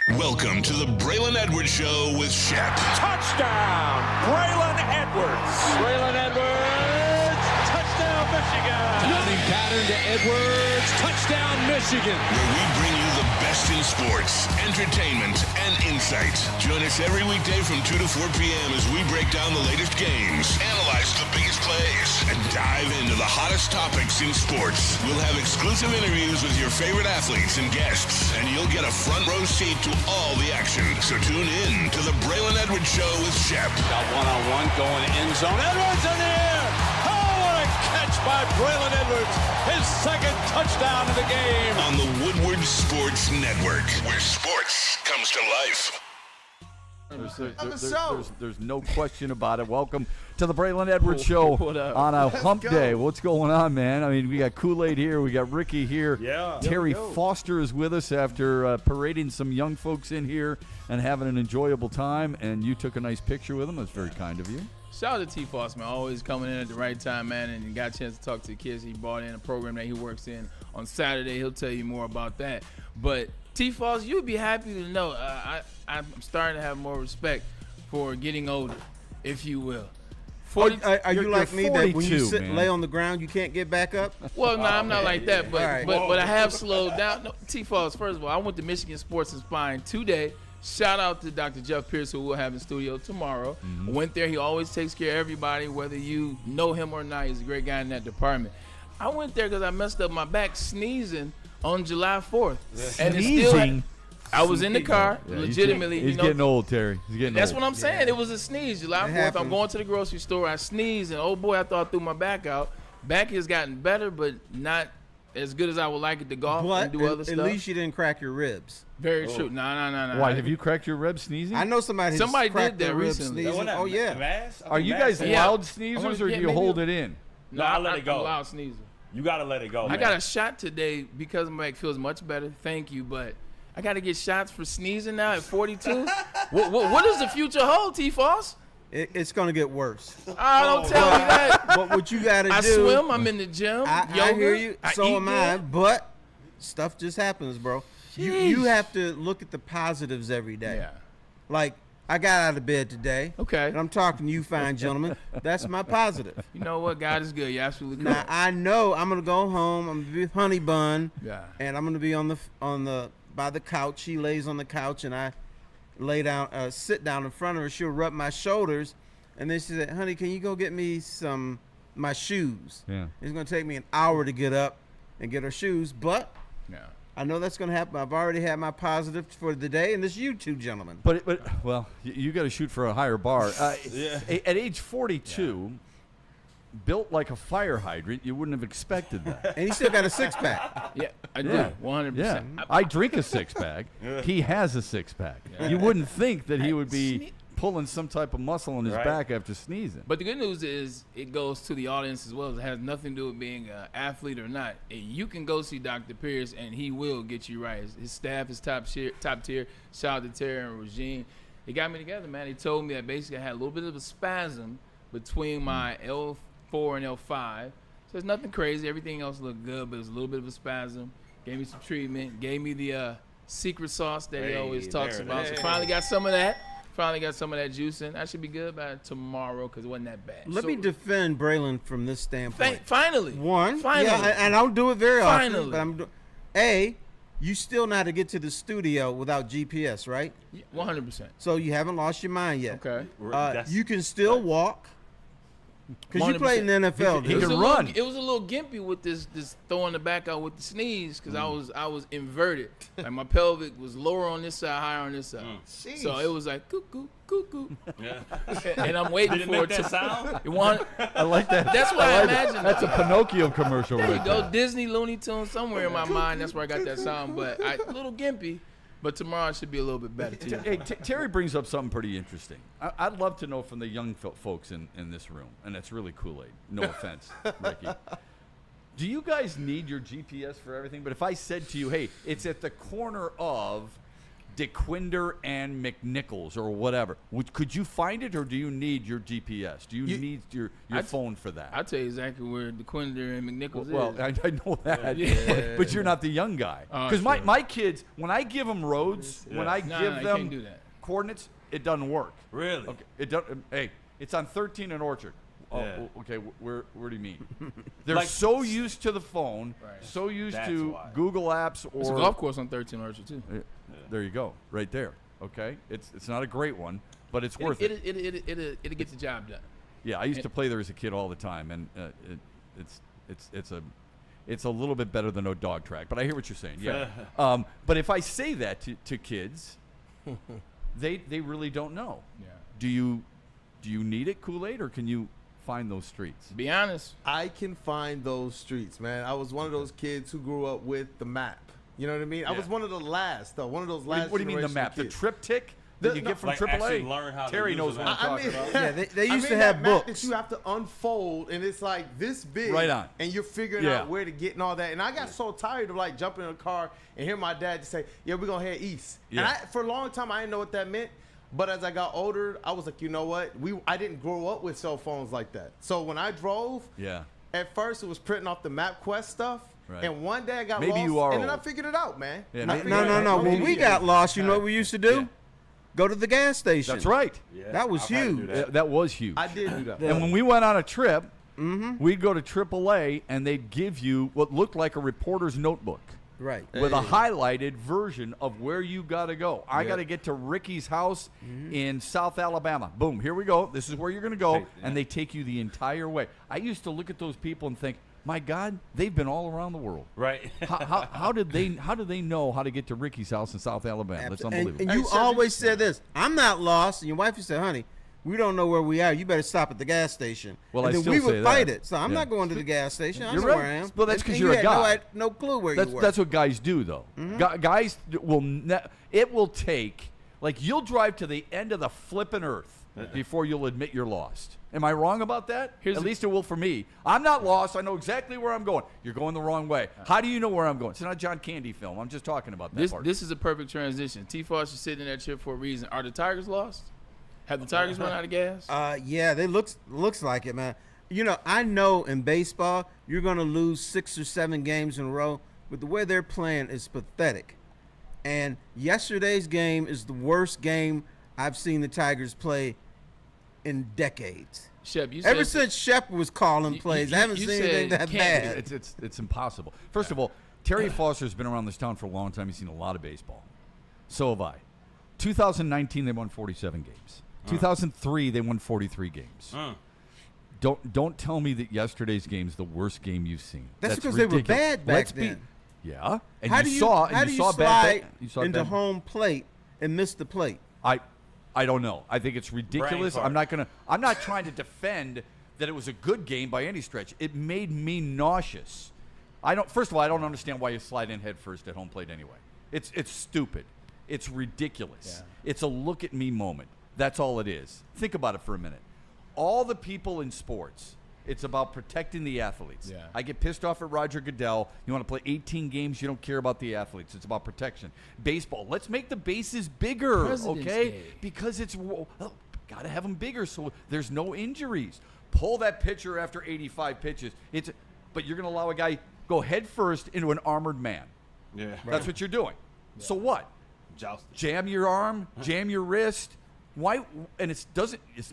Welcome to the Braylon Edwards Show with Shep. Touchdown, Braylon Edwards. Braylon Edwards, touchdown, Michigan. Running pattern to Edwards, touchdown, Michigan. Where we bring you the best in sports, entertainment, and insight. Join us every weekday from 2 to 4 p.m. as we break down the latest games, analyze the biggest plays, and dive into the hottest topics in sports. We'll have exclusive interviews with your favorite athletes and guests, and you'll get a front row seat to all the action. So tune in to the Braylon Edwards Show with Shep. Got one-on-one going end zone. Edwards in the air. Oh, what a catch by Braylon Edwards. His second touchdown of the game. On the Woodward Sports Network, where sports comes to life. There's no question about it. Welcome to the Braylon Edwards Show on a hump day. What's going on, man? I mean, we got Kool-Aid here. We got Ricky here. Yeah. Terry Foster is with us after parading some young folks in here and having an enjoyable time. And you took a nice picture with them. That's very kind of you. Shout out to T. Foss, man. Always coming in at the right time, man, and got a chance to talk to the kids. He brought in a program that he works in on Saturday. He'll tell you more about that. But T. Foss, you'd be happy to know I'm starting to have more respect for getting older, if you will. Are you like me that when you 42, man. lay on the ground you can't get back up? Well, no, I'm not like that, but All right. but I have slowed down. No, T. Foss, first of all, I went to Michigan Sports and Spine today. Shout out to Dr. Jeff Pierce, who we'll have in studio tomorrow. Went there. He always takes care of everybody, whether you know him or not. He's a great guy in that department. I went there because I messed up my back sneezing on July 4th. And it's still, I was in the car, legitimately. He's getting old, Terry. He's getting That's old. what I'm saying. It was a sneeze. July 4th, happens. I'm going to the grocery store. I sneeze, and oh boy, I thought I threw my back out. Back has gotten better, but not as good as I would like it to golf and But do other at stuff. least you didn't crack your ribs. Very true. No. Why, have you cracked your ribs sneezing? I know somebody Somebody cracked did that their ribs recently. sneezing. Oh, yeah. Are you guys Yeah. loud I sneezers, wanna or do get you maybe hold a- it in? No, I let it go. I'm a loud sneezer. You got to let it go, I man. got a shot today because my back feels much better. Thank you, but I got to get shots for sneezing now at 42. what does the future hold, T. Foss? It's going to get worse. Don't tell me that. But what you got to do. I swim. I'm in the gym. I yoga, hear you. So eat am I. good. But stuff just happens, bro. You Sheesh. have to look at the positives every day. Yeah. Like, I got out of bed today. Okay. And I'm talking to you fine gentlemen. That's my positive. You know what? God is good. You're absolutely Now correct. I know I'm gonna go home. I'm gonna be with Honey Bun, Yeah. and I'm gonna be on the by the couch. She lays on the couch, and I lay down, sit down in front of her. She'll rub my shoulders, and then she said, "Honey, can you go get me my shoes?" Yeah. It's gonna take me an hour to get up and get her shoes, but Yeah. I know that's gonna happen. I've already had my positive for the day, and it's you two gentlemen. But well, you got to shoot for a higher bar. At age 42, built like a fire hydrant, you wouldn't have expected that. And he still got a six pack. Yeah, I do. Yeah. 100%. Yeah, I drink a six-pack. He has a six-pack. You wouldn't think that he would be pulling some type of muscle in his back after sneezing. But the good news is it goes to the audience as well. It has nothing to do with being an athlete or not. And you can go see Dr. Pierce, and he will get you right. His staff is top tier. Shout out to Terry and Regine. They got me together, man. They told me that basically I had a little bit of a spasm between my L4 and L5. So it's nothing crazy. Everything else looked good, but it was a little bit of a spasm. Gave me some treatment. Gave me the secret sauce that he always talks about. So finally got some of that. Finally got some of that juice in. I should be good by tomorrow because it wasn't that bad. Let me defend Braylon from this standpoint. Finally. One, Finally. yeah, and I don't do it very Finally. often, but you still know how to get to the studio without GPS, right? 100%. So you haven't lost your mind yet. Okay. You can still walk because you played in the NFL. He dude. can run. It was a little gimpy with this throwing the back out with the sneeze because I was inverted. Like my pelvic was lower on this side, higher on this side. So it was like cuckoo, cuckoo. Yeah. And I'm waiting Did it for make it that to sound? You want? I like that. That's what I imagined. That's a Pinocchio commercial There you right go, there. Disney, Looney Tunes, somewhere in my mind. That's where I got that sound. But a little gimpy. But tomorrow it should be a little bit better too. Hey, Terry brings up something pretty interesting. I'd love to know from the young folks in this room, and it's really Kool-Aid. No offense, Ricky. Do you guys need your GPS for everything? But if I said to you, hey, it's at the corner of DeQuinder and McNichols or whatever. Could you find it, or do you need your GPS? Do you need your phone for that? I'll tell you exactly where DeQuinder and McNichols Well, is. I know that, but you're not the young guy. Because my kids, when I give them roads, when I give you them can't do that. coordinates, it doesn't work. Really? Okay, it doesn't. Hey, it's on 13 and Orchard. Oh, Yeah. okay. Where do you mean? They're Like- so used to the phone, Right. so used That's to why. Google Apps It's a or golf course on 13 Orchard too. There you go, right there. Okay, it's not a great one, but it's worth it. It'll get the job done. Yeah, I used to play there as a kid all the time, and it's a little bit better than no dog track. But I hear what you're saying. Yeah. But if I say that to kids, they really don't know. Yeah. Do you need it, Kool-Aid, or can you find those streets? To be honest, I can find those streets, man. I was one of those kids who grew up with the map. You know what I mean? I was one of the last, though. One of those last. What do you mean the generation map? The kids. triptych that you No, get from like actually AAA? learn how to Terry use knows the what I'm map. talking about. Yeah, they used to that have map books. that you have to unfold, and it's like this big. Right on. And you're figuring Yeah. out where to get and all that. And I got so tired of like jumping in a car and hear my dad just say, "Yeah, we're gonna head east." Yeah. And for a long time, I didn't know what that meant. But as I got older, I was like, you know what? I didn't grow up with cell phones like that. So when I drove, Yeah. at first it was printing off the MapQuest stuff. Right. And one day I got Maybe lost, you are and then I old. figured it out, man. Yeah, I maybe- figured it out. No. When Maybe we you- got lost, you know what we used to do? Yeah. Go to the gas station. That's right. Yeah, That was I've had to do huge. that. That was huge. I did do that. And when we went on a trip, we'd go to AAA, and they'd give you what looked like a reporter's notebook Right. with a highlighted version of where you got to go. I got to get to Ricky's house in South Alabama. Boom, here we go. This is where you're going to go. Hey, And they take you the entire way. I used to look at those people and think, my God, they've been all around the world. Right. How did they know how to get to Ricky's house in South Alabama? That's unbelievable. And Hey, you Shep, always said this: I'm not lost. And your wife said, "Honey, we don't know where we are. You better stop at the gas station." Well, and I then still we say would that. fight it. So I'm Yeah. not going to the gas station. I You're know right. where I am. Well, that's And 'cause you you're a had guy. No clue where That's, you were. that's what guys do, though. Guys will. It will take, like, you'll drive to the end of the flippin' earth before you'll admit you're lost. Am I wrong about that? At least it will for me. I'm not lost. I know exactly where I'm going. You're going the wrong way. How do you know where I'm going? It's not a John Candy film. I'm just talking about that part. this is a perfect transition. T. Foster sitting in that chip for a reason. Are the Tigers lost? Have the Tigers run out of gas? Yeah, they looks like it, man. You know, I know in baseball you're going to lose 6 or 7 games in a row, but the way they're playing is pathetic. And yesterday's game is the worst game I've seen the Tigers play in decades. Shep, you Ever said since Shep was calling plays, I haven't you seen said anything that can't bad. It's impossible. First of all, Terry Foster's been around this town for a long time. He's seen a lot of baseball. So have I. 2019, they won 47 games. 2003, they won 43 games. Don't tell me that yesterday's game's the worst game you've seen. That's because they were ridiculous. bad back Let's then. Yeah, and How you do you saw slide bad into bad- home plate and miss the plate? I don't know. I think it's ridiculous. fart. I'm not trying to defend that it was a good game by any stretch. It made me nauseous. First of all, I don't understand why you slide in head first at home plate anyway. It's stupid. It's ridiculous. Yeah. It's a look at me moment. That's all it is. Think about it for a minute. All the people in sports, it's about protecting the athletes. Yeah. I get pissed off at Roger Goodell. You want to play 18 games, you don't care about the athletes. It's about protection. Baseball, let's make the bases bigger, President's okay? Day. Because it's got to have them bigger so there's no injuries. Pull that pitcher after 85 pitches. But you're going to allow a guy go head first into an armored man. Yeah. That's what you're doing. So what? Jousting. Jam your arm, jam your wrist. Why? And it's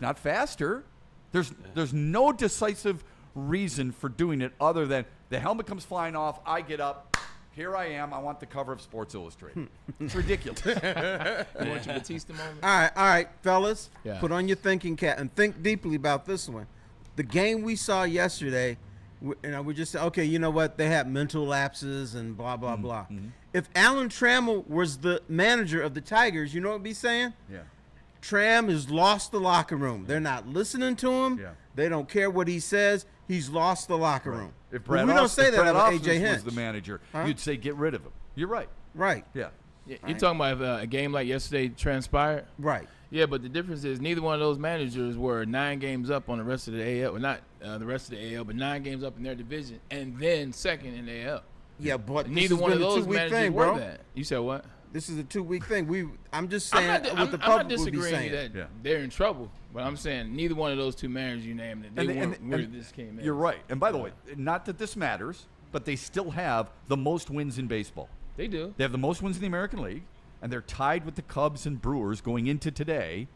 not faster. There's no decisive reason for doing it other than the helmet comes flying off. I get up. Here I am. I want the cover of Sports Illustrated. It's ridiculous. you want your Batista moment? All right, fellas, Yeah. put on your thinking cap and think deeply about this one. The game we saw yesterday, we just said, okay, you know what? They had mental lapses and blah, blah, blah. If Alan Trammell was the manager of the Tigers, you know what he'd be saying? Yeah. Tram has lost the locker room. They're not listening to him. Yeah. They don't care what he says. He's lost the locker room. If But Brad we don't Ausmus- say if that Brad about Ausmus A.J. was Hinch. the manager, Huh? you'd say get rid of him. You're right. Right, Yeah. Yeah, you're talking about if a game like yesterday transpired? right. Yeah, but the difference is neither one of those managers were 9 games up on the rest of the AL, or not the rest of the AL, but 9 games up in their division, and then second in the AL. Yeah, but Neither this one has of been a those two-week managers thing, were bro. that. You said what? This is a 2-week thing. I'm just saying I'm what not, the I'm not public would be disagreeing saying. that they're in trouble, but I'm saying neither one of those two managers you named it. They weren't where this came in. You're right. And by the way, not that this matters, but they still have the most wins in baseball. They do. They have the most wins in the American League, and they're tied with the Cubs and Brewers going into today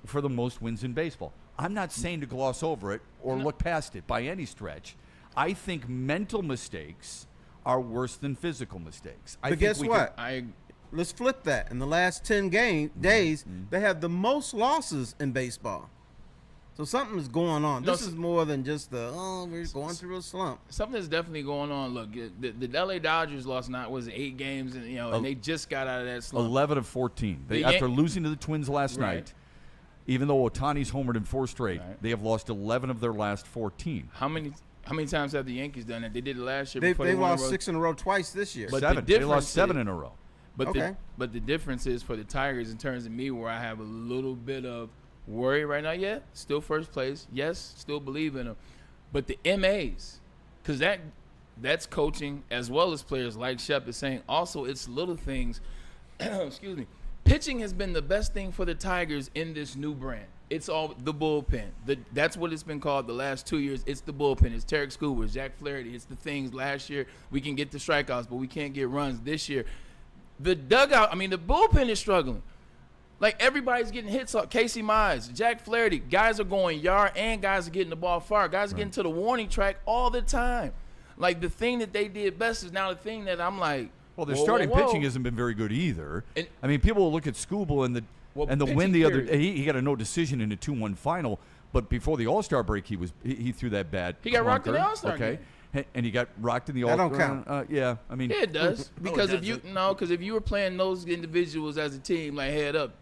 for the most wins in baseball. I'm not saying to gloss over it or look past it by any stretch. I think mental mistakes are worse than physical mistakes. But guess what? I Let's flip that. In the last 10 days, they have the most losses in baseball. So something is going on. This is more than just we're going through a slump. Something is definitely going on. Look, the LA Dodgers lost 8 games, and and they just got out of that slump. 11 of 14. After losing to the Twins last night, even though Ohtani's homered in 4 straight, they have lost 11 of their last 14. How many times have the Yankees done that? They did it last year. They lost 6 in a row twice this year. But 7. They lost 7 in a row. But the difference is for the Tigers in terms of me, where I have a little bit of worry right now. Yeah, still first place. Yes, still believe in them. But the MAs, because that's coaching as well as players like Shep is saying. Also, it's little things. Excuse me. Pitching has been the best thing for the Tigers in this new brand. It's all the bullpen. That's what it's been called the last 2 years. It's the bullpen. It's Tarek Skubal, Jack Flaherty. It's the things last year we can get the strikeouts, but we can't get runs this year. The dugout, the bullpen is struggling. Like, everybody's getting hits off. Casey Mize, Jack Flaherty, guys are going yard and guys are getting the ball far. Guys are getting to the warning track all the time. Like, the thing that they did best is now the thing that I'm like, well, their starting pitching hasn't been very good either. People will look at Skubal and the win the other day. He got a no decision in a 2-1 final, but before the All-Star break, he threw that bad. He got rocked in the All-Star game. And he got rocked in the All-Star. That don't count. Yeah, it does. Because if you were playing those individuals as a team, like head up,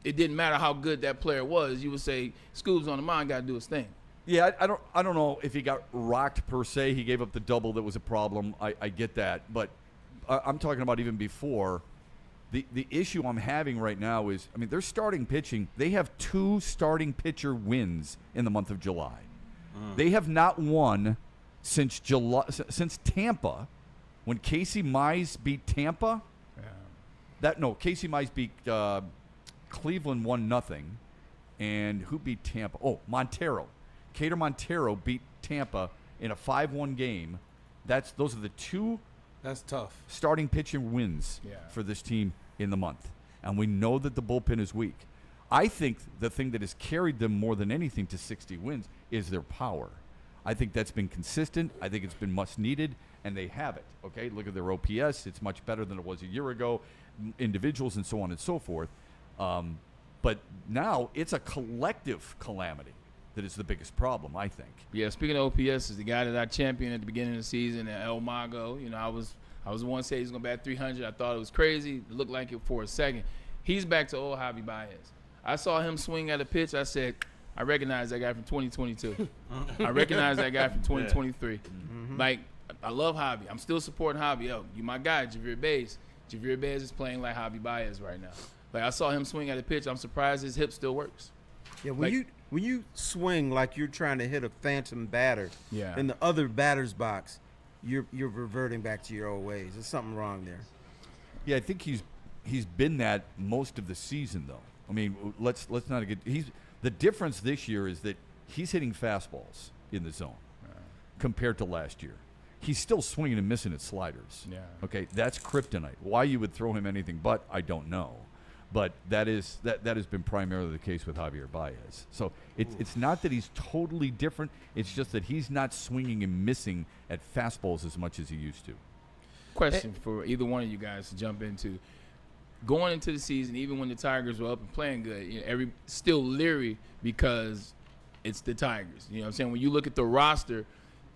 it didn't matter how good that player was. You would say, Scoob's on the mound, got to do his thing. Yeah, I don't know if he got rocked per se. He gave up the double that was a problem. I get that, but I'm talking about even before. The issue I'm having right now is, they're starting pitching. They have 2 starting pitcher wins in the month of July. They have not won since Tampa, when Casey Mize beat Tampa. Casey Mize beat Cleveland 1-0, and who beat Tampa? Oh, Montero. Cater Montero beat Tampa in a 5-1 game. Those are the 2. That's tough. Starting pitching wins for this team in the month, and we know that the bullpen is weak. I think the thing that has carried them more than anything to 60 wins is their power. I think that's been consistent. I think it's been much needed, and they have it. Okay, look at their OPS. It's much better than it was a year ago. Individuals and so on and so forth. But now it's a collective calamity that is the biggest problem, I think. Yeah, speaking of OPS, is the guy that I championed at the beginning of the season, El Mago. I was the one say he's going to bat 300. I thought it was crazy. It looked like it for a second. He's back to old Javi Baez. I saw him swing at a pitch. I said, I recognize that guy from 2022. I recognize that guy from 2023. Mm-hmm. Like, I love Javi. I'm still supporting Javi. Yo, you my guy, Javier Baez. Javier Baez is playing like Javi Baez right now. Like, I saw him swing at a pitch. I'm surprised his hip still works. Yeah, when you swing like you're trying to hit a phantom batter in the other batter's box, you're reverting back to your old ways. There's something wrong there. Yeah, I think he's been that most of the season, though. Let's not get the difference this year is that he's hitting fastballs in the zone compared to last year. He's still swinging and missing at sliders. Yeah. Okay, that's kryptonite. Why you would throw him anything but, I don't know. But that has been primarily the case with Javier Baez. So it's not that he's totally different. It's just that he's not swinging and missing at fastballs as much as he used to. Question for either one of you guys to jump into. Going into the season, even when the Tigers were up and playing good, still leery because it's the Tigers. You know what I'm saying? When you look at the roster,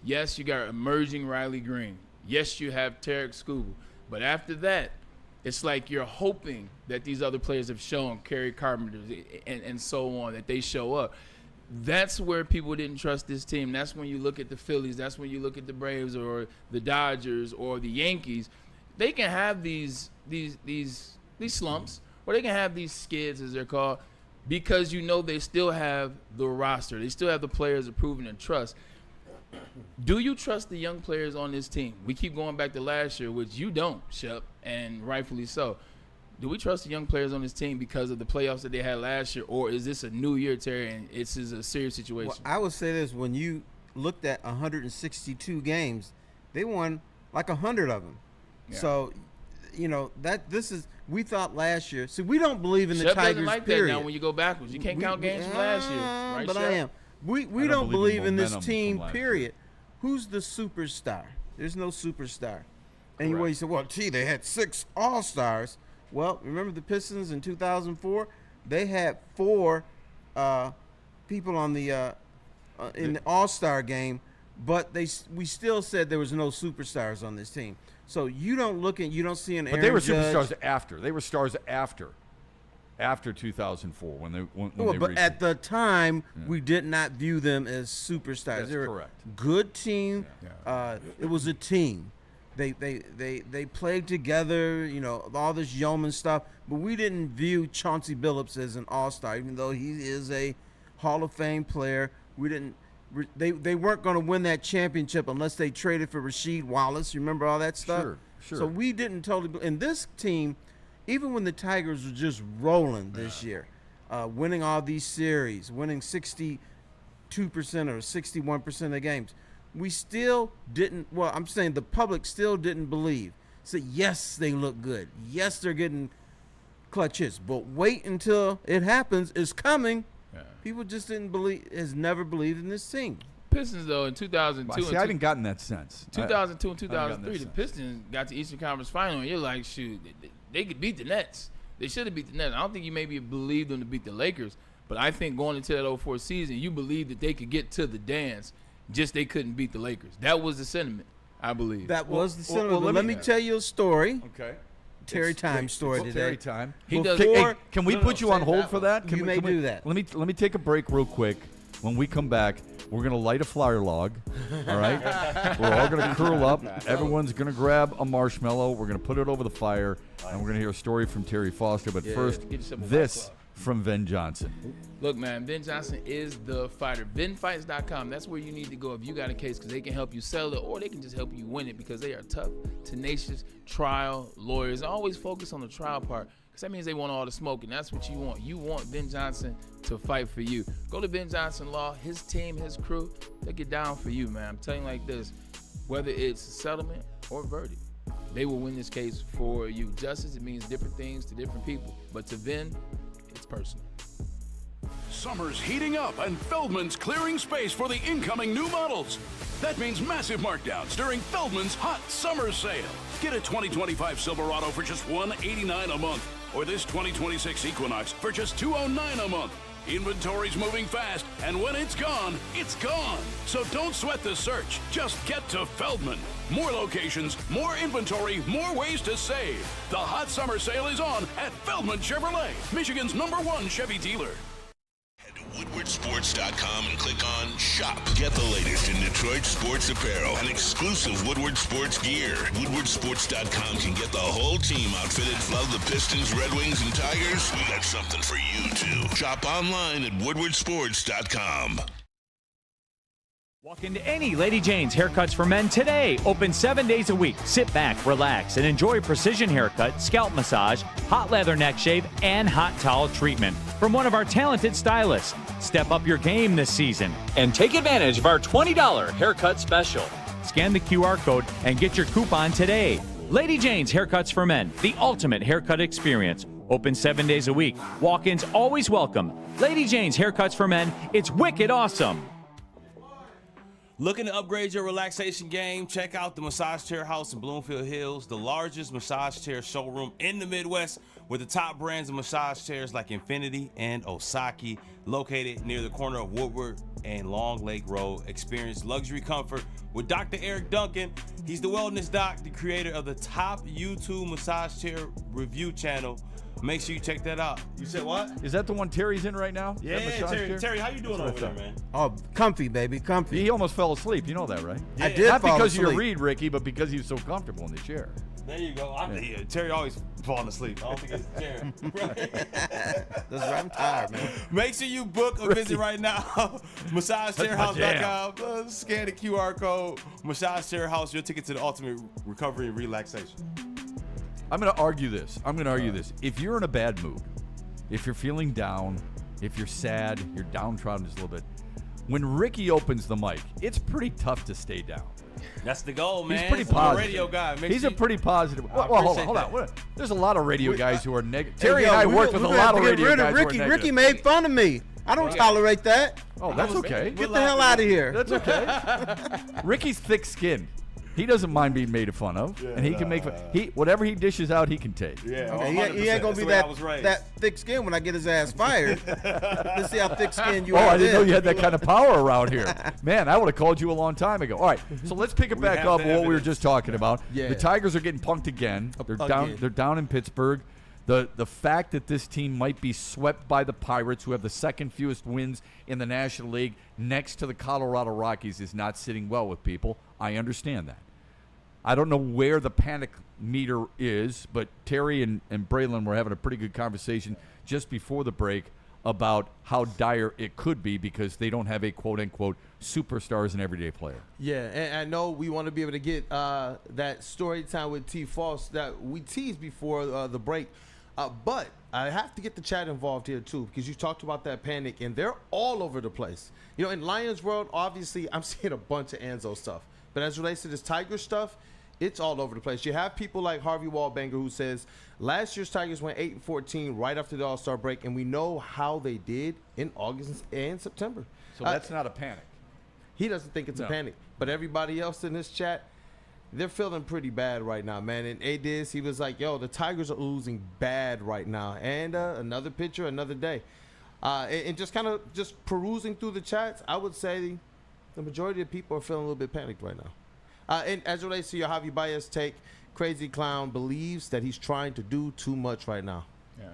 yes, you got emerging Riley Green. Yes, you have Tarek Skubal. But after that, it's like you're hoping that these other players have shown, Kerry Carpenter and so on, that they show up. That's where people didn't trust this team. That's when you look at the Phillies. That's when you look at the Braves or the Dodgers or the Yankees. They can have these slumps, or they can have these skids, as they're called, because they still have the roster. They still have the players approving and trust. Do you trust the young players on this team? We keep going back to last year, which you don't, Shep, and rightfully so. Do we trust the young players on this team because of the playoffs that they had last year, or is this a new year, Terry, and it's a serious situation? Well, I would say this: when you looked at 162 games, they won like 100 of them. Yeah. So, we thought last year. See, we don't believe in the Shep Tigers. doesn't like period. that now when you go backwards. You can't count games from last year, right, But Shep? I am. We don't don't believe believe in in this momentum team. from last Period. Who's the superstar? There's no superstar. And you say, well, they had 6 All-Stars. Well, remember the Pistons in 2004? They had 4 people on the in the All-Star game, but we still said there was no superstars on this team. So you don't see an But Aaron they were Judge. superstars after. They were stars after 2004 when they But reached at the time, we did not view them as superstars. That's They were correct. Good team. It was a team. They played together. All this yeoman stuff. But we didn't view Chauncey Billups as an all-star, even though he is a Hall of Fame player. We didn't. They weren't going to win that championship unless they traded for Rasheed Wallace. Remember all that stuff? Sure. So we didn't totally. And this team, even when the Tigers were just rolling this year, winning all these series, winning 62% or 61% of the games, we still didn't. Well, I'm saying the public still didn't believe. Said, yes, they look good. Yes, they're getting clutch hits. But wait until it happens. It's coming. Yeah. People just didn't believe. Has never believed in this team. Pistons, though, in 2002 I haven't gotten that sense. 2002 and I haven't gotten 2003, that the Pistons got to Eastern Conference Final, and you're like, shoot, they could beat the Nets. They should have beat the Nets. I don't think you maybe believed them to beat the Lakers, but I think going into that 04 season, you believed that they could get to the dance, just they couldn't beat the Lakers. That was the sentiment, I believe. That was the sentiment. well, But let me tell you a story. Okay. Terry Time story today. Terry Time. He does. Can we put you on hold for that? You may do that. Let me take a break real quick. When we come back, we're gonna light a fire log. All right. We're all gonna curl up. Everyone's gonna grab a marshmallow. We're gonna put it over the fire, and we're gonna hear a story from Terry Foster. But first, Get yourself a this White Claw. from Ben Johnson. Look, man, Ben Johnson is the fighter. BenFights.com. That's where you need to go if you got a case, because they can help you sell it or they can just help you win it, because they are tough, tenacious trial lawyers. Always focus on the trial part, because that means they want all the smoke, and that's what you want. You want Ben Johnson to fight for you. Go to Ben Johnson Law. His team, his crew, they'll get down for you, man. I'm telling you like this, whether it's settlement or verdict, they will win this case for you. Justice, it means different things to different people, but to Ben, it's personal. Summer's heating up and Feldman's clearing space for the incoming new models. That means massive markdowns during Feldman's hot summer sale. Get a 2025 Silverado for just $189 a month, or this 2026 Equinox for just $209 a month. Inventory's moving fast, and when it's gone, it's gone. So don't sweat the search. Just get to Feldman. More locations, more inventory, more ways to save. The hot summer sale is on at Feldman Chevrolet, Michigan's #1 Chevy dealer. Head to WoodwardSports.com and click on Shop. Get the latest in Detroit sports apparel and exclusive Woodward sports gear. WoodwardSports.com can get the whole team outfitted. Love the Pistons, Red Wings, and Tigers? We got something for you, too. Shop online at WoodwardSports.com. Walk into any Lady Jane's Haircuts for Men today. Open 7 days a week. Sit back, relax, and enjoy precision haircut, scalp massage, hot leather neck shave, and hot towel treatment from one of our talented stylists. Step up your game this season and take advantage of our $20 haircut special. Scan the QR code and get your coupon today. Lady Jane's Haircuts for Men, the ultimate haircut experience. Open 7 days a week. Walk-ins always welcome. Lady Jane's Haircuts for Men. It's wicked awesome. Looking to upgrade your relaxation game? Check out the Massage Chair House in Bloomfield Hills, the largest massage chair showroom in the Midwest, with the top brands of massage chairs like Infinity and Osaki, located near the corner of Woodward and Long Lake Road. Experience luxury comfort with Dr. Eric Duncan. He's the wellness doc, the creator of the top YouTube massage chair review channel. Make sure you check that out. You said what? Is that the one Terry's in right now? Yeah, That massage chair? Terry, how you doing over there, man? Oh, comfy, baby, comfy. He almost fell asleep. You know that, right? I did Not fall because of your asleep. read, Ricky, but because he was so comfortable in the chair. There you go. Terry always falling asleep. I don't think it's Terry. That's right. I'm tired, man. Make sure you book a visit right now. MassageChairHouse.com. Scan the QR code. Massage Chair House, your ticket to the ultimate recovery and relaxation. I'm going to argue this. If you're in a bad mood, if you're feeling down, if you're sad, you're downtrodden just a little bit, when Ricky opens the mic, it's pretty tough to stay down. That's the goal, man. He's pretty I'm a positive. radio guy. He's a pretty positive. Well, hold on. There's a lot of radio guys who are negative. Terry Hey, and I we worked with a lot of radio guys who are Ricky. negative. Ricky made fun of me. I don't tolerate that. Oh, that's okay. Get the hell out of here. That's okay. Ricky's thick-skinned. He doesn't mind being made fun of, and he can make fun. Whatever he dishes out, he can take. Yeah, Okay, he ain't gonna be that thick skin when I get his ass fired. Let's see how thick skinned you Oh, are. I didn't know then. you had that kind of power around here. Man, I would have called you a long time ago. All right, so let's pick it back have up the on what we were evidence. just talking about. Yeah. The Tigers are getting punked again. They're down. Again. They're down in Pittsburgh. The fact that this team might be swept by the Pirates, who have the second fewest wins in the National League, next to the Colorado Rockies, is not sitting well with people. I understand that. I don't know where the panic meter is, but Terry and Braylon were having a pretty good conversation just before the break about how dire it could be because they don't have a quote-unquote superstar as an everyday player. Yeah, and I know we want to be able to get that story time with T. Falls that we teased before the break. But I have to get the chat involved here, too, because you talked about that panic, and they're all over the place. You know, in Lions World, obviously, I'm seeing a bunch of Anzo stuff. But as it relates to this Tiger stuff, it's all over the place. You have people like Harvey Wallbanger who says last year's Tigers went 8-14 right after the All-Star break, and we know how they did in August and September. So that's not a panic. He doesn't think it's No. a panic. But everybody else in this chat, they're feeling pretty bad right now, man. And Adis, he was like, yo, the Tigers are losing bad right now. And another picture, another day. And just kind of just perusing through the chats, I would say the majority of people are feeling a little bit panicked right now. And as it relates to your Javi Baez take, Crazy Clown believes that he's trying to do too much right now. Yeah.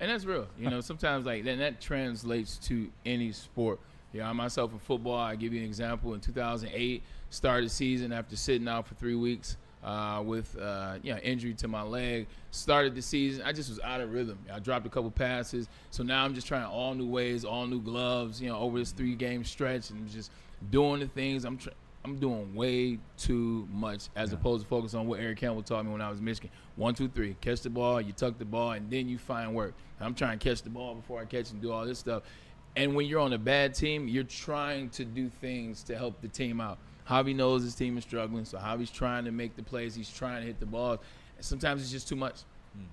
And that's real. You know, sometimes like that translates to any sport. You know, I myself in football, I give you an example. In 2008, started the season after sitting out for 3 weeks with injury to my leg. Started the season, I just was out of rhythm. I dropped a couple passes. So now I'm just trying all new ways, all new gloves, you know, over this 3-game stretch and just doing the things. I'm doing way too much as opposed to focus on what Eric Campbell taught me when I was in Michigan. 1, 2, 3. Catch the ball, you tuck the ball, and then you find work. I'm trying to catch the ball before I catch and do all this stuff. And when you're on a bad team, you're trying to do things to help the team out. Javi knows his team is struggling, so Javi's trying to make the plays. He's trying to hit the balls. And sometimes it's just too much.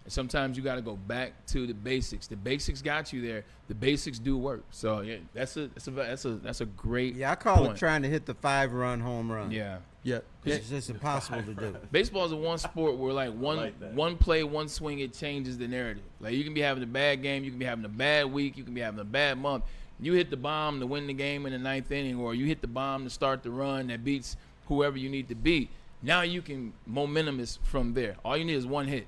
And sometimes you got to go back to the basics. The basics got you there. The basics do work. So yeah, that's a great. Yeah, I call point. it trying to hit the 5-run home run. Yeah. Yeah. It's just impossible to do. Baseball is the one sport where like one play, one swing, it changes the narrative. Like you can be having a bad game, you can be having a bad week, you can be having a bad month. You hit the bomb to win the game in the 9th inning, or you hit the bomb to start the run that beats whoever you need to beat. Now you can momentum is from there. All you need is one hit.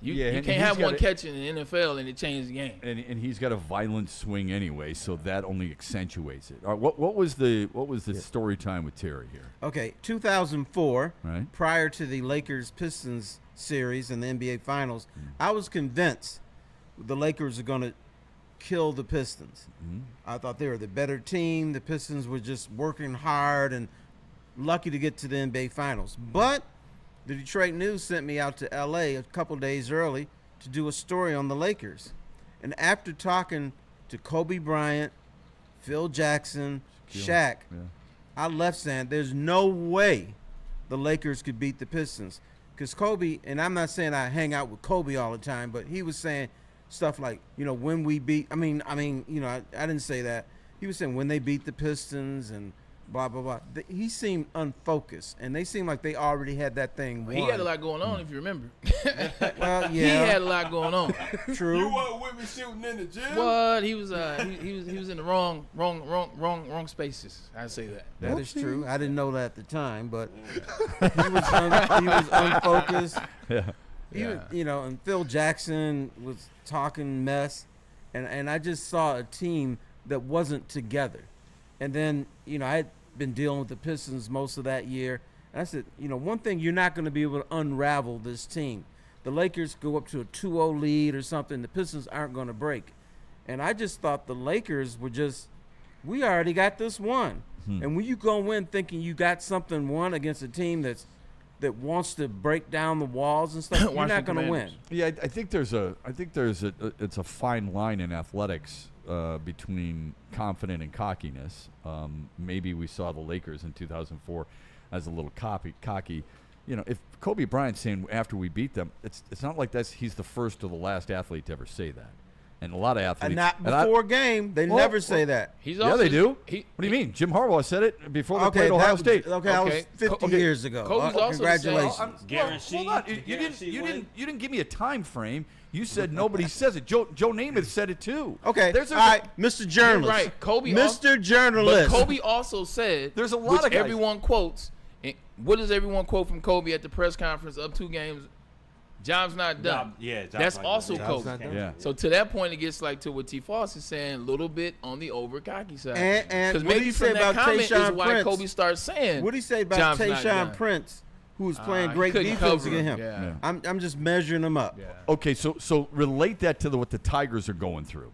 You can't have one catch in the NFL and it changes the game. And he's got a violent swing anyway, so that only accentuates it. All right, what was the story time with Terry here? Okay, 2004, Right. prior to the Lakers-Pistons series in the NBA Finals, I was convinced the Lakers are going to kill the Pistons. I thought they were the better team. The Pistons were just working hard and lucky to get to the NBA Finals. But the Detroit News sent me out to L.A. a couple days early to do a story on the Lakers. And after talking to Kobe Bryant, Phil Jackson, Shaq, I left saying there's no way the Lakers could beat the Pistons. Because Kobe, and I'm not saying I hang out with Kobe all the time, but he was saying stuff like, you know, when we beat, I mean, you know, I didn't say that. He was saying when they beat the Pistons and blah, blah, blah. He seemed unfocused, and they seemed like they already had that thing won. He had a lot going on, if you remember. Well, yeah. He had a lot going on. True. You weren't with me shooting in the gym? What? He was in the wrong spaces. I say that. That is true. I didn't know that at the time, but he was unfocused. Yeah. You know, and Phil Jackson was talking mess, and I just saw a team that wasn't together. And then, you know, I had been dealing with the Pistons most of that year, and I said, you know, one thing, you're not going to be able to unravel this team. The Lakers go up to a 2-0 lead or something, the Pistons aren't going to break. And I just thought the Lakers were just, we already got this one. And when you go in thinking you got something won against a team that's that wants to break down the walls and stuff, you're not going to win. Yeah, I think there's it's a fine line in athletics between confident and cockiness. Maybe we saw the Lakers in 2004 as a little cocky. You know, if Kobe Bryant's saying after we beat them, it's not like he's the first or the last athlete to ever say that. And a lot of athletes. And not before game. They never say that. Yeah, they do. What do you mean? Jim Harbaugh said it before they played Ohio State. That was 50 years ago. Kobe's also congratulations. Guaranteed. Hold on. You didn't give me a time frame. You said nobody says it. Joe Namath said it too. Okay. All right, Mr. Journalist. Right. Kobe. Mr. Journalist. But Kobe also said. There's a lot of guys. Everyone quotes. What does everyone quote from Kobe at the press conference? Up 2 games. Job's not done. That's also Kobe. Yeah. So to that point, it gets like to what T. Foss is saying, a little bit on the over cocky side. And what maybe from that comment is why Kobe starts saying. What do you say about Tayshaun Prince, who was playing great defense against him? Yeah. I'm just measuring him up. Yeah. Okay, so relate that to what the Tigers are going through.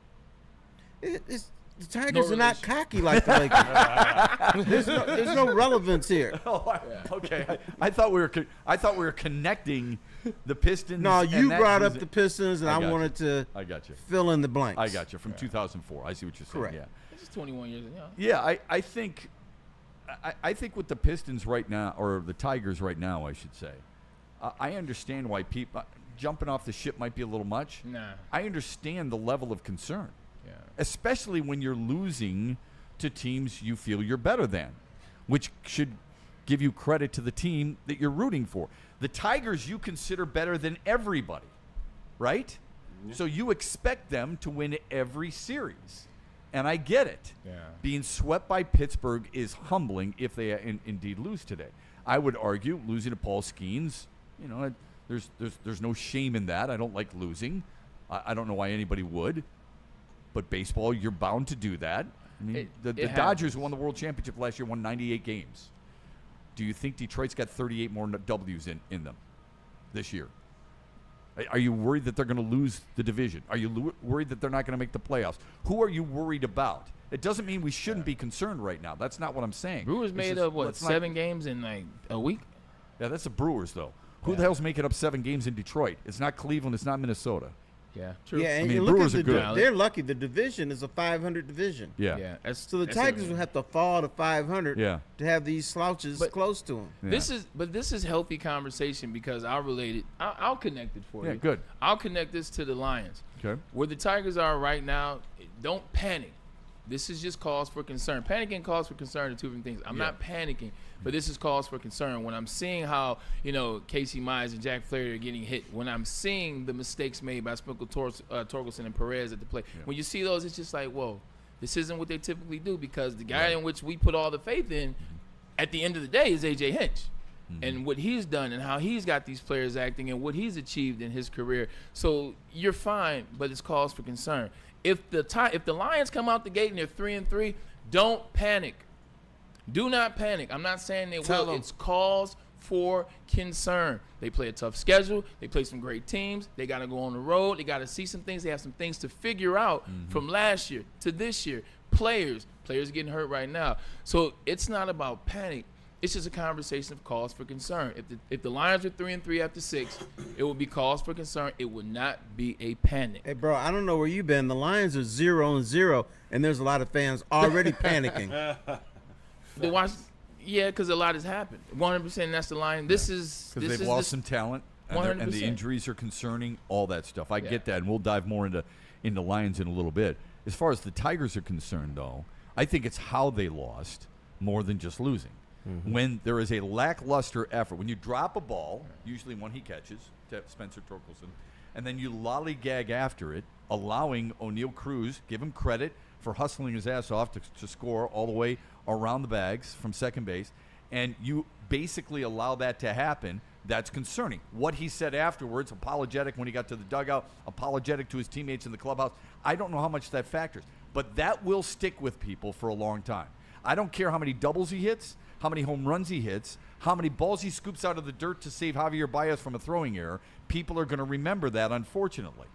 The Tigers are not cocky like the Lakers. there's no relevance here. Okay, I thought we were connecting the Pistons. No, you brought up the Pistons, and I wanted to. I got you. Fill in the blanks. I got you from 2004. I see what you're saying. Correct. Yeah. This is 21 years ago. Yeah, I think with the Pistons right now, or the Tigers right now, I should say, I understand why people jumping off the ship might be a little much. Nah. I understand the level of concern. Yeah. Especially when you're losing to teams you feel you're better than, which should give you credit to the team that you're rooting for. The Tigers you consider better than everybody, right? Yeah. So you expect them to win every series. And I get it. Yeah. Being swept by Pittsburgh is humbling if they indeed lose today. I would argue losing to Paul Skeens, there's no shame in that. I don't like losing. I don't know why anybody would. But baseball, you're bound to do that. I mean, the Dodgers, who won the World Championship last year, won 98 games. Do you think Detroit's got 38 more W's in them this year? Are you worried that they're going to lose the division? Are you worried that they're not going to make the playoffs? Who are you worried about? It doesn't mean we shouldn't be concerned right now. That's not what I'm saying. Brewers made up, 7 games in like a week? Yeah, that's the Brewers, though. Who the hell's making up 7 games in Detroit? It's not Cleveland. It's not Minnesota. Yeah, true. Yeah, and I mean, you look Brewers at are good. They're lucky. The division is a 500 division. Yeah. So the Tigers will have to fall to 500 to have these slouches close to them. Yeah. This is healthy conversation because I'll relate it. I'll connect it for you. Yeah, good. I'll connect this to the Lions. Okay. Where the Tigers are right now, don't panic. This is just cause for concern. Panic and cause for concern are 2 different things. I'm not panicking, but this is cause for concern. When I'm seeing how, Casey Mize and Jack Flaherty are getting hit, when I'm seeing the mistakes made by Sprinkle Torkelson and Perez at the plate, when you see those, it's just like, whoa, this isn't what they typically do because the guy in which we put all the faith in at the end of the day is A.J. Hinch. And what he's done and how he's got these players acting and what he's achieved in his career. So you're fine, but it's cause for concern. If the Lions come out the gate and they're 3-3, don't panic. Do not panic. I'm not saying they will. It's cause for concern. They play a tough schedule. They play some great teams. They got to go on the road. They got to see some things. They have some things to figure out from last year to this year. Players are getting hurt right now. So it's not about panic. It's just a conversation of cause for concern. If the Lions are 3-3 after 6, it would be cause for concern. It would not be a panic. Hey, bro, I don't know where you've been. The Lions are 0-0, and there's a lot of fans already panicking. Because a lot has happened. 100%. That's the line. This is because they've lost some talent, and the injuries are concerning. All that stuff. I get that, and we'll dive more into Lions in a little bit. As far as the Tigers are concerned, though, I think it's how they lost more than just losing. When there is a lackluster effort, when you drop a ball, usually one he catches, to Spencer Torkelson, and then you lollygag after it, allowing O'Neal Cruz, give him credit for hustling his ass off to score all the way around the bags from second base, and you basically allow that to happen, that's concerning. What he said afterwards, apologetic when he got to the dugout, apologetic to his teammates in the clubhouse, I don't know how much that factors, but that will stick with people for a long time. I don't care how many doubles he hits, how many home runs he hits, how many balls he scoops out of the dirt to save Javier Baez from a throwing error. People are going to remember that, unfortunately.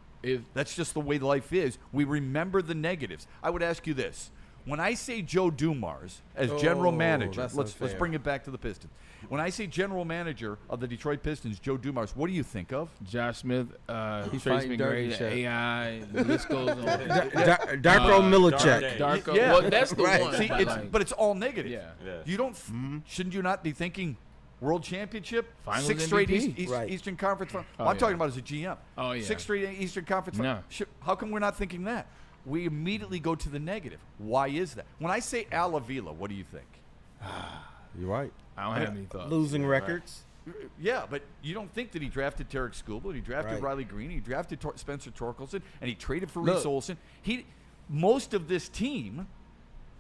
That's just the way life is. We remember the negatives. I would ask you this. When I say Joe Dumars as general manager, that's let's unfair. bring it back to the Pistons. When I say general manager of the Detroit Pistons, Joe Dumars, what do you think of? Josh Smith, He's Trace fighting dirty, McGrady, Shep. AI, the list goes on. Darko Milicic. Darko. Yeah. Well, that's the Right. one. See, but it's all negative. Yeah. You don't. Shouldn't you not be thinking world championship, Finals 6 straight MVP. Right. Eastern Conference? Well, Oh, I'm yeah. talking about as a GM. Oh, yeah. 6 straight Eastern Conference. No. How come we're not thinking that? We immediately go to the negative. Why is that? When I say Al Avila, what do you think? You're right. I don't have any thoughts. Losing records. Yeah, but you don't think that he drafted Tarek Skubal, he drafted Right. Riley Green, he drafted Spencer Torkelson, and he traded for Look. Reese Olson. Most of this team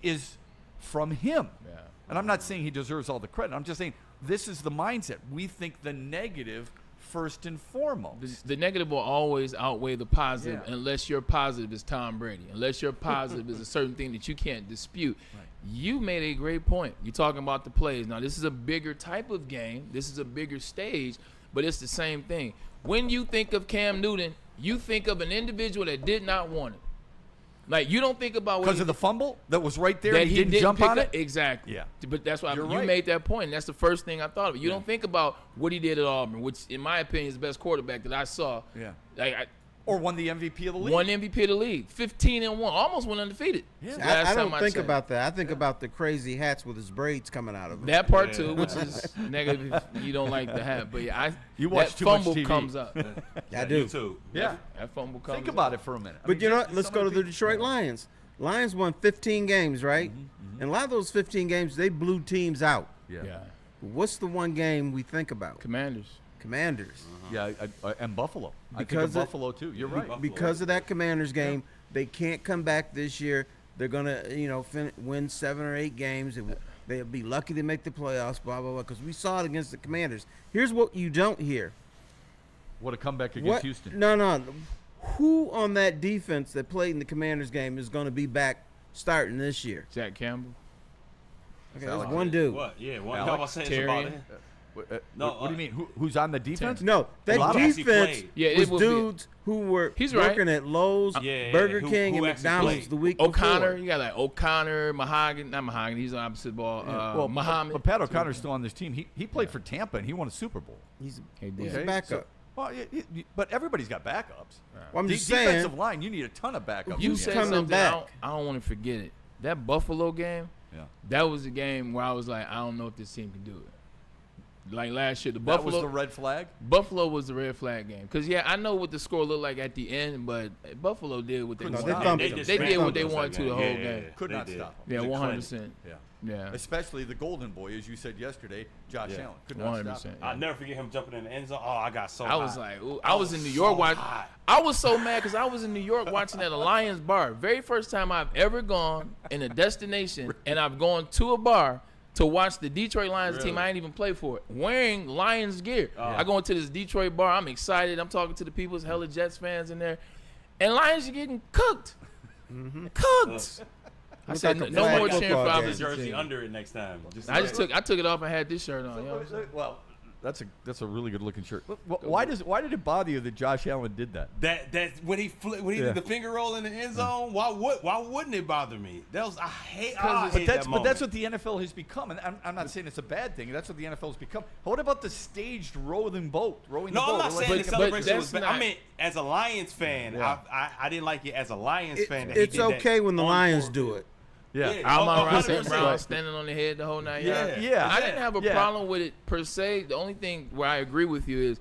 is from him. Yeah. And I'm not saying he deserves all the credit. I'm just saying this is the mindset. We think the negative first and foremost. The negative will always outweigh the positive Yeah. unless your positive is Tom Brady. Unless your positive is a certain thing that you can't dispute. Right. You made a great point. You're talking about the plays. Now, this is a bigger type of game. This is a bigger stage, but it's the same thing. When you think of Cam Newton, you think of an individual that did not want it. Like, you don't think about what Because he of the fumble that was right there that and he didn't jump pick on up. it? Exactly. Yeah. But that's why You're you right. made that point. And that's the first thing I thought of. You don't think about what he did at Auburn, which, in my opinion, is the best quarterback that I saw. Yeah. Like, Or won the MVP of the league. Won MVP of the league, 15-1, almost went undefeated. Yeah. Last I time don't think checked. about that. I think about the crazy hats with his braids coming out of them. That part too, which is negative if you don't like the hat. But yeah, You watch that too much fumble TV. comes up. I do. You too. Yeah. That fumble comes Think up. about it for a minute. I But mean, you know just what? Let's some go of to the people- Detroit Lions. Lions won 15 games, right? And a lot of those 15 games, they blew teams out. Yeah. Yeah, What's the one game we think about? Commanders. Commanders. Yeah, and Buffalo. I think Because of it- Buffalo too. You're right. Because of that Commanders game, they can't come back this year. They're gonna, win 7 or 8 games. They'll be lucky to make the playoffs. Blah blah blah. Because we saw it against the Commanders. Here's what you don't hear. What a comeback against Houston. No. Who on that defense that played in the Commanders game is going to be back starting this year? Jack Campbell. Okay, there's one dude. What? Yeah, one. Alex How about saying Terry. about it? No, what do you mean? Who's on the defense? No, that A lot of- actually defense played. Yeah, it was will be- dudes who were He's right. working at Lowe's, Yeah, Burger who- King, who and actually McDonald's played. the week O'Connor, before. you got like O'Connor, not Mahogany. He's on opposite ball. Well, Muhammad. but Pat O'Connor's still on this team. He played for Tampa and he won a Super Bowl. He's He did. a Okay, backup. so- well, but everybody's got backups. Well, I'm The just defensive saying. line, you need a ton of backups. You Who's said coming something. back? I don't want to forget it. That Buffalo game. Yeah. That was a game where I was like, I don't know if this team can do it. Like last year, the That Buffalo was the red flag. Buffalo was the red flag game. Because, yeah, I know what the score looked like at the end, but Buffalo did what they Couldn't wanted. stop thumped them. them. They did what they Thumped us wanted that to the whole game. game. Could They not did. stop them. Yeah, It was a 100%. Yeah. Yeah. Especially the golden boy, as you said yesterday, Josh Yeah. Allen. Could not 100%. stop him. I'll never forget him jumping in the end zone. Oh, I got so I was hot. like, ooh, I was in New York so watching. hot. I was so mad because I was in New York watching at a Lions bar. Very first time I've ever gone in a destination, and I've gone to a bar to watch the Detroit Lions team I ain't even play for it, wearing Lions gear. I go into this Detroit bar. I'm excited. I'm talking to the people. There's hella Jets fans in there. And Lions are getting cooked. Cooked. I said, like a no flag more cheering for football game. opposite jersey team. under it next time. I took it off and had this shirt on. You know what I'm saying? Well, that's a really good looking shirt. Why did it bother you that Josh Allen did that? That when he did the finger roll in the end zone, why wouldn't it bother me? I hate But that that's moment. what the NFL has become, and I'm not saying it's a bad thing. That's what the NFL has become. What about the staged rowing boat? No, I'm not saying the but celebration was that's bad. I not- mean, as a Lions fan, Yeah. I didn't like it as a Lions fan. That he It's did that okay when the on Lions court. do it. Yeah. Amon-Ra 100%. St. Brown standing on the head the whole 9 yards. Yeah. I didn't have a Yeah. problem with it per se. The only thing where I agree with you is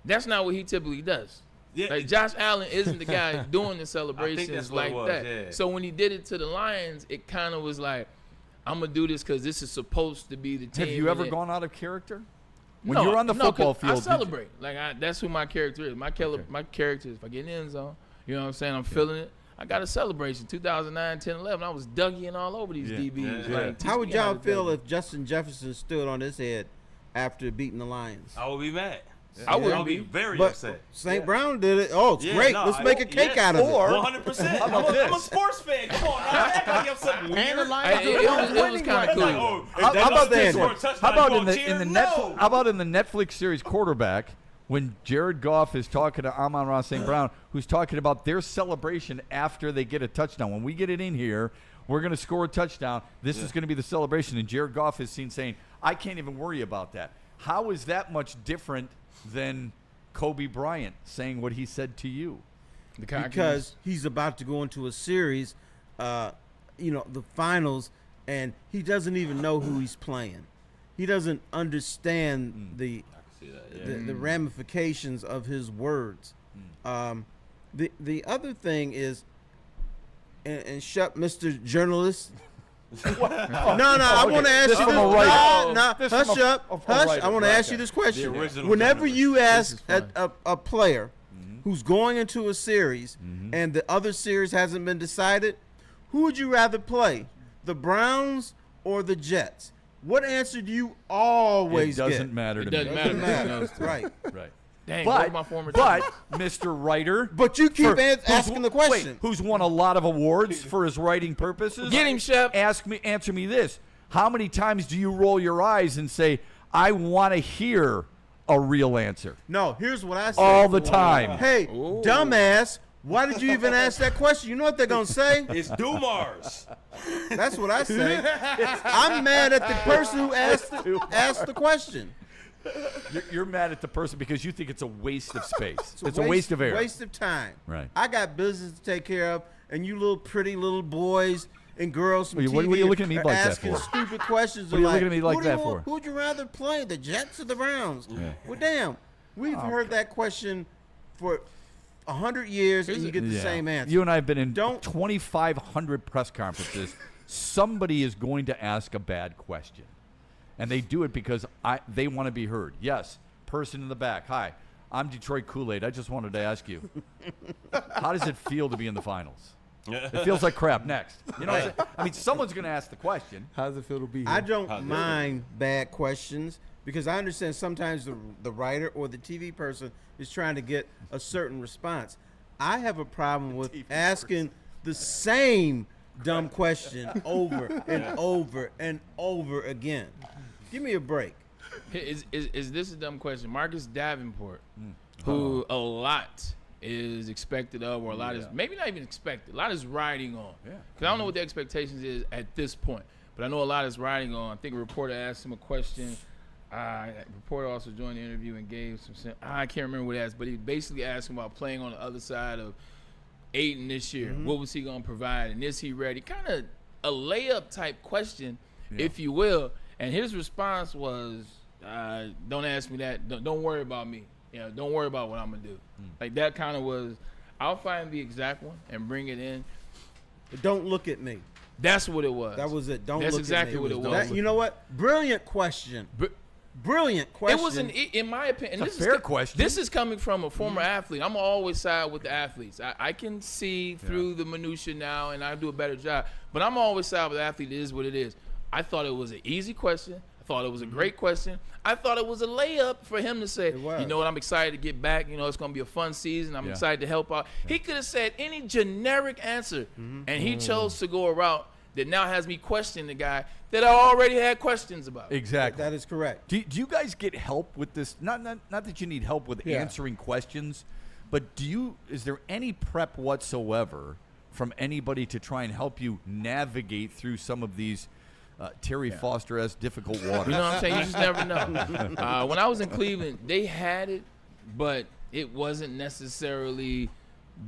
that's not what he typically does. Yeah. Like Josh Allen isn't the guy doing the that's celebrations what it like was, that. yeah. So when he did it to the Lions, it kind of was like, I'm gonna do this because this is supposed to be the team. Have you ever and it- gone out of character? When No, you're on the no, football 'cause field, I did you- celebrate. That's who my character is. My character is if I get in the end zone, you know what I'm saying? I'm feeling it. I got a celebration. 2009, 10, 11. I was Dougieing all over these DBs. Yeah. Like, teach How would me how y'all to feel Dougie. if Justin Jefferson stood on his head after beating the Lions? I would be mad. I wouldn't I would be be. very But upset. St. Brown did it. Oh, it's Yeah, great. no, Let's make a cake yes, out of or- it. 100%. How about I'm a this? sports fan. Come on, now. Act like I'm something weird. And the Hey, Lions it was kind of cool. Like, oh, if How that about doesn't this score one? a touchdown, How about you in the gonna cheer? Netflix? No. How about in the Netflix series Quarterback when Jared Goff is talking to Amon-Ra St. Brown, who's talking about their celebration after they get a touchdown? When we get it in here, We're going to score a touchdown. This is going to be the celebration. And Jared Goff is seen saying, I can't even worry about that. How is that much different than Kobe Bryant saying what he said to you? Because he's about to go into a series, the finals, and he doesn't even know who he's playing. He doesn't understand the ramifications of his words. The other thing is, and Shep, Mr. Journalist. No, I want to ask you this. Hush up, hush. I want to ask you this question. Whenever you ask a player who's going into a series and the other series hasn't been decided, who would you rather play, the Browns or the Jets? What answer do you always get? It doesn't matter to me. It doesn't matter. Right. Dang, But, my former Mr. Writer. But you keep asking the question. Wait, who's won a lot of awards for his writing purposes? Get him, Shep. Answer me this. How many times do you roll your eyes and say, I want to hear a real answer? No, here's what I say. All the time. Hey, dumbass, why did you even ask that question? You know what they're going to say? It's Dumars. That's what I say. I'm mad at the person who asked the question. You're mad at the person because you think it's a waste of space. It's a waste of air. Waste of time. Right. I got business to take care of, and you little pretty little boys and girls from What are you looking at me are like that asking for? stupid questions. What are you looking at me like that for? Who would you rather play, the Jets or the Browns? Well, damn, we've heard that question for 100 years, and you get the same answer. You and I have been in 2,500 press conferences. Somebody is going to ask a bad question. And they do it because they want to be heard. Yes, person in the back. Hi, I'm Detroit Kool-Aid. I just wanted to ask you, how does it feel to be in the finals? It feels like crap. Next. You know what I'm saying? I mean, someone's going to ask the question. How does it feel to be here? I don't mind bad questions because I understand sometimes the writer or the TV person is trying to get a certain response. I have a problem with asking the same dumb question over and over and over again. Give me a break. Is this a dumb question? Marcus Davenport, who a lot is expected of, or a lot is maybe not even expected. A lot is riding on. Because I don't know what the expectations is at this point, but I know a lot is riding on. I think a reporter asked him a question. A reporter also joined the interview and gave some. I can't remember what he asked, but he basically asked him about playing on the other side of Aiden this year. What was he going to provide, and is he ready? Kind of a layup type question, if you will. And his response was, "Don't ask me that. Don't worry about me. Don't worry about what I'm gonna do." Like that kind of was. I'll find the exact one and bring it in. Don't look at me. That's what it was. That was it. Don't That's look exactly at me. what it was. You know what? Brilliant question. Brilliant question. It was in my opinion. It's a fair question. This is coming from a former athlete. I'm always side with the athletes. I can see through the minutia now, and I do a better job. But I'm always side with the athlete. It is what it is. I thought it was an easy question. I thought it was a great question. I thought it was a layup for him to say, you know what, I'm excited to get back. It's going to be a fun season. I'm excited to help out. He could have said any generic answer, and he chose to go a route that now has me questioning the guy that I already had questions about. Exactly. That is correct. Do you guys get help with this? Not that you need help with answering questions, but is there any prep whatsoever from anybody to try and help you navigate through some of these Terry Foster-esque difficult waters? You know what I'm saying? You just never know. When I was in Cleveland, they had it, but it wasn't necessarily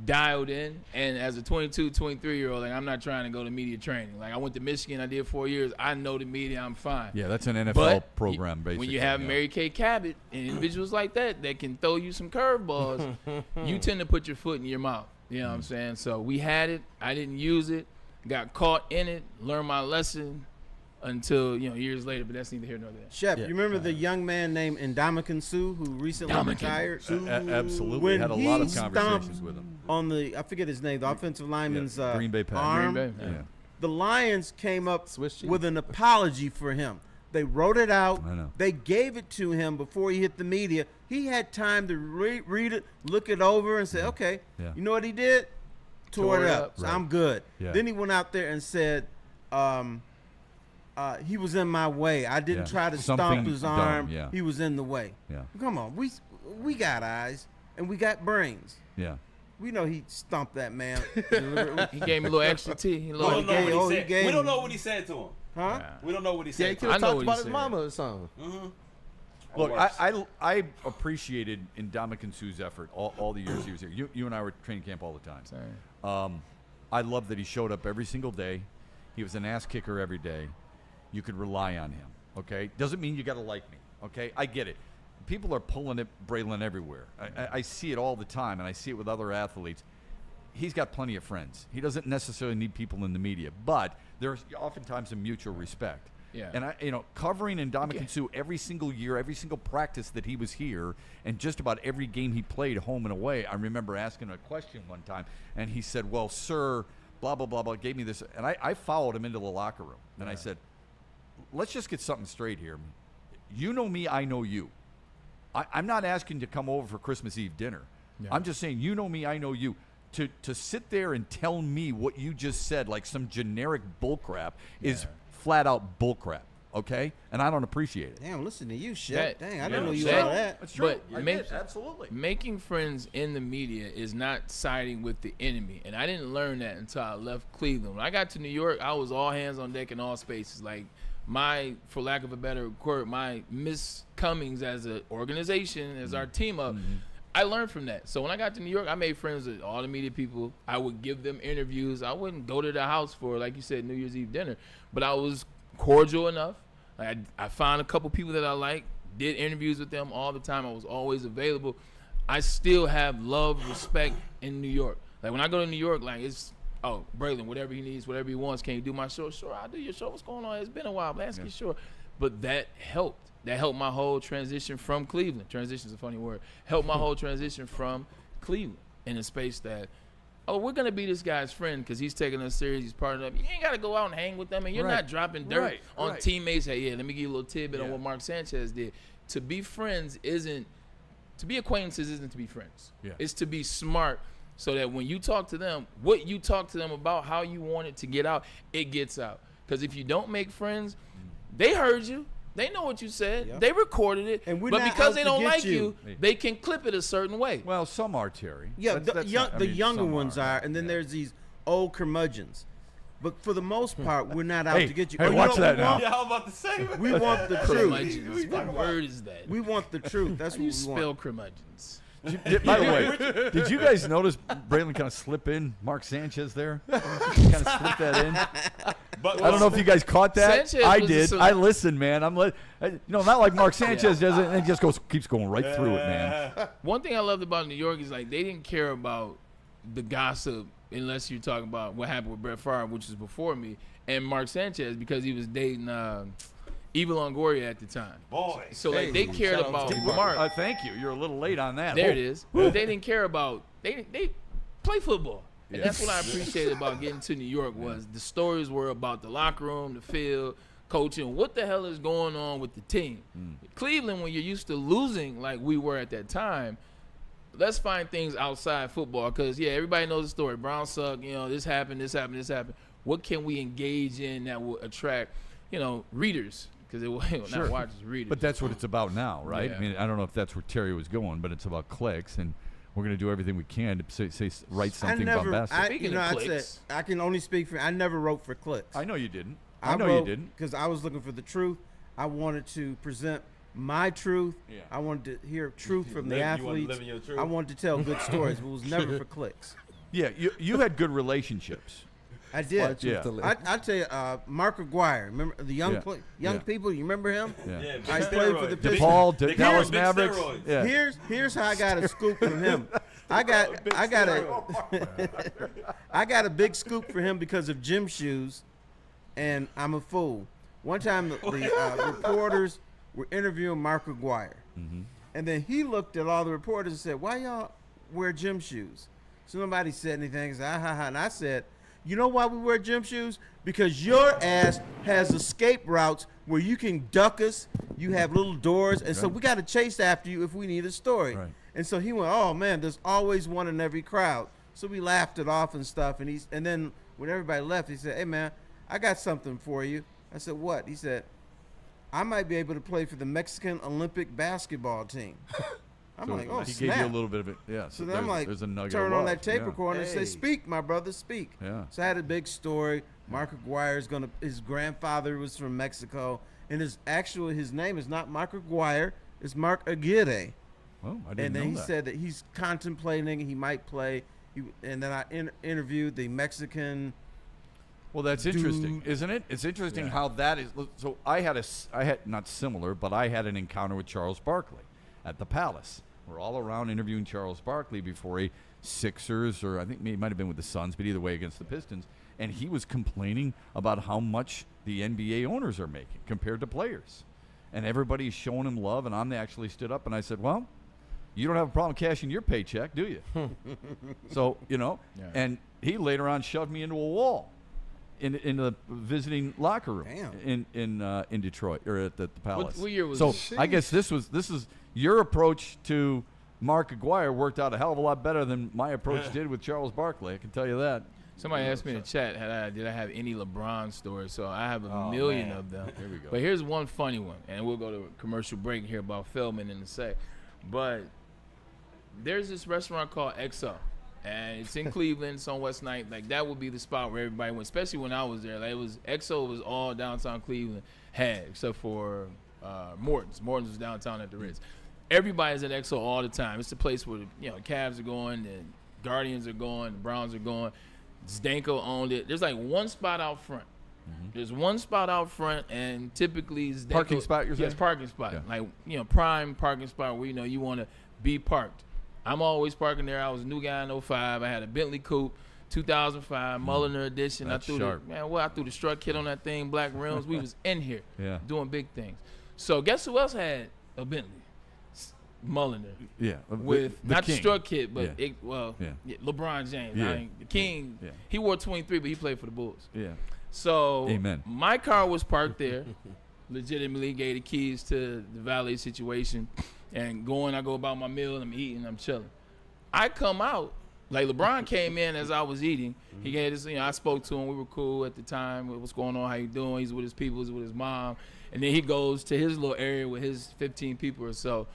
dialed in. And as a 22, 23-year-old, I'm not trying to go to media training. I went to Michigan. I did 4 years. I know the media. I'm fine. Yeah, that's an NFL program, basically. When you have Mary Kay Cabot and individuals like that can throw you some curveballs, you tend to put your foot in your mouth. You know what I'm saying? So we had it. I didn't use it. Got caught in it. Learned my lesson. Until years later, but that's neither here nor there. Shep, you remember the young man named Ndamukong Suh who recently retired? Absolutely, had a lot of conversations with him. On I forget his name, the offensive lineman's Green Bay arm. Green Bay, The Lions came up with an apology for him. They wrote it out. They gave it to him before he hit the media. He had time to read it, look it over, and say, okay, you know what he did? Tore it up. So I'm good. Yeah. Then he went out there and said, he was in my way. I didn't try to stomp his arm. He was in the way. Yeah. Come on. We got eyes and we got brains. Yeah. We know he stumped that man. He gave me a little extra tea. We don't know what he said to him. Huh? We don't know what he Yeah, said he to could him. have I know talked what about he his said. mama or something. Look, I appreciated Ndamukong Suh's effort all the years he was here. You and I were at training camp all the time. I love that he showed up every single day. He was an ass kicker every day. You could rely on him. Okay, doesn't mean you got to like me. Okay, I get it. People are pulling at Braylon everywhere. I see it all the time, and I see it with other athletes. He's got plenty of friends. He doesn't necessarily need people in the media, but there's oftentimes a mutual respect. Yeah. And covering Ndamukong Suh every single year, every single practice that he was here, and just about every game he played, home and away. I remember asking him a question one time, and he said, "Well, sir, blah blah blah blah," gave me this, and I followed him into the locker room, and I said, "Let's just get something straight here. You know me, I know you. I'm not asking you to come over for Christmas Eve dinner. I'm just saying, you know me, I know you." To sit there and tell me what you just said, like some generic bullcrap, is flat out bullcrap, okay? And I don't appreciate it. Damn, listen to you, Shep. That- Dang, I didn't know you that- all that. That's true. But I did, absolutely. Making friends in the media is not siding with the enemy. And I didn't learn that until I left Cleveland. When I got to New York, I was all hands on deck in all spaces. Like, for lack of a better word, my miscomings as an organization, as our team up, I learned from that. So when I got to New York, I made friends with all the media people. I would give them interviews. I wouldn't go to the house for, like you said, New Year's Eve dinner. But I was cordial enough. Like I found a couple people that I liked, did interviews with them all the time. I was always available. I still have love, respect in New York. Like when I go to New York, like it's, oh, Braylon, whatever he needs, whatever he wants, can you do my show? Sure, I'll do your show. What's going on? It's been a while, but ask you, sure. But that helped. That helped my whole transition from Cleveland. Transition is a funny word. Helped my whole transition from Cleveland in a space that, oh, we're going to be this guy's friend because he's taking us serious. He's part of them. You ain't got to go out and hang with them, and you're not dropping dirt on teammates. Hey, let me give you a little tidbit on what Mark Sanchez did. To be friends isn't – to be acquaintances isn't to be friends. Yeah. It's to be smart so that when you talk to them, what you talk to them about, how you want it to get out, it gets out. Because if you don't make friends, they heard you. They know what you said. Yep. They recorded it. And we're but not because out they to don't get like you. they can clip it a certain way. Well, some are, Terry. Yeah, That's the younger ones are, and then there's these old curmudgeons. But for the most part, we're not out to get you. Hey, watch that now. Yeah, I was about to say. We want the truth. Curmudgeons. What word is that? We want the truth. That's How what you we spell want. curmudgeons? By the way, did you guys notice Braylon kind of slip in Mark Sanchez there? Kind of slip that in. But I don't know if you guys caught that. Sanchez I was did. I listened, man. Not like Mark Sanchez does it. And it just keeps going right through it, man. One thing I loved about New York is like they didn't care about the gossip unless you're talking about what happened with Brett Favre, which was before me, and Mark Sanchez because he was dating Eva Longoria at the time. Boy. So like they cared about Mark. Thank you. You're a little late on that. There it is. But they didn't care about they play football. And that's what I appreciated about getting to New York was the stories were about the locker room, the field, coaching. What the hell is going on with the team? Cleveland, when you're used to losing like we were at that time, let's find things outside football because, everybody knows the story. Browns suck. This happened, this happened, this happened. What can we engage in that will attract, readers? Because it will not watchers, readers. But that's what it's about now, right? Yeah. I mean, I don't know if that's where Terry was going, but it's about clicks, and we're going to do everything we can to write something about basketball. Speaking of clicks. I can only speak for. I never wrote for clicks. I know you didn't. I know you didn't. Because I was looking for the truth. I wanted to present my truth. Yeah. I wanted to hear truth from the You wanted to athletes. live in your truth. I wanted to tell good stories, but it was never for clicks. Yeah, you had good relationships. I did. Yeah. I tell you, Mark Aguirre, remember the young people? You remember him? Yeah. I played for the Pistons. Paul, They Dallas big Mavericks. steroids. Yeah. Here's how I got a scoop from him. I got a big scoop for him because of gym shoes, and I'm a fool. One time the reporters were interviewing Mark Aguirre, and then he looked at all the reporters and said, "Why y'all wear gym shoes?" So nobody said anything. And I said, "You know why we wear gym shoes? Because your ass has escape routes where you can duck us. You have little doors, and so we got to chase after you if we need a story." Right. And so he went, "Oh man, there's always one in every crowd." So we laughed it off and stuff. And then when everybody left, he said, "Hey man, I got something for you." I said, "What?" He said, "I might be able to play for the Mexican Olympic basketball team." I'm So like, oh, he snap. gave you a little bit of it. Yeah. So then I'm like, there's a nugget turn of on love. that tape Yeah. recorder and say, "Speak, my brother, speak." Yeah. So I had a big story. Mark Aguirre's his grandfather was from Mexico, and his name is not Mark Aguirre, it's Mark Aguirre. Oh, I didn't And then know he that. said that he's contemplating he might play. And then I interviewed the Mexican. Well, that's interesting, isn't it? It's interesting how that is. So I had not similar, but I had an encounter with Charles Barkley at the Palace. We're all around interviewing Charles Barkley before a Sixers, or I think he might have been with the Suns, but either way against the Pistons. And he was complaining about how much the NBA owners are making compared to players. And everybody's showing him love, and I actually stood up and I said, well, you don't have a problem cashing your paycheck, do you? So, and he later on shoved me into a wall in the visiting locker room in Detroit, or at the Palace. What year was so this? I guess this is your approach to Mark Aguirre worked out a hell of a lot better than my approach did with Charles Barkley. I can tell you that. Somebody asked me in the chat, did I have any LeBron stories? So I have a million of them. Here we go. But here's one funny one, and we'll go to a commercial break here about Feldman in a sec. But there's this restaurant called XO, and it's in Cleveland. It's on West Ninth. Like, that would be the spot where everybody went, especially when I was there. Like, XO was all downtown Cleveland had, except for Morton's. Morton's was downtown at the Ritz. Everybody's at XO all the time. It's the place where the Cavs are going, the Guardians are going, the Browns are going. Zdenko owned it. There's like one spot out front. There's one spot out front, and typically Zdenko, Parking spot, you're saying? Yes, parking spot. Yeah. Like, prime parking spot where you want to be parked. I'm always parking there. I was a new guy in 05. I had a Bentley Coupe, 2005 Mulliner edition. That's I sharp. threw the strut kit on that thing, black rims. We was in here doing big things. So guess who else had a Bentley? Mulliner. Yeah. With not king. the strut kit, but Yeah. LeBron James. Yeah. The king. Yeah. He wore 23, but he played for the Bulls. Yeah. So Amen. my car was parked there. Legitimately gave the keys to the valet situation, and I go about my meal. I'm eating. I'm chilling. I come out. Like, LeBron came in as I was eating. He gave this, I spoke to him. We were cool at the time. What's going on? How you doing? He's with his people. He's with his mom. And then he goes to his little area with his 15 people or so.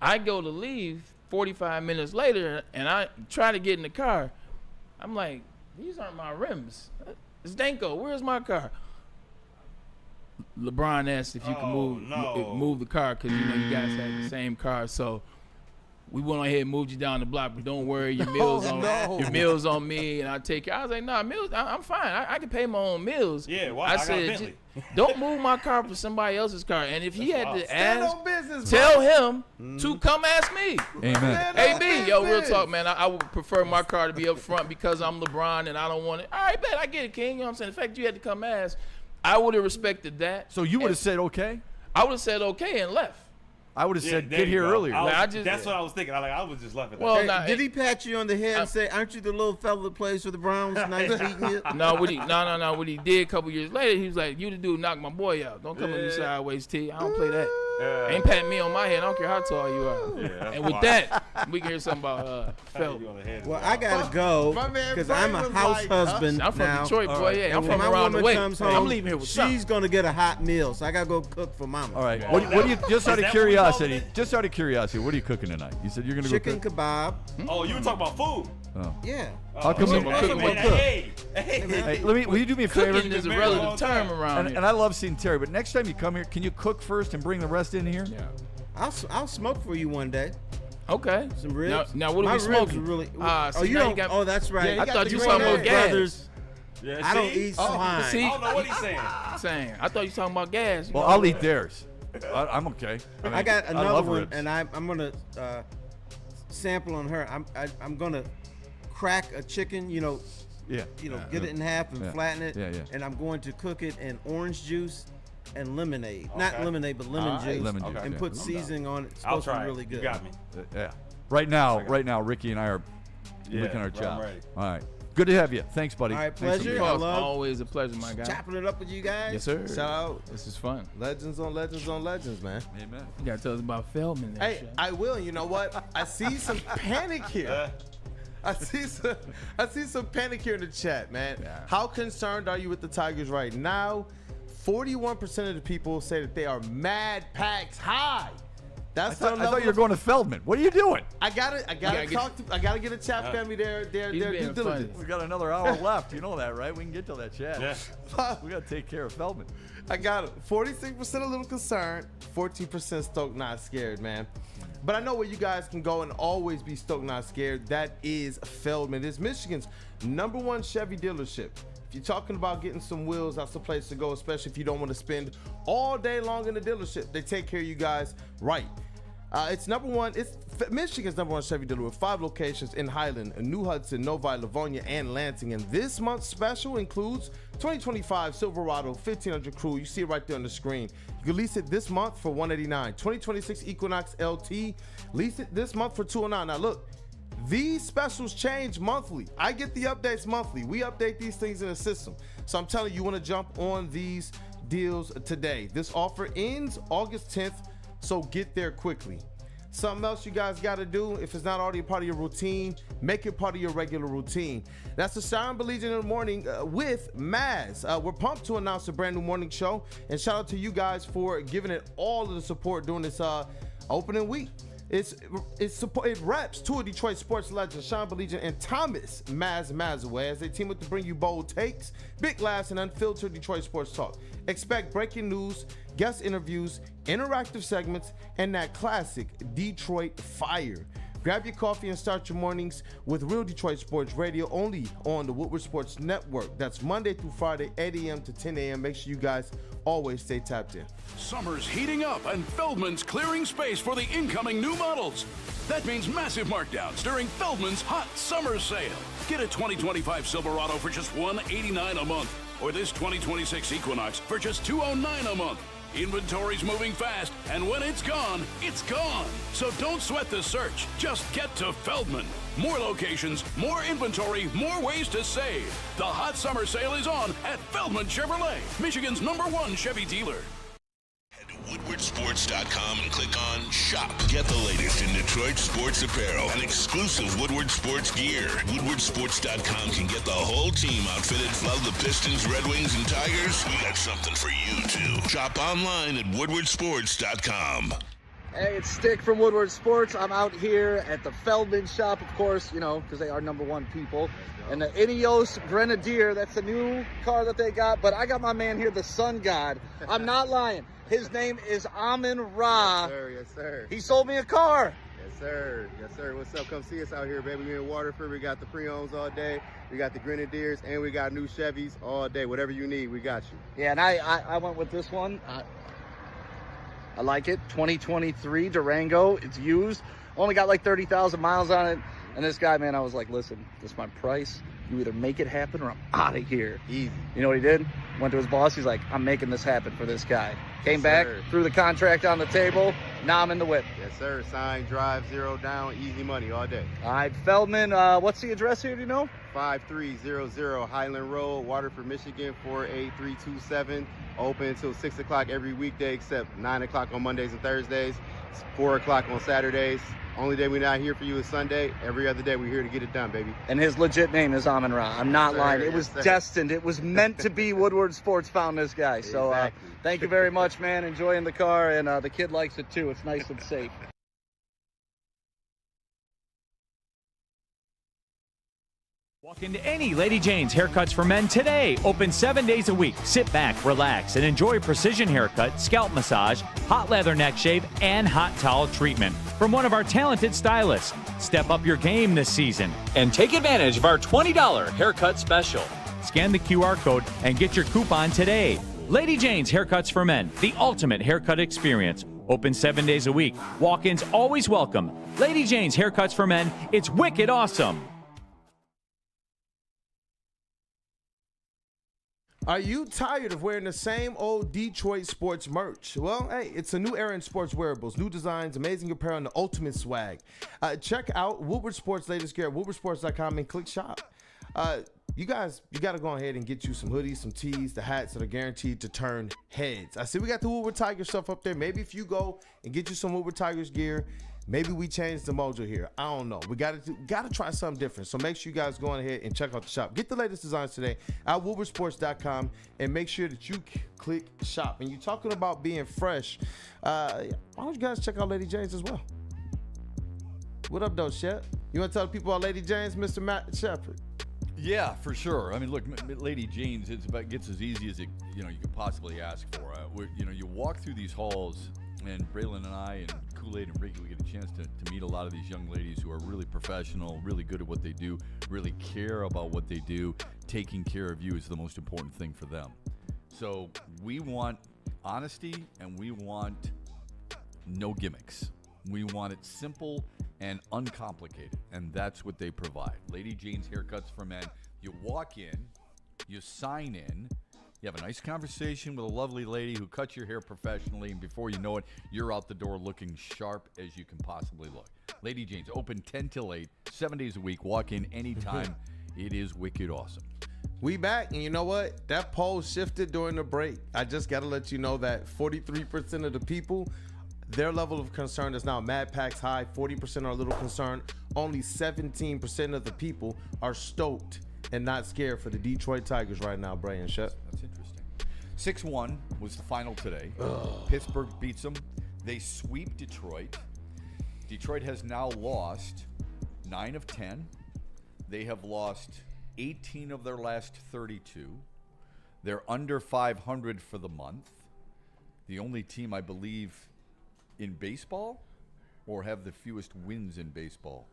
I go to leave 45 minutes later, and I try to get in the car. I'm like, these aren't my rims. It's Danko. Where's my car? LeBron asked if you can move the car because, you guys had the same car. So we went on ahead and moved you down the block, but don't worry, your meals your meals on me, and I'll take care. I was like, nah, meals, I'm fine. I can pay my own meals. Yeah, why? I got a said, Bentley. don't move my car for somebody else's car. And if he had to ask, on business, tell him to come ask me. Amen. AB, real talk, man. I would prefer my car to be up front because I'm LeBron and I don't want it. All right, bet, I get it, King. You know what I'm saying? The fact you had to come ask, I would have respected that. So you would have said okay? I would have said okay and left. I would have said there get you here go. earlier. That's what I was thinking. I was just left at that. Well, Hey, did he pat you on the head and say, "Aren't you the little fella that plays for the Browns?" Nice meeting you. No, what he did a couple years later, he was like, "You the dude knock my boy out. Don't come at me sideways, T. I don't play that. Ain't patting me on my head. I don't care how tall you are." And with that, we can hear something about Feldman. Well, I gotta go My man because I'm a Brian was house like, husband I'm from now. Detroit, boy. Yeah, And I'm when from my around the woman way. comes home, I'm leaving here with something. she's gonna get a hot meal, so I gotta go cook for Mama. All right. What do you just out of that what we call curiosity? it? Just out of curiosity, what are you cooking tonight? You said you're gonna Chicken go cook. kebab. Oh, you were talking about food. Oh. Yeah. How come Someone you cooking cook? with Hey, Hey, will you do me a favor? Cooking is a relative term around here. And I love seeing Terry, but next time you come here, can you cook first and bring the rest in here? Yeah. I'll smoke for you one day. Okay. Some ribs. Now what are My we ribs smoking? are really. So you now don't. Oh, that's right. I thought you Green talking about Egg gas. Brothers. Yeah, I don't see? eat swine. see? I don't know what he's saying. I thought you were talking about gas. Well, I'll eat theirs. I'm okay. mean, I got I another love one, ribs. and I'm gonna sample on her. I'm gonna crack a chicken. Yeah. Get it in half and Yeah. flatten it. Yeah, yeah. And I'm going to cook it in orange juice and lemonade. Not lemonade, but lemon Alright. juice. Lemon juice, And yeah. put seasoning on it. It's I'll supposed to try be really it. good. You got me. Yeah. Right now, Ricky and I are licking our I'm chops. ready. All right. Good to have you. Thanks, buddy. All right, Thanks for pleasure. being I here. love Always a pleasure, my guy. chopping it up with you guys. Yes, sir. Shout out. This is fun. Legends on legends on legends, man. Amen. You gotta tell us about Feldman. There, Hey, Shep. I will. You know what? I see some panic here. I see some panic here in the chat, man. Yeah. How concerned are you with the Tigers right now? 41% of the people say that they are mad packs high. That's I thought you were going to Feldman. What are you doing? I gotta get a chat family their due diligence. We got another hour left. You know that, right? We can get to that chat. Yeah. We got to take care of Feldman. I got it. 46% a little concerned, 14% stoked, not scared, man. But I know where you guys can go and always be stoked, not scared. That is Feldman. It's Michigan's #1 Chevy dealership. If you're talking about getting some wheels, that's the place to go, especially if you don't want to spend all day long in the dealership. They take care of you guys right. It's Michigan's #1 Chevy dealer with 5 locations in Highland, New Hudson, Novi, Livonia, and Lansing. And this month's special includes 2025 Silverado 1500 Crew. You see it right there on the screen. You can lease it this month for $189. 2026 Equinox LT, lease it this month for $209. Now look, these specials change monthly. I get the updates monthly. We update these things in the system. So I'm telling you, you want to jump on these deals today. This offer ends August 10th, so get there quickly. Something else you guys got to do, if it's not already a part of your routine, make it part of your regular routine. That's the Sound Legion in the Morning with Maz. We're pumped to announce a brand new morning show, and shout out to you guys for giving it all of the support during this opening week. It reps two of Detroit sports legends, Sean Legion and Thomas Mazaway, as they team up to bring you bold takes, big laughs, and unfiltered Detroit sports talk. Expect breaking news, guest interviews, interactive segments, and that classic Detroit fire. Grab your coffee and start your mornings with Real Detroit Sports Radio only on the Woodward Sports Network. That's Monday through Friday, 8 a.m. to 10 a.m. Make sure you guys always stay tapped in. Summer's heating up and Feldman's clearing space for the incoming new models. That means massive markdowns during Feldman's hot summer sale. Get a 2025 Silverado for just $189 a month, or this 2026 Equinox for just $209 a month. Inventory's moving fast, and when it's gone, it's gone. So don't sweat the search. Just get to Feldman. More locations, more inventory, more ways to save. The hot summer sale is on at Feldman Chevrolet, Michigan's #1 Chevy dealer. Head to woodwardsports.com and click on Shop. Get the latest in Detroit sports apparel and exclusive Woodward sports gear. Woodwardsports.com can get the whole team outfitted. Love the Pistons, Red Wings, and Tigers? We got something for you, too. Shop online at woodwardsports.com. Hey, it's Stick from Woodward Sports. I'm out here at the Feldman shop, of course, you know, because they are #1 people. And the Ineos Grenadier, that's the new car that they got. But I got my man here, the Sun God. I'm not lying. His name is Amon-Ra. Yes, sir. Yes, sir. He sold me a car. Yes, sir. Yes, sir. What's up? Come see us out here, baby. We're in Waterford. We got the pre-owns all day. We got the Grenadiers, and we got new Chevys all day. Whatever you need, we got you. Yeah, and I went with this one. I like it. 2023 Durango. It's used. Only got like 30,000 miles on it. And this guy, man, I was like, listen, this is my price. You either make it happen or I'm out of here. Easy. You know what he did? Went to his boss. He's like, I'm making this happen for this guy. Came back, threw the contract on the table. Now I'm in the whip. Yes, sir. Sign, drive, 0 down, easy money all day. All right, Feldman, what's the address here, do you know? 5300 Highland Road, Waterford, Michigan, 48327. Open until 6 o'clock every weekday except 9 o'clock on Mondays and Thursdays. It's 4 o'clock on Saturdays. Only day we're not here for you is Sunday. Every other day we're here to get it done, baby. And his legit name is Amon-Ra. I'm not lying. It was destined. It was meant to be. Woodward Sports found this guy. So thank you very much, man. Enjoying the car, and the kid likes it too. It's nice and safe. Walk into any Lady Jane's Haircuts for Men today. Open 7 days a week. Sit back, relax, and enjoy precision haircut, scalp massage, hot leather neck shave, and hot towel treatment from one of our talented stylists. Step up your game this season and take advantage of our $20 haircut special. Scan the QR code and get your coupon today. Lady Jane's Haircuts for Men, the ultimate haircut experience. Open 7 days a week. Walk-ins always welcome. Lady Jane's Haircuts for Men. It's wicked awesome. Are you tired of wearing the same old Detroit sports merch? Well, hey, it's a new era in sports wearables, new designs, amazing apparel, and the ultimate swag. Check out Woodward Sports' latest gear at woodwardsports.com and click shop. You got to go ahead and get you some hoodies, some tees, the hats that are guaranteed to turn heads. I see we got the Woodward Tigers stuff up there. Maybe if you go and get you some Woodward Tigers gear, Maybe we change the mojo here. I don't know. We got to try something different. So make sure you guys go on ahead and check out the shop. Get the latest designs today at woodwardsports.com and make sure that you click shop. And you're talking about being fresh. Why don't you guys check out Lady Jane's as well? What up, though, Shep? You want to tell people about Lady Jane's, Mr. Matt Sheppard? Yeah, for sure. I mean, look, Lady Jane's, gets as easy as you could possibly ask for. You walk through these halls, and Braylon and I and Kool-Aid and Ricky, we get a chance to meet a lot of these young ladies who are really professional, really good at what they do, really care about what they do. Taking care of you is the most important thing for them. So we want honesty, and we want no gimmicks. We want it simple and uncomplicated, and that's what they provide. Lady Jane's Haircuts for Men. You walk in, you sign in, you have a nice conversation with a lovely lady who cuts your hair professionally, and before you know it, you're out the door looking sharp as you can possibly look. Lady Jane's, open 10 till 8, 7 days a week. Walk in anytime. It is wicked awesome. We back, and you know what? That poll shifted during the break. I just got to let you know that 43% of the people, their level of concern is now Mad Pack's high. 40% are a little concerned. Only 17% of the people are stoked and not scared for the Detroit Tigers right now, Brian Shep. That's interesting. 6-1 was the final today. Pittsburgh beats them. They sweep Detroit. Detroit has now lost 9 of 10. They have lost 18 of their last 32. They're under 500 for the month. The only team, I believe, in baseball or have the fewest wins in baseball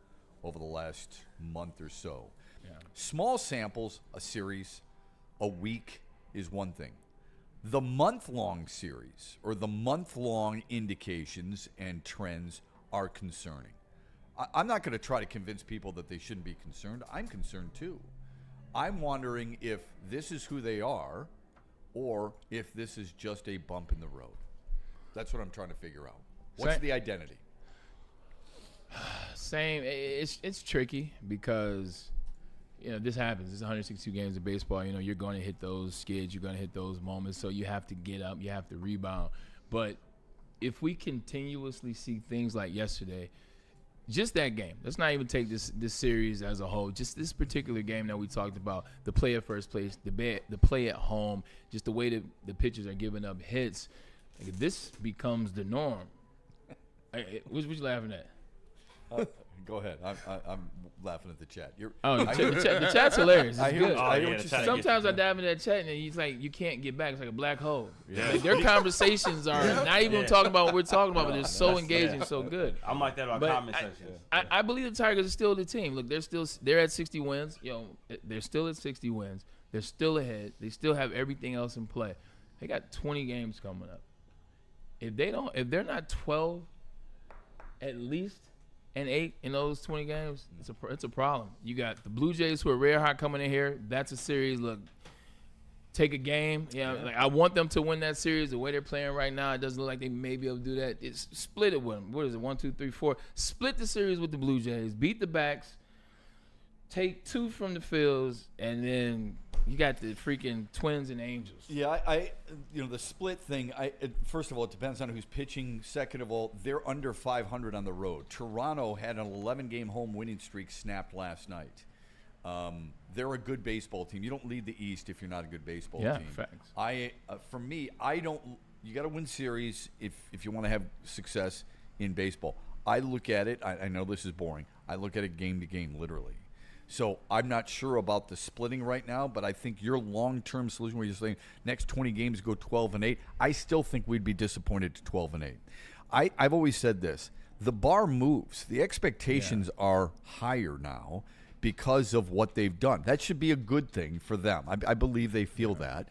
over the last month or so. Yeah. Small samples, a series, a week is one thing. The month-long series or the month-long indications and trends are concerning. I'm not going to try to convince people that they shouldn't be concerned. I'm concerned too. I'm wondering if this is who they are or if this is just a bump in the road. That's what I'm trying to figure out. What's the identity? Same. It's tricky because, this happens. It's 162 games of baseball. You're going to hit those skids. You're going to hit those moments. So you have to get up. You have to rebound. But if we continuously see things like yesterday, just that game. Let's not even take this series as a whole. Just this particular game that we talked about, the play at first place, the play at home, just the way the pitchers are giving up hits. Like, this becomes the norm. What you laughing at? Go ahead. I'm laughing at the chat. The chat's hilarious. It's good. I hear what you're saying. Sometimes I dive into that chat and he's like, you can't get back. It's like a black hole. Yeah. Like, their conversations are not even talking about what we're talking about, but they're so engaging, so good. I'm like that about comment sections. I believe the Tigers are still the team. Look, they're at 60 wins. They're still at 60 wins. They're still ahead. They still have everything else in play. They got 20 games coming up. If they're not 12 at least and 8 in those 20 games, it's a problem. You got the Blue Jays who are rare hot coming in here. That's a series. Look, take a game. Like, I want them to win that series. The way they're playing right now, it doesn't look like they may be able to do that. It's split it with them. What is it? 1, 2, 3, 4. Split the series with the Blue Jays. Beat the Backs. Take 2 from the Phils, and then you got the freaking Twins and Angels. Yeah, the split thing, first of all, it depends on who's pitching. Second of all, they're under 500 on the road. Toronto had an 11-game home winning streak snapped last night. They're a good baseball team. You don't lead the East if you're not a good baseball team. Yeah, facts. For me, you got to win series if you want to have success in baseball. I look at it, I know this is boring, I look at it game to game, literally. So I'm not sure about the splitting right now, but I think your long-term solution where you're saying next 20 games go 12-8, I still think we'd be disappointed to 12-8. I've always said this. The bar moves. The expectations are higher now because of what they've done. That should be a good thing for them. I believe they feel that.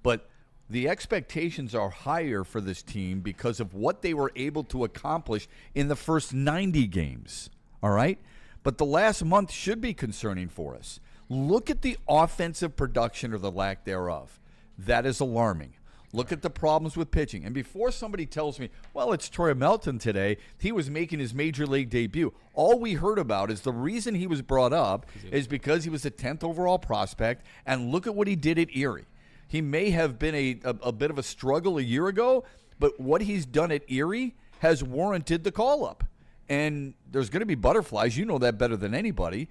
But the expectations are higher for this team because of what they were able to accomplish in the first 90 games. All right? But the last month should be concerning for us. Look at the offensive production or the lack thereof. That is alarming. Look at the problems with pitching. And before somebody tells me, well, it's Troy Melton today, he was making his major league debut. All we heard about is the reason he was brought up is because he was the 10th overall prospect, and look at what he did at Erie. He may have been a bit of a struggle a year ago, but what he's done at Erie has warranted the call-up. And there's going to be butterflies. You know that better than anybody.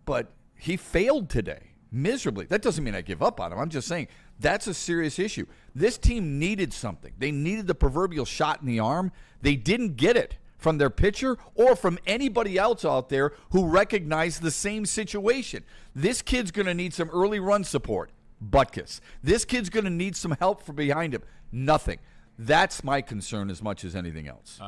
But he failed today miserably. That doesn't mean I give up on him. I'm just saying that's a serious issue. This team needed something. They needed the proverbial shot in the arm. They didn't get it from their pitcher or from anybody else out there who recognized the same situation. This kid's going to need some early run support. Butkus. This kid's going to need some help from behind him. Nothing. That's my concern as much as anything else.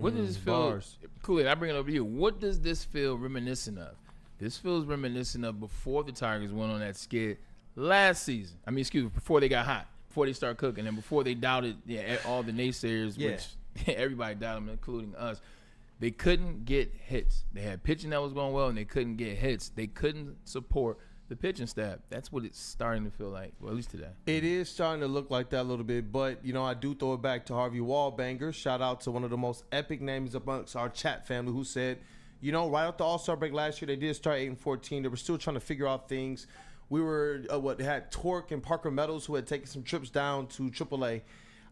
What does this feel? Kool-Aid, I bring it over to you. What does this feel reminiscent of? This feels reminiscent of before the Tigers went on that skid last season. Before they got hot, before they started cooking, and before they doubted all the naysayers, which everybody doubted them, including us. They couldn't get hits. They had pitching that was going well, and they couldn't get hits. They couldn't support the pitching staff. That's what it's starting to feel like, well, at least today. It is starting to look like that a little bit, but, I do throw it back to Harvey Wallbanger. Shout out to one of the most epic names amongst our chat family who said, right after the All-Star break last year, they did start 8-14. They were still trying to figure out things. We were, they had Torque and Parker Meadows who had taken some trips down to AAA.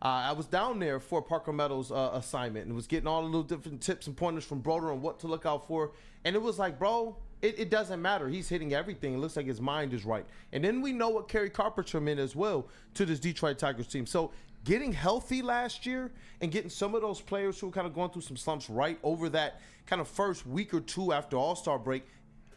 I was down there for Parker Meadows' assignment and was getting all the little different tips and pointers from Broder on what to look out for. And it was like, bro, it doesn't matter. He's hitting everything. It looks like his mind is right. And then we know what Kerry Carpenter meant as well to this Detroit Tigers team. So getting healthy last year and getting some of those players who were kind of going through some slumps right over that kind of first week or two after All-Star break,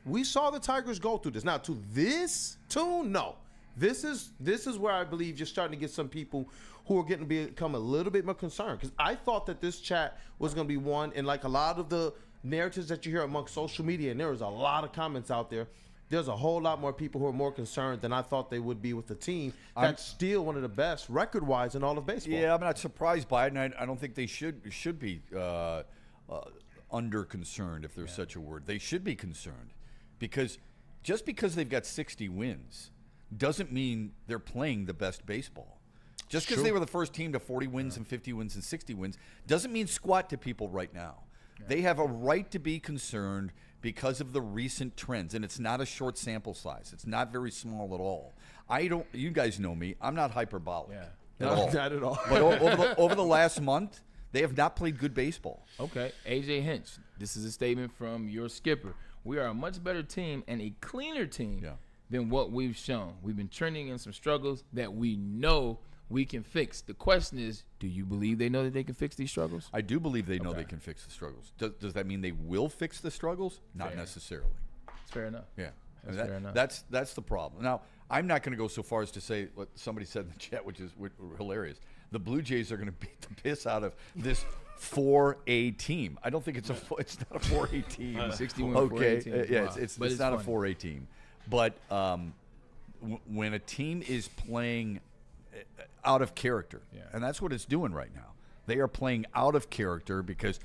we saw the Tigers go through this. Now, to this tune, no. This is where I believe you're starting to get some people who are getting to become a little bit more concerned. Because I thought that this chat was going to be one, and like a lot of the narratives that you hear amongst social media, and there was a lot of comments out there, there's a whole lot more people who are more concerned than I thought they would be with the team that's still one of the best record-wise in all of baseball. Yeah, I'm not surprised by it, and I don't think they should be under-concerned, if there's such a word. They should be concerned because just because they've got 60 wins doesn't mean they're playing the best baseball. Just because they were the first team to 40 wins and 50 wins and 60 wins doesn't mean squat to people right now. Yeah. They have a right to be concerned because of the recent trends, and it's not a short sample size. It's not very small at all. You guys know me. I'm not hyperbolic at all. Not at all. But over the last month, they have not played good baseball. Okay, AJ Hinch, this is a statement from your skipper. We are a much better team and a cleaner team than what we've shown. We've been trending in some struggles that we know we can fix. The question is, do you believe they know that they can fix these struggles? I do believe they know they can fix the struggles. Does that mean they will fix the struggles? Not necessarily. It's fair enough. Yeah. Fair enough. That's the problem. Now, I'm not going to go so far as to say what somebody said in the chat, which is hilarious. The Blue Jays are going to beat the piss out of this 4A team. I don't think it's not a 4A team. 61 okay. 4A team. It's not a 4A team. But when a team is playing out of character, and that's what it's doing right now. They are playing out of character because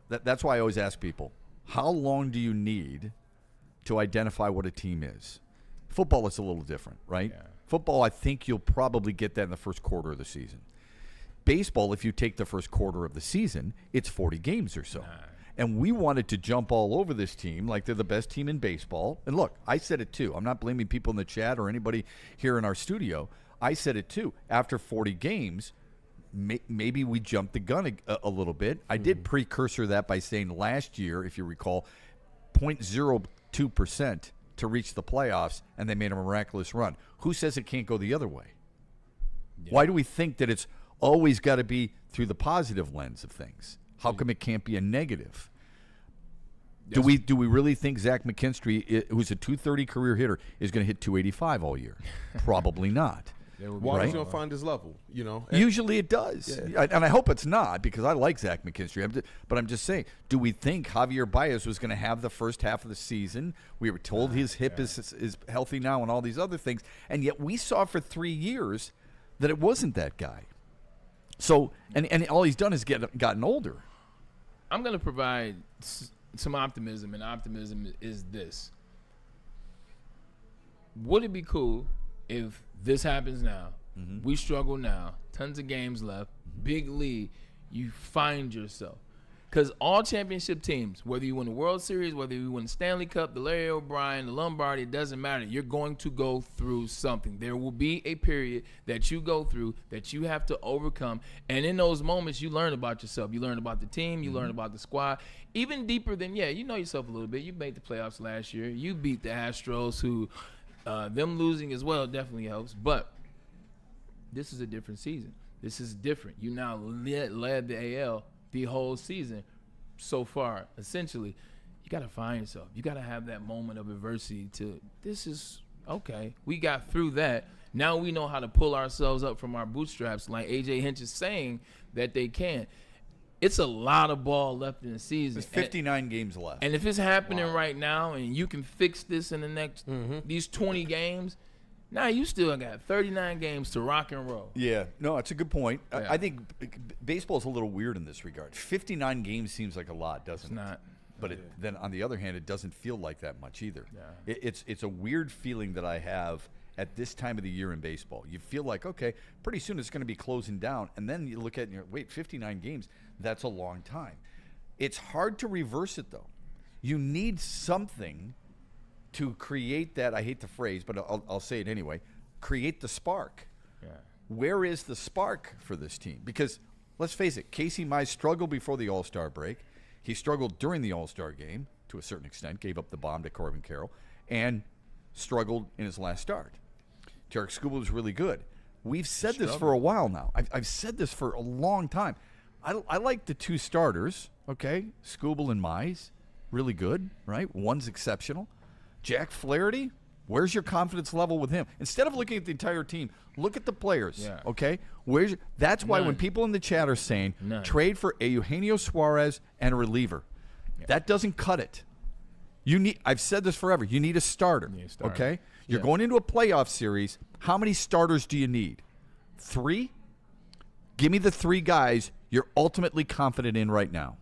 that's why I always ask people, how long do you need to identify what a team is? Football is a little different, right? Yeah. Football, I think you'll probably get that in the first quarter of the season. Baseball, if you take the first quarter of the season, it's 40 games or so. Nah. And we wanted to jump all over this team like they're the best team in baseball. And look, I said it too. I'm not blaming people in the chat or anybody here in our studio. I said it too. After 40 games, maybe we jumped the gun a little bit. I did precursor that by saying last year, if you recall, 0.02% to reach the playoffs, and they made a miraculous run. Who says it can't go the other way? Yeah. Why do we think that it's always got to be through the positive lens of things? How come it can't be a negative? Yes. Do we really think Zach McKinstry, who's a .230 career hitter, is going to hit .285 all year? Probably not. Walker's going to find his level, you know. Usually it does. Yeah. And I hope it's not because I like Zach McKinstry. But I'm just saying, do we think Javier Baez was going to have the first half of the season? We were told his hip is healthy now and all these other things. And yet we saw for 3 years that it wasn't that guy. So, and all he's done is gotten older. I'm going to provide some optimism, and optimism is this. Would it be cool if this happens now, we struggle now, tons of games left, big lead, you find yourself, Because all championship teams, whether you win the World Series, whether you win the Stanley Cup, the Larry O'Brien, the Lombardi, it doesn't matter. You're going to go through something. There will be a period that you go through that you have to overcome. And in those moments, you learn about yourself. You learn about the team. You learn about the squad. Even deeper than, you know yourself a little bit. You made the playoffs last year. You beat the Astros, who them losing as well definitely helps. But this is a different season. This is different. You now led the AL the whole season so far. Essentially, you got to find yourself. You got to have that moment of adversity this is okay. We got through that. Now we know how to pull ourselves up from our bootstraps, like AJ Hinch is saying that they can. It's a lot of ball left in the season. There's 59 games left. And if it's happening right now and you can fix this in the next these 20 games, now you still got 39 games to rock and roll. Yeah, no, it's a good point. Yeah. I think baseball is a little weird in this regard. 59 games seems like a lot, doesn't it? It's not. But then on the other hand, it doesn't feel like that much either. Yeah. It's a weird feeling that I have at this time of the year in baseball. You feel like, okay, pretty soon it's going to be closing down. And then you look at it and you're, wait, 59 games, that's a long time. It's hard to reverse it, though. You need something to create that, I hate the phrase, but I'll say it anyway, create the spark. Yeah. Where is the spark for this team? Because let's face it, Casey Mize struggled before the All-Star break. He struggled during the All-Star game to a certain extent, gave up the bomb to Corbin Carroll, and struggled in his last start. Tarek Skubal was really good. We've said this for a while now. I've said this for a long time. I like the two starters, okay? Skubal and Mize, really good, right? One's exceptional. Jack Flaherty, where's your confidence level with him? Instead of looking at the entire team, look at the players, okay? That's why when people in the chat are saying trade for Eugenio Suarez and a reliever, that doesn't cut it. I've said this forever. You need a starter, okay? You're going into a playoff series. How many starters do you need? 3? Give me the 3 guys you're ultimately confident in right now.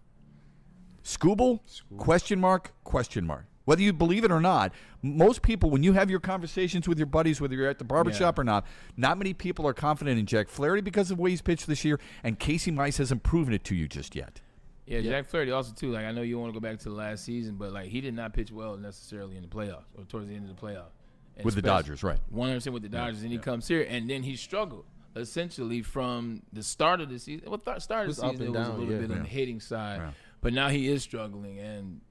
Skubal, question mark, question mark. Whether you believe it or not, most people, when you have your conversations with your buddies, whether you're at the barbershop or not many people are confident in Jack Flaherty because of the way he's pitched this year, and Casey Mize hasn't proven it to you just yet. Yeah, Jack Flaherty also, too. Like, I know you want to go back to the last season, but, like, he did not pitch well necessarily in the playoffs or towards the end of the playoffs. And with the Dodgers, right. 100% with the Dodgers, and he comes here, and then he struggled essentially from the start of the season. Well, start of the season, it was a little bit on the hitting side, but now he is struggling, and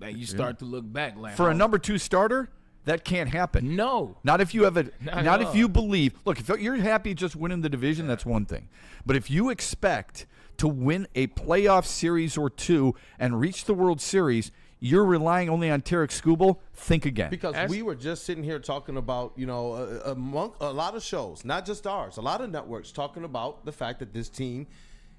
like you start to look back. Like for a number 2 starter, that can't happen. No, not if you have not if you believe. Look, if you're happy just winning the division, that's one thing. But if you expect to win a playoff series or 2 and reach the World Series, you're relying only on Tarek Skubal. Think again. Because we were just sitting here talking about, among a lot of shows, not just ours, a lot of networks talking about the fact that this team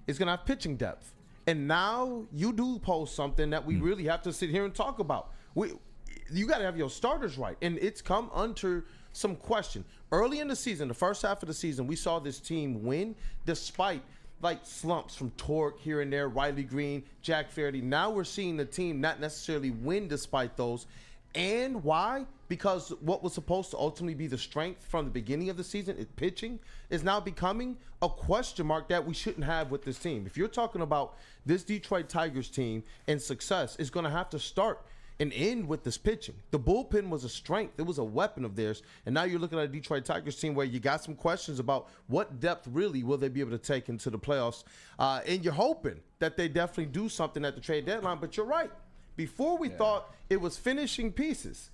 is going to have pitching depth. And now you do post something that we really have to sit here and talk about. You got to have your starters right. And it's come under some question. Early in the season, the first half of the season, we saw this team win despite like slumps from Torque here and there, Riley Green, Jack Flaherty. Now we're seeing the team not necessarily win despite those. And why? Because what was supposed to ultimately be the strength from the beginning of the season, pitching, is now becoming a question mark that we shouldn't have with this team. If you're talking about this Detroit Tigers team and success, is going to have to start and end with this pitching. The bullpen was a strength. It was a weapon of theirs. And now you're looking at a Detroit Tigers team where you got some questions about what depth really will they be able to take into the playoffs. And you're hoping that they definitely do something at the trade deadline. But you're right. Before we thought it was finishing pieces.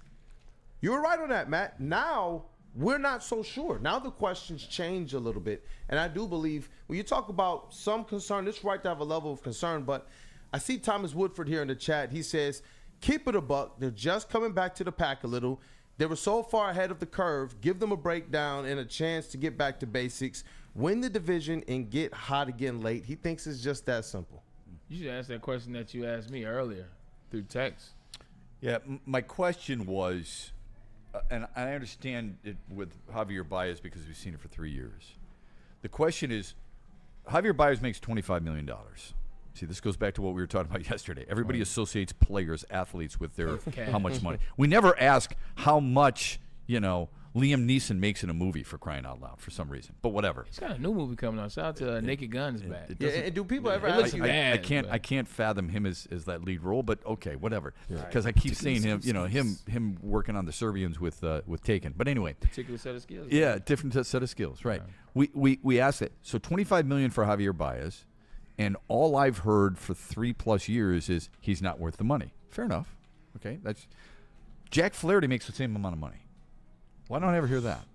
You were right on that, Matt. Now we're not so sure. Now the questions change a little bit. And I do believe when you talk about some concern, it's right to have a level of concern. But I see Thomas Woodford here in the chat. He says, keep it a buck. They're just coming back to the pack a little. They were so far ahead of the curve. Give them a breakdown and a chance to get back to basics, win the division, and get hot again late. He thinks it's just that simple. You should ask that question that you asked me earlier through text. Yeah, my question was, and I understand it with Javier Baez because we've seen it for 3 years. The question is, Javier Baez makes $25 million. See, this goes back to what we were talking about yesterday. Everybody associates players, athletes with their how much money. We never ask how much, Liam Neeson makes it a movie, for crying out loud, for some reason. But whatever. He's got a new movie coming out. Shout out to Naked Gun is back. And do people ever It ask looks you? bad, I can't fathom him as that lead role, but okay, whatever. Because I keep seeing him working on the Serbians with Taken. But anyway, Particular set of skills. yeah, different set of skills, right? We asked it. So $25 million for Javier Baez, and all I've heard for 3+ years is he's not worth the money. Fair enough. Okay, that's Jack Flaherty makes the same amount of money. Why don't I ever hear that?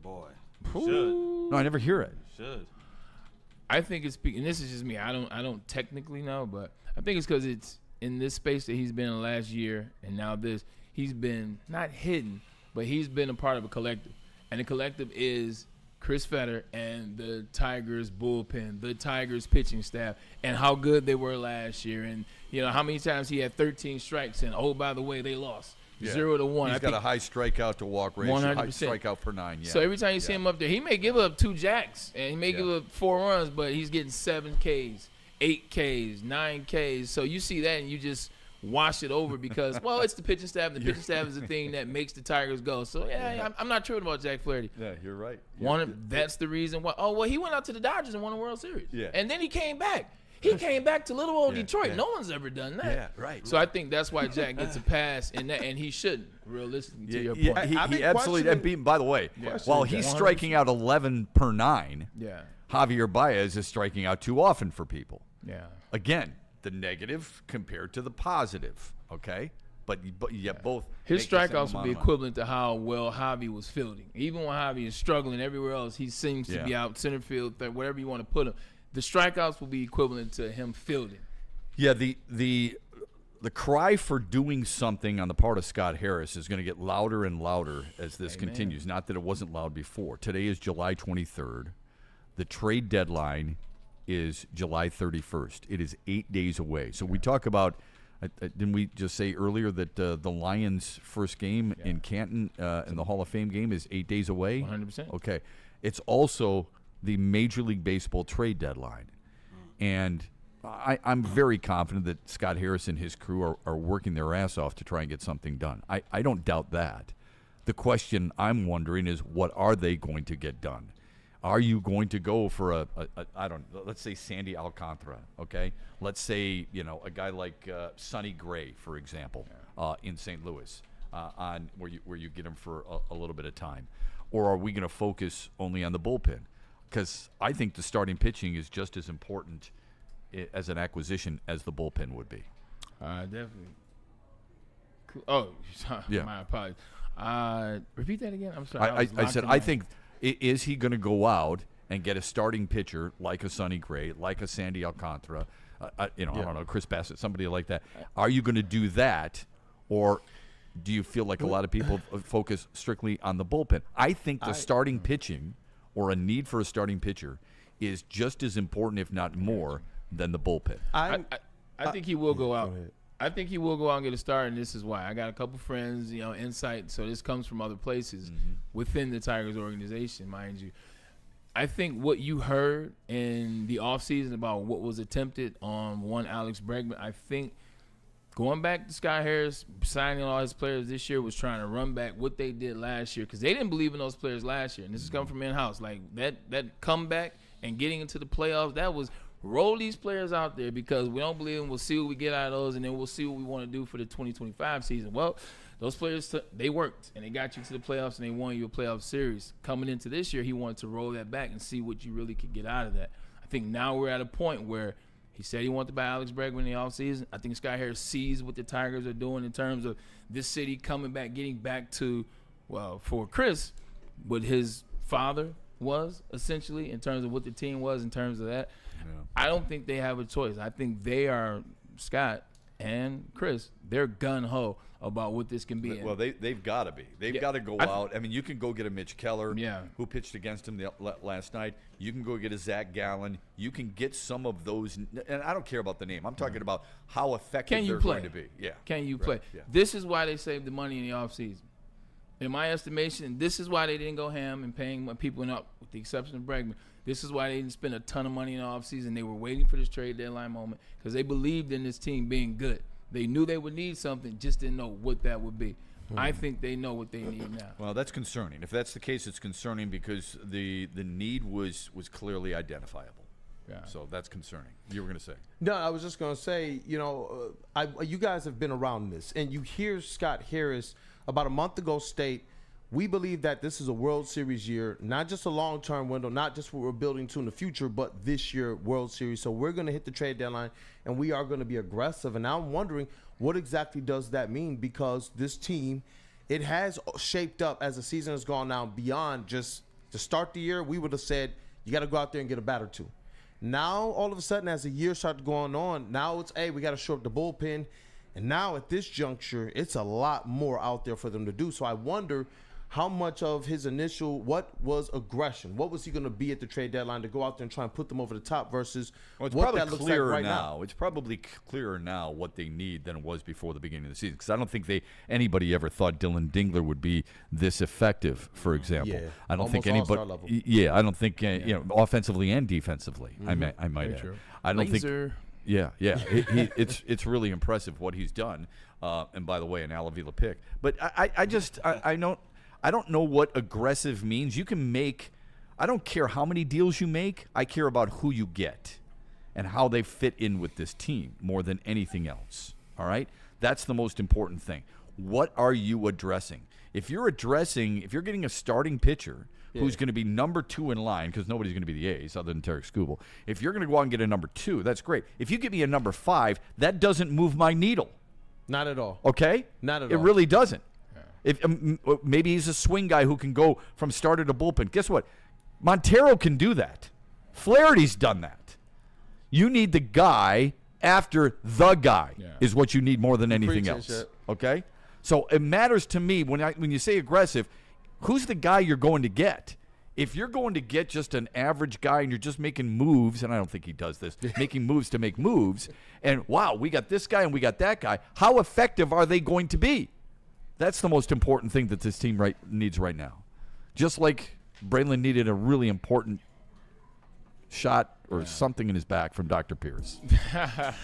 Boy, No, I never hear it. should. I think it's, and this is just me. I don't technically know, but I think it's because it's in this space that he's been in the last year, and now this. He's been not hidden, but he's been a part of a collective, and the collective is Chris Fetter and the Tigers bullpen, the Tigers pitching staff, and how good they were last year, and how many times he had 13 strikes, and oh, by the way, they lost. 0-1. He's got a high strikeout to walk ratio, 100%. high strikeout per 9. Yeah. So every time you see him up there, he may give up 2 jacks and he may give up 4 runs, but he's getting 7 Ks, 8 Ks, 9 Ks. So you see that and you just wash it over because, well, it's the pitching staff. And the pitching staff is the thing that makes the Tigers go. So I'm not tripping about Jack Flaherty. Yeah, you're right. That's the reason why. Oh well, he went out to the Dodgers and won a World Series. Yeah. And then he came back. He came back to little old Detroit. No one's ever done that. Yeah, right. So I think that's why Jack gets a pass, and he shouldn't. Realistically, to your point, he absolutely. And by the way, while he's striking out 11 per 9, Javier Baez is striking out too often for people. Yeah. Again, the negative compared to the positive. Okay, but both. His strikeouts would be equivalent to how well Javi was fielding. Even when Javi is struggling everywhere else, he seems to be out center field, whatever you want to put him. The strikeouts will be equivalent to him fielding. Yeah, the cry for doing something on the part of Scott Harris is going to get louder and louder as this continues. Not that it wasn't loud before. Today is July 23rd. The trade deadline is July 31st. It is 8 days away. So we talk about, didn't we just say earlier that the Lions' first game in Canton in the Hall of Fame game is 8 days away? 100%. Okay. It's also the Major League Baseball trade deadline. And I'm very confident that Scott Harris and his crew are working their ass off to try and get something done. I don't doubt that. The question I'm wondering is, what are they going to get done? Are you going to go for let's say Sandy Alcantara, okay? Let's say, a guy like Sonny Gray, for example, in St. Louis, on where you get him for a little bit of time. Or are we going to focus only on the bullpen? Because I think the starting pitching is just as important as an acquisition as the bullpen would be. Definitely. Oh, yeah. My apologies. Repeat that again. I'm sorry. I said, I think, is he going to go out and get a starting pitcher like a Sonny Gray, like a Sandy Alcantara, I don't know, Chris Bassett, somebody like that? Are you going to do that, or do you feel like a lot of people focus strictly on the bullpen? I think the starting pitching, or a need for a starting pitcher, is just as important, if not more, than the bullpen. I think he will go out. I think he will go out and get a start, and this is why. I got a couple friends, insight, so this comes from other places within the Tigers organization, mind you. I think what you heard in the offseason about what was attempted on one Alex Bregman, I think going back to Scott Harris, signing all his players this year, was trying to run back what they did last year, because they didn't believe in those players last year, and this is coming from in-house. Like, that comeback and getting into the playoffs, that was roll these players out there because we don't believe in. We'll see what we get out of those, and then we'll see what we want to do for the 2025 season. Well, those players, they worked, and they got you to the playoffs, and they won you a playoff series. Coming into this year, he wanted to roll that back and see what you really could get out of that. I think now we're at a point where he said he wanted to buy Alex Bregman in the offseason. I think Scott Harris sees what the Tigers are doing in terms of this city coming back, getting back to, well, for Chris, what his father was, essentially, in terms of what the team was, in terms of that. Yeah. I don't think they have a choice. I think they are, Scott and Chris, they're gun-ho about what this can be. Well, they've got to be. They've got to go out. I mean, you can go get a Mitch Keller, who pitched against him last night. You can go get a Zach Gallen. You can get some of those. And I don't care about the name. I'm talking about how effective they're going to be. Yeah. Can you play? Yeah. This is why they saved the money in the offseason. In my estimation, this is why they didn't go ham and paying people up, with the exception of Bregman. This is why they didn't spend a ton of money in the offseason. They were waiting for this trade deadline moment because they believed in this team being good. They knew they would need something, just didn't know what that would be. I think they know what they need now. Well, that's concerning. If that's the case, it's concerning because the need was clearly identifiable. Yeah. So that's concerning. You were going to say? No, I was just going to say, you guys have been around this, and you hear Scott Harris about a month ago state, we believe that this is a World Series year, not just a long-term window, not just what we're building to in the future, but this year World Series. So we're going to hit the trade deadline, and we are going to be aggressive. And now I'm wondering, what exactly does that mean? Because this team, it has shaped up as the season has gone now beyond just to start the year. We would have said, you got to go out there and get a bat or two. Now, all of a sudden, as the year started going on, now it's, hey, we got to shore up the bullpen. And now at this juncture, it's a lot more out there for them to do. So I wonder how much of his initial, what was aggression? What was he going to be at the trade deadline to go out there and try and put them over the top versus it's what probably that looks clearer like right now? It's probably clearer now what they need than it was before the beginning of the season, because I don't think anybody ever thought Dylan Dingler would be this effective, for example. Yeah, I don't think almost anybody. all-star level. Yeah, I don't think offensively and defensively. I might add. True. I don't Laser. think. Yeah. It's really impressive what he's done. And by the way, an Alavila pick. But I don't know what aggressive means. You can make, I don't care how many deals you make. I care about who you get and how they fit in with this team more than anything else. All right? That's the most important thing. What are you addressing? If you're getting a starting pitcher who's going to be number 2 in line, because nobody's going to be the A's other than Tarek Skubal. If you're going to go out and get a number 2, that's great. If you give me a number 5, that doesn't move my needle. Not at all. Okay? Not at all. It really doesn't. If maybe he's a swing guy who can go from starter to bullpen. Guess what? Montero can do that. Flaherty's done that. You need the guy after the guy is what you need more than anything else. Okay? So it matters to me when you say aggressive, who's the guy you're going to get? If you're going to get just an average guy and you're just making moves, and I don't think he does this, making moves to make moves, and wow, we got this guy and we got that guy, how effective are they going to be? That's the most important thing that this team needs right now. Just like Braylon needed a really important shot or something in his back from Dr. Pierce.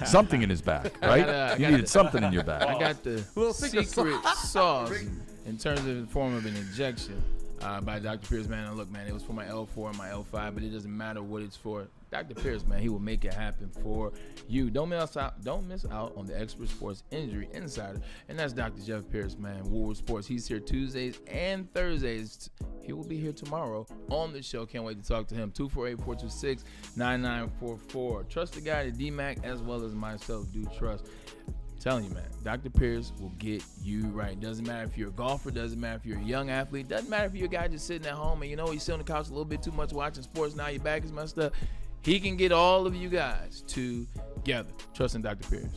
Something in his back, right? You needed something in your back. I got the secret sauce in terms of the form of an injection by Dr. Pierce, man. And look, man, it was for my L4 and my L5, but it doesn't matter what it's for. Dr. Pierce, man, he will make it happen for you. Don't miss out on the Expert Sports Injury Insider, and that's Dr. Jeff Pierce, man, Woodward Sports. He's here Tuesdays and Thursdays. He will be here tomorrow on the show. Can't wait to talk to him. 248-426-9944. Trust the guy, the D-Mac, as well as myself, do trust. I'm telling you, man, Dr. Pierce will get you right. Doesn't matter if you're a golfer, doesn't matter if you're a young athlete, doesn't matter if you're a guy just sitting at home and you sit on the couch a little bit too much watching sports, now your back is messed up. He can get all of you guys together. Trust in Dr. Pierce.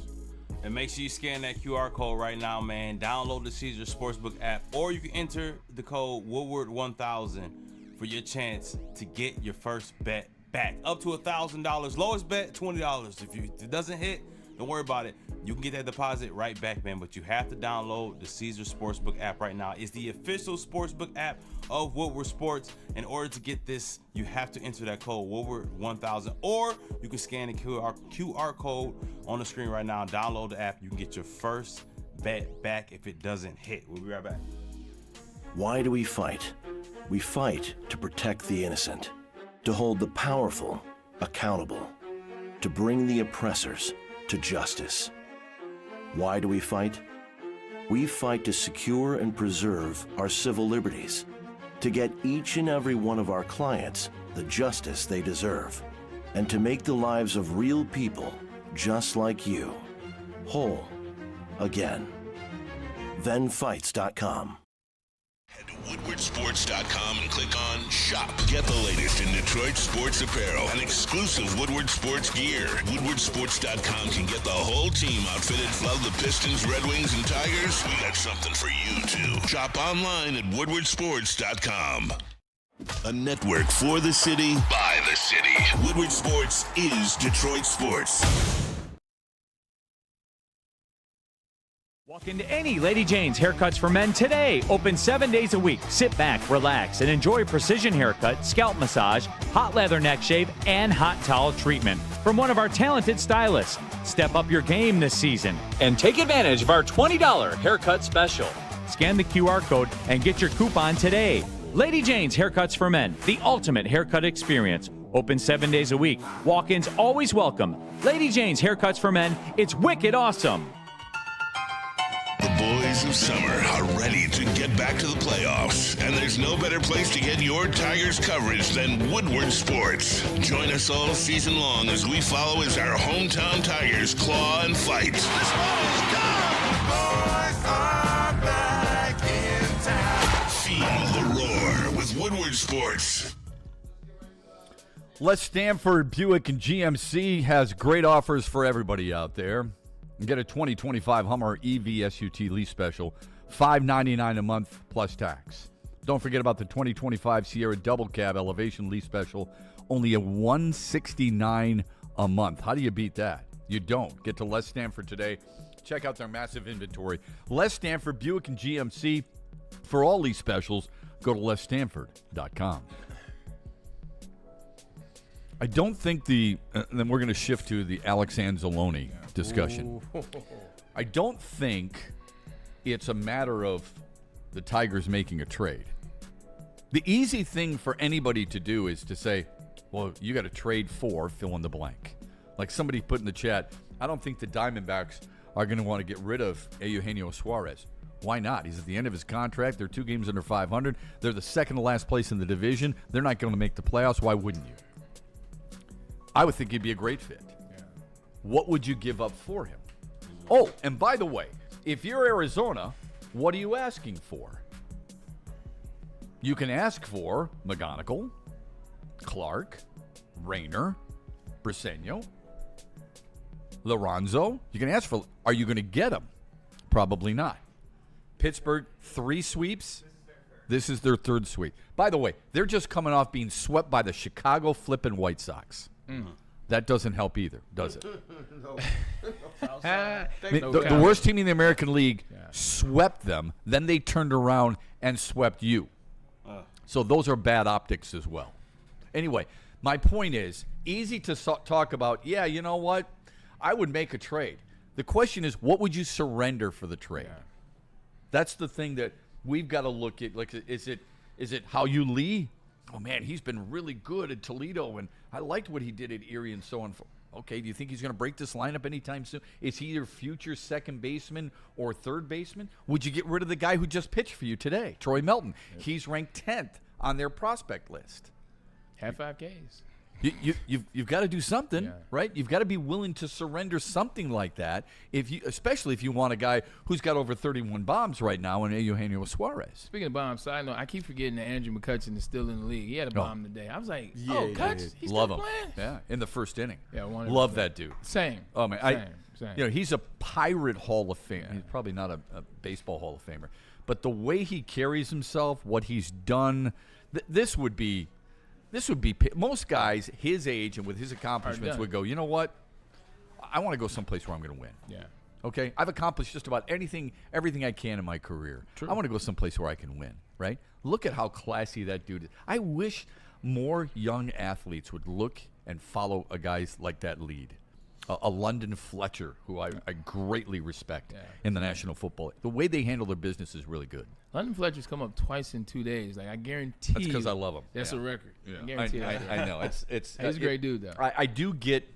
And make sure you scan that QR code right now, man. Download the Caesar Sportsbook app, or you can enter the code Woodward1000 for your chance to get your first bet back. Up to $1,000. Lowest bet, $20. If it doesn't hit, don't worry about it. You can get that deposit right back, man. But you have to download the Caesar Sportsbook app right now. It's the official sportsbook app of Woodward Sports. In order to get this, you have to enter that code Woodward1000, or you can scan the QR code on the screen right now. Download the app. You can get your first bet back if it doesn't hit. We'll be right back. Why do we fight? We fight to protect the innocent, to hold the powerful accountable, to bring the oppressors to justice. Why do we fight? We fight to secure and preserve our civil liberties, to get each and every one of our clients the justice they deserve, and to make the lives of real people just like you whole again. ThenFights.com. Head to WoodwardSports.com and click on Shop. Get the latest in Detroit sports apparel and exclusive Woodward Sports gear. WoodwardSports.com can get the whole team outfitted. Love the Pistons, Red Wings, and Tigers? We got something for you, too. Shop online at WoodwardSports.com. A network for the city, by the city. Woodward Sports is Detroit sports. Walk into any Lady Jane's Haircuts for Men today. Open 7 days a week. Sit back, relax, and enjoy precision haircut, scalp massage, hot leather neck shave, and hot towel treatment from one of our talented stylists. Step up your game this season and take advantage of our $20 haircut special. Scan the QR code and get your coupon today. Lady Jane's Haircuts for Men, the ultimate haircut experience. Open 7 days a week. Walk-ins always welcome. Lady Jane's Haircuts for Men. It's wicked awesome. The boys of summer are ready to get back to the playoffs, and there's no better place to get your Tigers coverage than Woodward Sports. Join us all season long as we follow as our hometown Tigers claw and fight. This ball is gone! Boys are back in town. Feel the roar with Woodward Sports. Les Stanford Buick and GMC has great offers for everybody out there. Get a 2025 Hummer EV SUT lease special, $599 a month plus tax. Don't forget about the 2025 Sierra Double Cab Elevation lease special, only a $169 a month. How do you beat that? You don't. Get to Les Stanford today. Check out their massive inventory. Les Stanford Buick and GMC. For all lease specials, go to lesstanford.com. I don't think then we're going to shift to the Alex Anzalone discussion. I don't think it's a matter of the Tigers making a trade. The easy thing for anybody to do is to say, well, you got to trade for fill in the blank. Like somebody put in the chat, I don't think the Diamondbacks are going to want to get rid of Eugenio Suarez. Why not? He's at the end of his contract. They're 2 games under 500. They're the second to last place in the division. They're not going to make the playoffs. Why wouldn't you? I would think he'd be a great fit. Yeah. What would you give up for him? Oh, and by the way, if you're Arizona, what are you asking for? You can ask for McGonigal, Clark, Rayner, Briseño, Lorenzo. You can ask for, are you going to get them? Probably not. Pittsburgh, 3 sweeps. This is their 3rd sweep. By the way, they're just coming off being swept by the Chicago flipping White Sox. That doesn't help either, does it? The worst team in the American League swept them. Then they turned around and swept you. So those are bad optics as well. Anyway, my point is, easy to talk about, yeah, you know what? I would make a trade. The question is, what would you surrender for the trade? Yeah. That's the thing that we've got to look at. Like, is it how you Lee? Oh, man, he's been really good at Toledo, and I liked what he did at Erie and so on. Okay, do you think he's going to break this lineup anytime soon? Is he your future second baseman or third baseman? Would you get rid of the guy who just pitched for you today, Troy Melton? Yep. He's ranked 10th on their prospect list. Have 5 Ks. You've got to do something, right? You've got to be willing to surrender something like that, especially if you want a guy who's got over 31 bombs right now in Eugenio Suarez. Speaking of bombs, side note, I keep forgetting that Andrew McCutchen is still in the league. He had a bomb today. I was like, Cutch, he's Love still him. playing? Yeah, in the first inning. Yeah, 100%. Love that dude. Same. Oh, man. Same. You know, he's a Pirate Hall of Fame. Yeah. He's probably not a baseball Hall of Famer. But the way he carries himself, what he's done, this would be most guys his age and with his accomplishments would go, you know what? I want to go someplace where I'm going to win. Yeah. Okay? I've accomplished just about everything I can in my career. True. I want to go someplace where I can win, right? Look at how classy that dude is. I wish more young athletes would look and follow a guy like that lead. A London Fletcher, who I greatly respect in the National Football League. The way they handle their business is really good. London Fletcher's come up twice in 2 days. Like, I guarantee. That's because I love him. That's a record. Yeah. I guarantee. I know. He's a great dude, though. I do get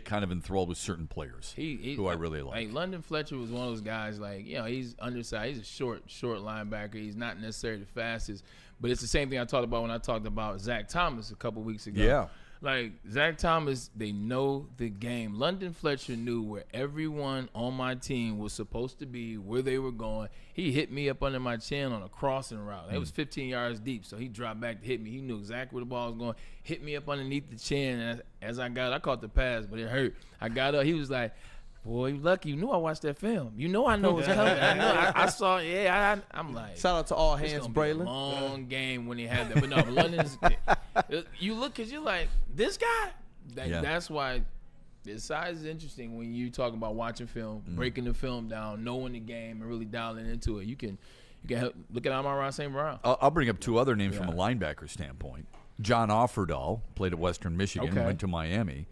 kind of enthralled with certain players who I really like. Like, London Fletcher was one of those guys. Like, you know, he's undersized. He's a short linebacker. He's not necessarily the fastest, but it's the same thing I talked about when I talked about Zach Thomas a couple weeks ago. Yeah. Like, Zach Thomas, they know the game. London Fletcher knew where everyone on my team was supposed to be, where they were going. He hit me up under my chin on a crossing route. It was 15 yards deep, so he dropped back to hit me. He knew exactly where the ball was going. Hit me up underneath the chin. And as I caught the pass, but it hurt. I got up. He was like, boy, you lucky. You knew I watched that film. You know I know it's coming. I know. I saw it. Yeah, I'm like. Shout out to all hands, Braylon. Long game when he had that. But no, London's. You look, because you're like, this guy? That's why the size is interesting when you talk about watching film, breaking the film down, knowing the game, and really dialing into it. You can help, look at Amon-Ra St. Brown. I'll bring up 2 other names from a linebacker standpoint. John Offerdahl played at Western Michigan, went to Miami,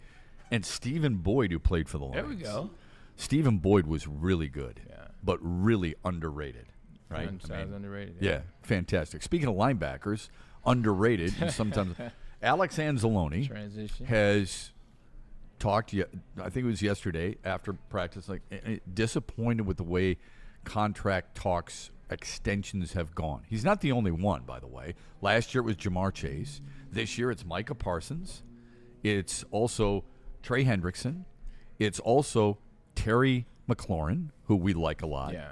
and Stephen Boyd, who played for the Lions. There we go. Stephen Boyd was really good, but really underrated. right? Undersized, underrated. Yeah, fantastic. Speaking of linebackers, underrated, and sometimes Alex Anzalone has talked, I think it was yesterday after practice, disappointed with the way contract talks, extensions have gone. He's not the only one, by the way. Last year it was Jamar Chase. This year it's Micah Parsons. It's also Trey Hendrickson. It's also Terry McLaurin, who we like a lot. Yeah.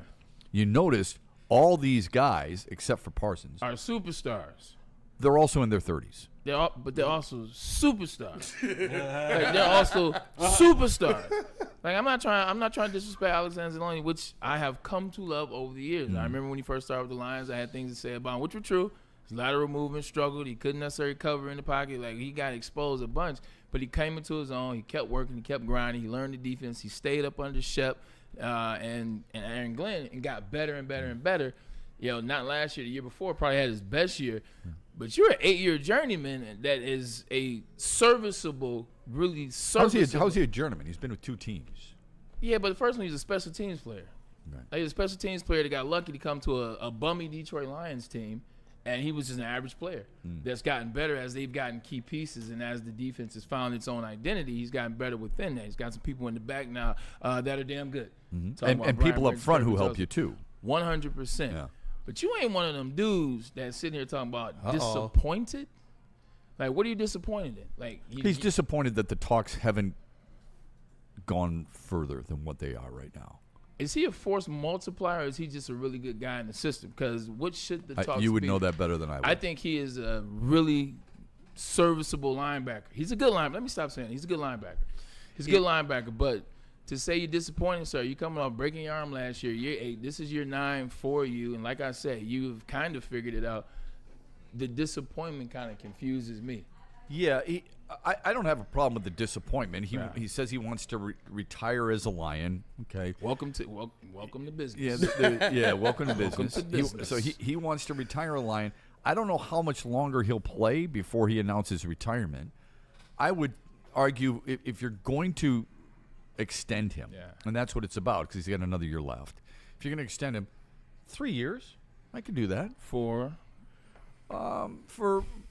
You notice all these guys, except for Parsons, are superstars. They're also in their 30s. But they're also superstars. They're also superstars. I'm not trying to disrespect Alex Anzalone, which I have come to love over the years. I remember when he first started with the Lions, I had things to say about him, which were true. His lateral movement struggled. He couldn't necessarily cover in the pocket. He got exposed a bunch, but he came into his own. He kept working. He kept grinding. He learned the defense. He stayed up under Shep and Aaron Glenn and got better and better and better. Not last year, the year before, probably had his best year. But you're an 8-year journeyman that is a serviceable, really serviceable. How's he a journeyman? He's been with 2 teams. Yeah, but the first one, he's a special teams player. Right. He's a special teams player that got lucky to come to a bummy Detroit Lions team, and he was just an average player that's gotten better as they've gotten key pieces and as the defense has found its own identity. He's gotten better within that. He's got some people in the back now that are damn good. And people up front who help you too. 100%. Yeah. But you ain't one of them dudes that's sitting here talking about disappointed. What are you disappointed in? He's disappointed that the talks haven't gone further than what they are right now. Is he a force multiplier, or is he just a really good guy in the system? Because what should the talks be? You would know that better than I would. I think he is a really serviceable linebacker. He's a good linebacker. Let me stop saying he's a good linebacker. He's a good linebacker, but to say you're disappointed, sir, you coming off breaking your arm last year, year 8, this is year 9 for you, and like I said, you've kind of figured it out. The disappointment kind of confuses me. Yeah, I don't have a problem with the disappointment. He says he wants to retire as a Lion. Okay, welcome to business. Yeah, welcome to business. Welcome to business. So he wants to retire a Lion. I don't know how much longer he'll play before he announces retirement. I would argue if you're going to extend him, and that's what it's about because he's got another year left. If you're going to extend him 3 years, I could do that for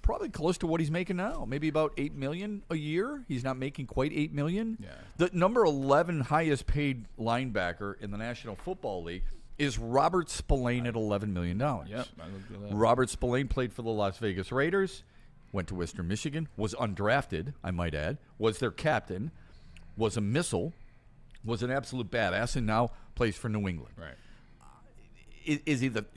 probably close to what he's making now, maybe about $8 million a year. He's not making quite $8 million. Yeah. The number 11 highest paid linebacker in the National Football League is Robert Spillane at $11 million. Yep, I looked at that. Robert Spillane played for the Las Vegas Raiders, went to Western Michigan, was undrafted, I might add, was their captain, was a missile, was an absolute badass, and now plays for New England. Right.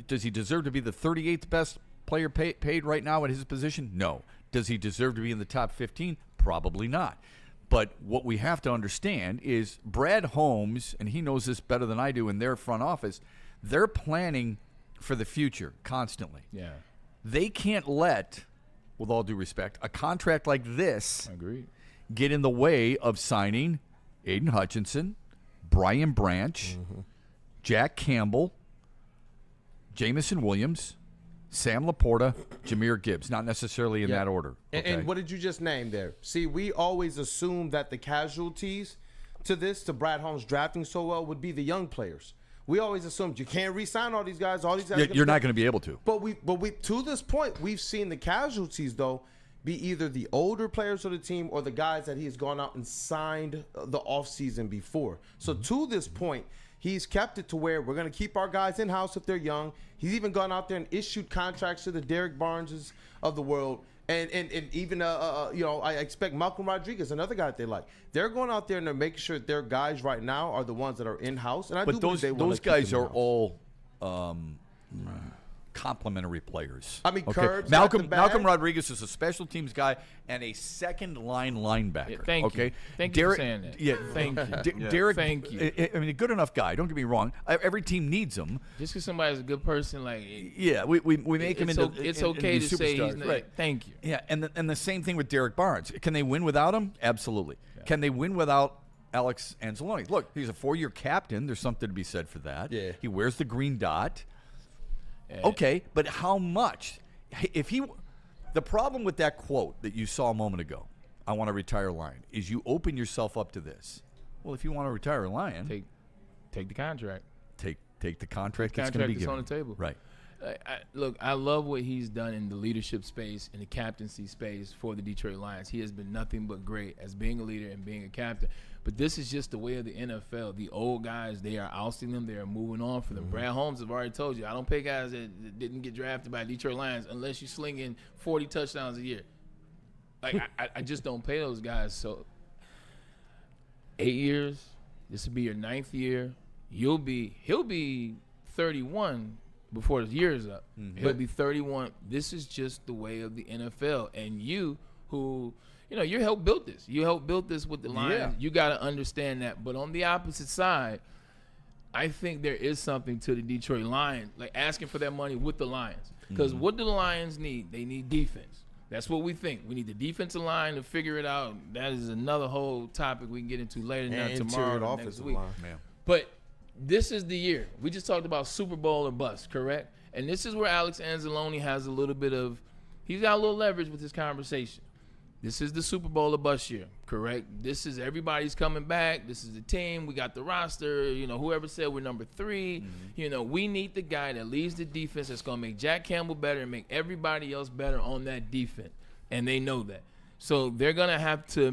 Does he deserve to be the 38th best player paid right now at his position? No. Does he deserve to be in the top 15? Probably not. But what we have to understand is Brad Holmes, and he knows this better than I do, in their front office, they're planning for the future constantly. Yeah. They can't let, with all due respect, a contract like this get in the way of signing Aiden Hutchinson, Brian Branch, Jack Campbell, Jamison Williams, Sam Laporta, Jahmyr Gibbs, not necessarily in that order. Okay? And what did you just name there? See, we always assume that the casualties to Brad Holmes drafting so well would be the young players. We always assumed you can't re-sign all these guys. All these guys. You're not going to be able to. But we to this point, we've seen the casualties though be either the older players of the team or the guys that he has gone out and signed the offseason before. So to this point, he's kept it to where we're going to keep our guys in-house if they're young. He's even gone out there and issued contracts to the Derek Barneses of the world. And even, I expect Malcolm Rodriguez, another guy that they like. They're going out there and they're making sure that their guys right now are the ones that are in-house. And I do believe those guys are all complementary players. I mean, Curbs, Malcolm Rodriguez is a special teams guy and a second-line linebacker. Yeah, thank you. Thank you for saying that. Yeah, thank you. Derek, thank you. I mean, a good enough guy. Don't get me wrong. Every team needs him. Just because somebody's a good person, we make him into it's okay to say he's not. Right. Thank you. Yeah, and the same thing with Derek Barnes. Can they win without him? Absolutely. Yeah. Can they win without Alex Anzalone? Look, he's a 4-year captain. There's something to be said for that. Yeah. He wears the green dot. Okay, but how much? The problem with that quote that you saw a moment ago, I want to retire Lion, is you open yourself up to this. Well, if you want to retire a Lion, take the contract. Take Take the contract that's going to be given. on the table. Right. Look, I love what he's done in the leadership space, in the captaincy space for the Detroit Lions. He has been nothing but great as being a leader and being a captain. But this is just the way of the NFL. The old guys, they are ousting them. They are moving on for them. Brad Holmes have already told you, I don't pay guys that didn't get drafted by Detroit Lions unless you're slinging 40 touchdowns a year. Like, I just don't pay those guys. So 8 years, this will be your 9th year. He'll be 31 before the year is up. He'll be 31. This is just the way of the NFL. And you helped build this. You helped build this with the Lions. Yeah. You got to understand that. But on the opposite side, I think there is something to the Detroit Lions, like asking for that money with the Lions. Because what do the Lions need? They need defense. That's what we think. We need the defensive line to figure it out. That is another whole topic we can get into later, not tomorrow or next week. But this is the year. We just talked about Super Bowl or bust, correct? And this is where Alex Anzalone has a little bit of – he's got a little leverage with this conversation. This is the Super Bowl or bust year, correct? This is everybody's coming back. This is the team. We got the roster. Whoever said we're number 3. We need the guy that leads the defense that's going to make Jack Campbell better and make everybody else better on that defense. And they know that. So they're going to have to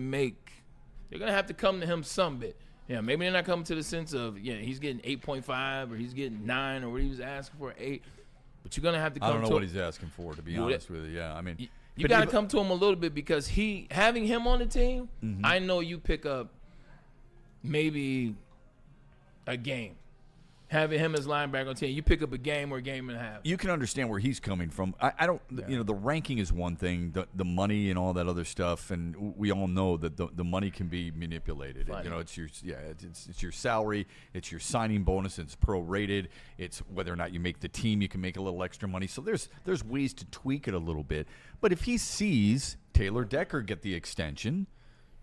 come to him some bit. Yeah, maybe they're not coming to the sense of, he's getting 8.5 or he's getting 9 or what he was asking for 8. But you're going to have to come to him. I don't know what he's asking for, to be honest with you. Yeah, I mean. You got to come to him a little bit because having him on the team, I know you pick up maybe a game. Having him as linebacker on the team, you pick up a game or a game and a half. You can understand where he's coming from. I don't, the ranking is one thing, the money and all that other stuff, and we all know that the money can be manipulated. It's your salary, it's your signing bonus, it's prorated, it's whether or not you make the team, you can make a little extra money. So there's ways to tweak it a little bit. But if he sees Taylor Decker get the extension,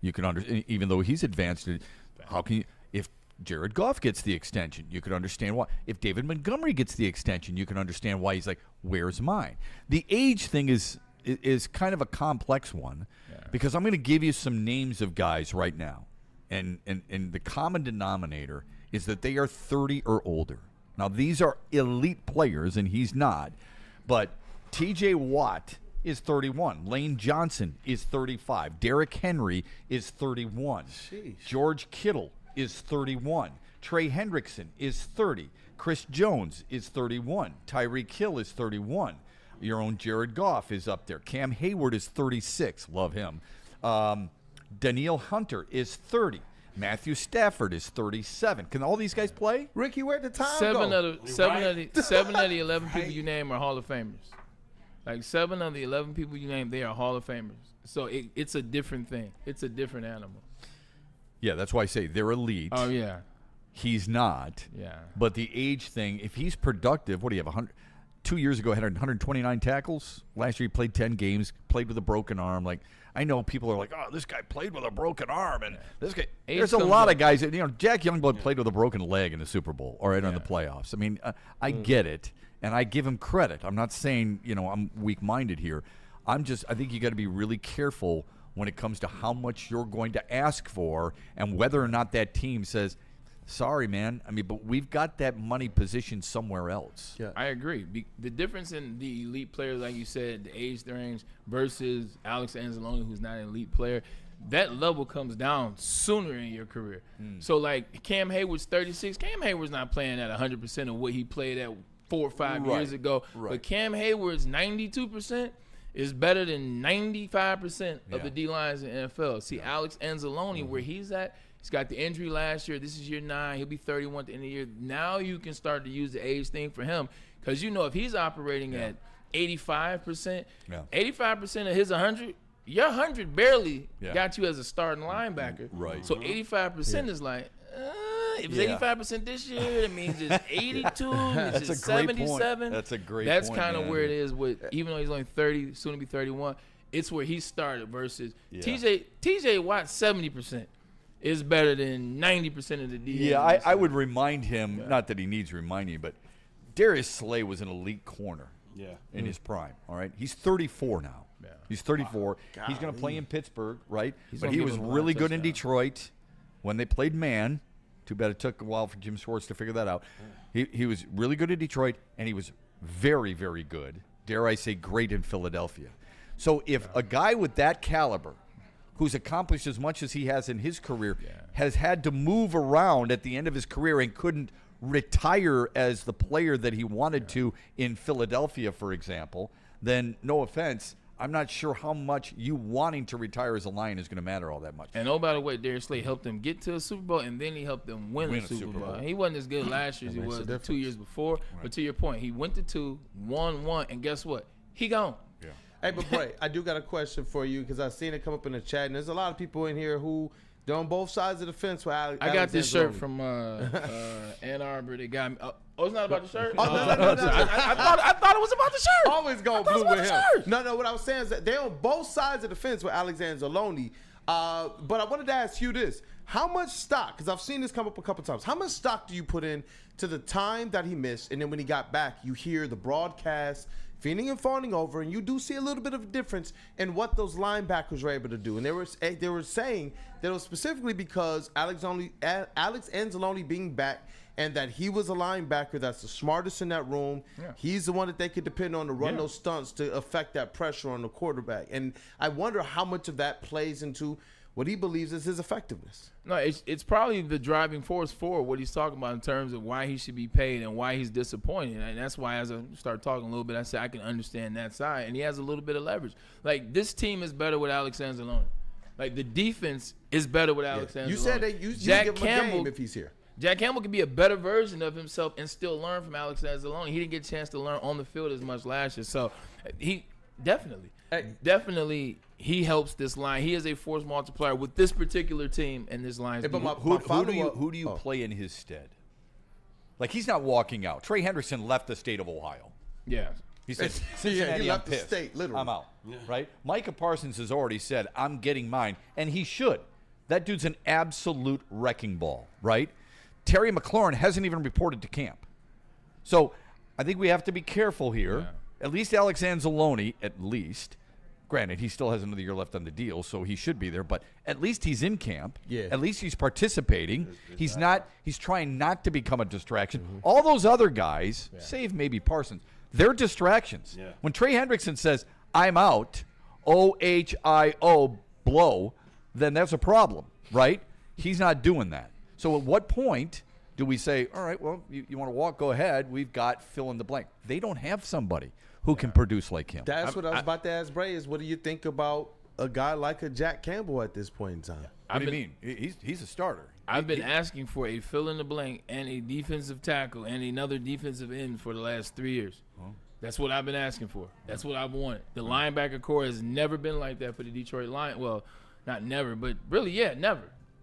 you can understand. Even though he's advanced, how can you? If Jared Goff gets the extension, you could understand why. If David Montgomery gets the extension, you can understand why he's like, where's mine? The age thing is kind of a complex one because I'm going to give you some names of guys right now. And the common denominator is that they are 30 or older. Now, these are elite players, and he's not. But T.J. Watt is 31. Lane Johnson is 35. Derrick Henry is 31. Sheesh. George Kittle is 31. Trey Hendrickson is 30. Chris Jones is 31. Tyreek Hill is 31. Your own Jared Goff is up there. Cam Hayward is 36. Love him. Danielle Hunter is 30. Matthew Stafford is 37. Can all these guys play? Ricky, where'd the time seven go? Seven of the 11 people you name are Hall of Famers. Like 7 of the 11 people you name, they are Hall of Famers. So it's a different thing. It's a different animal. Yeah, that's why I say they're elite. Oh, yeah. He's not. Yeah. But the age thing, if he's productive, what do you have? 2 years ago, had 129 tackles. Last year, he played 10 games, played with a broken arm. Like, I know people are like, oh, this guy played with a broken arm. And this guy, there's a lot of guys that, Jack Youngblood played with a broken leg in the Super Bowl or in the playoffs. I mean, I get it, and I give him credit. I'm not saying, I'm weak-minded here. I think you got to be really careful when it comes to how much you're going to ask for and whether or not that team says, sorry, man. I mean, but we've got that money positioned somewhere else. Yeah, I agree. The difference in the elite players, like you said, the age range versus Alex Anzalone, who's not an elite player, that level comes down sooner in your career. So, like, Cam Hayward's 36. Cam Hayward's not playing at 100% of what he played at 4 or 5 years ago. Right. But Cam Hayward's 92% is better than 95% of the D-lines in the NFL. See, Alex Anzalone, where he's at, he's got the injury last year. This is year 9. He'll be 31 at the end of the year. Now you can start to use the age thing for him because, if he's operating at 85%, 85% of his 100, your 100 barely got you as a starting linebacker. Right. So 85% is like, if it's 85% this year, that means it's 82, it's just 77. That's a great point. That's kind of where it is with, even though he's only 30, soon to be 31, it's where he started versus TJ Watt, 70% is better than 90% of the D. Yeah, I would remind him, not that he needs reminding, but Darius Slay was an elite corner in his prime, all right? He's 34 now. Yeah. He's 34. He's going to play in Pittsburgh, right? But he was really good in Detroit when they played man. Too bad it took a while for Jim Schwartz to figure that out. He was really good at Detroit, and he was very, very good, dare I say great in Philadelphia. So if a guy with that caliber, who's accomplished as much as he has in his career, has had to move around at the end of his career and couldn't retire as the player that he wanted to in Philadelphia, for example, then no offense, I'm not sure how much you wanting to retire as a Lion is going to matter all that much. And oh, by the way, Darius Slay helped them get to a Super Bowl, and then he helped them win a Super Bowl. He wasn't as good last year as he was the 2 years before. Right. But to your point, he went to 2, won 1, and guess what? He gone. Yeah. Hey, but Bray, I do got a question for you because I've seen it come up in the chat, and there's a lot of people in here who they're on both sides of the fence. I got this shirt from Ann Arbor. They got me. Oh, it's not about the shirt? Oh, no. I thought it was about the shirt. Always go blue with him. No, what I was saying is that they're on both sides of the fence with Alex Anzalone. But I wanted to ask you this. How much stock, because I've seen this come up a couple times, how much stock do you put in to the time that he missed, and then when he got back, you hear the broadcast feeding and fawning over, and you do see a little bit of a difference in what those linebackers were able to do. And they were saying that it was specifically because Alex Anzalone being back, and that he was a linebacker that's the smartest in that room. Yeah. He's the one that they could depend on to run those stunts to affect that pressure on the quarterback. And I wonder how much of that plays into what he believes is his effectiveness. No, it's probably the driving force for what he's talking about in terms of why he should be paid and why he's disappointed. And that's why as I start talking a little bit, I said I can understand that side. And he has a little bit of leverage. Like, this team is better with Alex Anzalone. Like, the defense is better with Alex Anzalone. You said that you give him a game if he's here. Jack Campbell could be a better version of himself and still learn from Alex Anzalone. He didn't get a chance to learn on the field as much last year. So he definitely he helps this line. He is a force multiplier with this particular team and this line. Who do you play in his stead? Like, he's not walking out. Trey Hendrickson left the state of Ohio. Yeah. He said, he left the state, literally. I'm out, right? Micah Parsons has already said, I'm getting mine, and he should. That dude's an absolute wrecking ball, right? Terry McLaurin hasn't even reported to camp. So I think we have to be careful here. Yeah. At least Alex Anzalone, granted, he still has another year left on the deal, so he should be there, but at least he's in camp. Yeah. At least he's participating. He's trying not to become a distraction. Mm-hmm. All those other guys, save maybe Parsons, they're distractions. Yeah. When Trey Hendrickson says, I'm out, OHIO, blow, then that's a problem, right? He's not doing that. So at what point do we say, all right, well, you want to walk, go ahead. We've got fill in the blank. They don't have somebody who can produce like him. That's what I was about to ask Bray is, what do you think about a guy like a Jack Campbell at this point in time? What do you mean? He's a starter. I've been asking for a fill in the blank and a defensive tackle and another defensive end for the last 3 years. That's what I've been asking for. That's what I've wanted. The linebacker core has never been like that for the Detroit Lions. Well, not never, but really, never.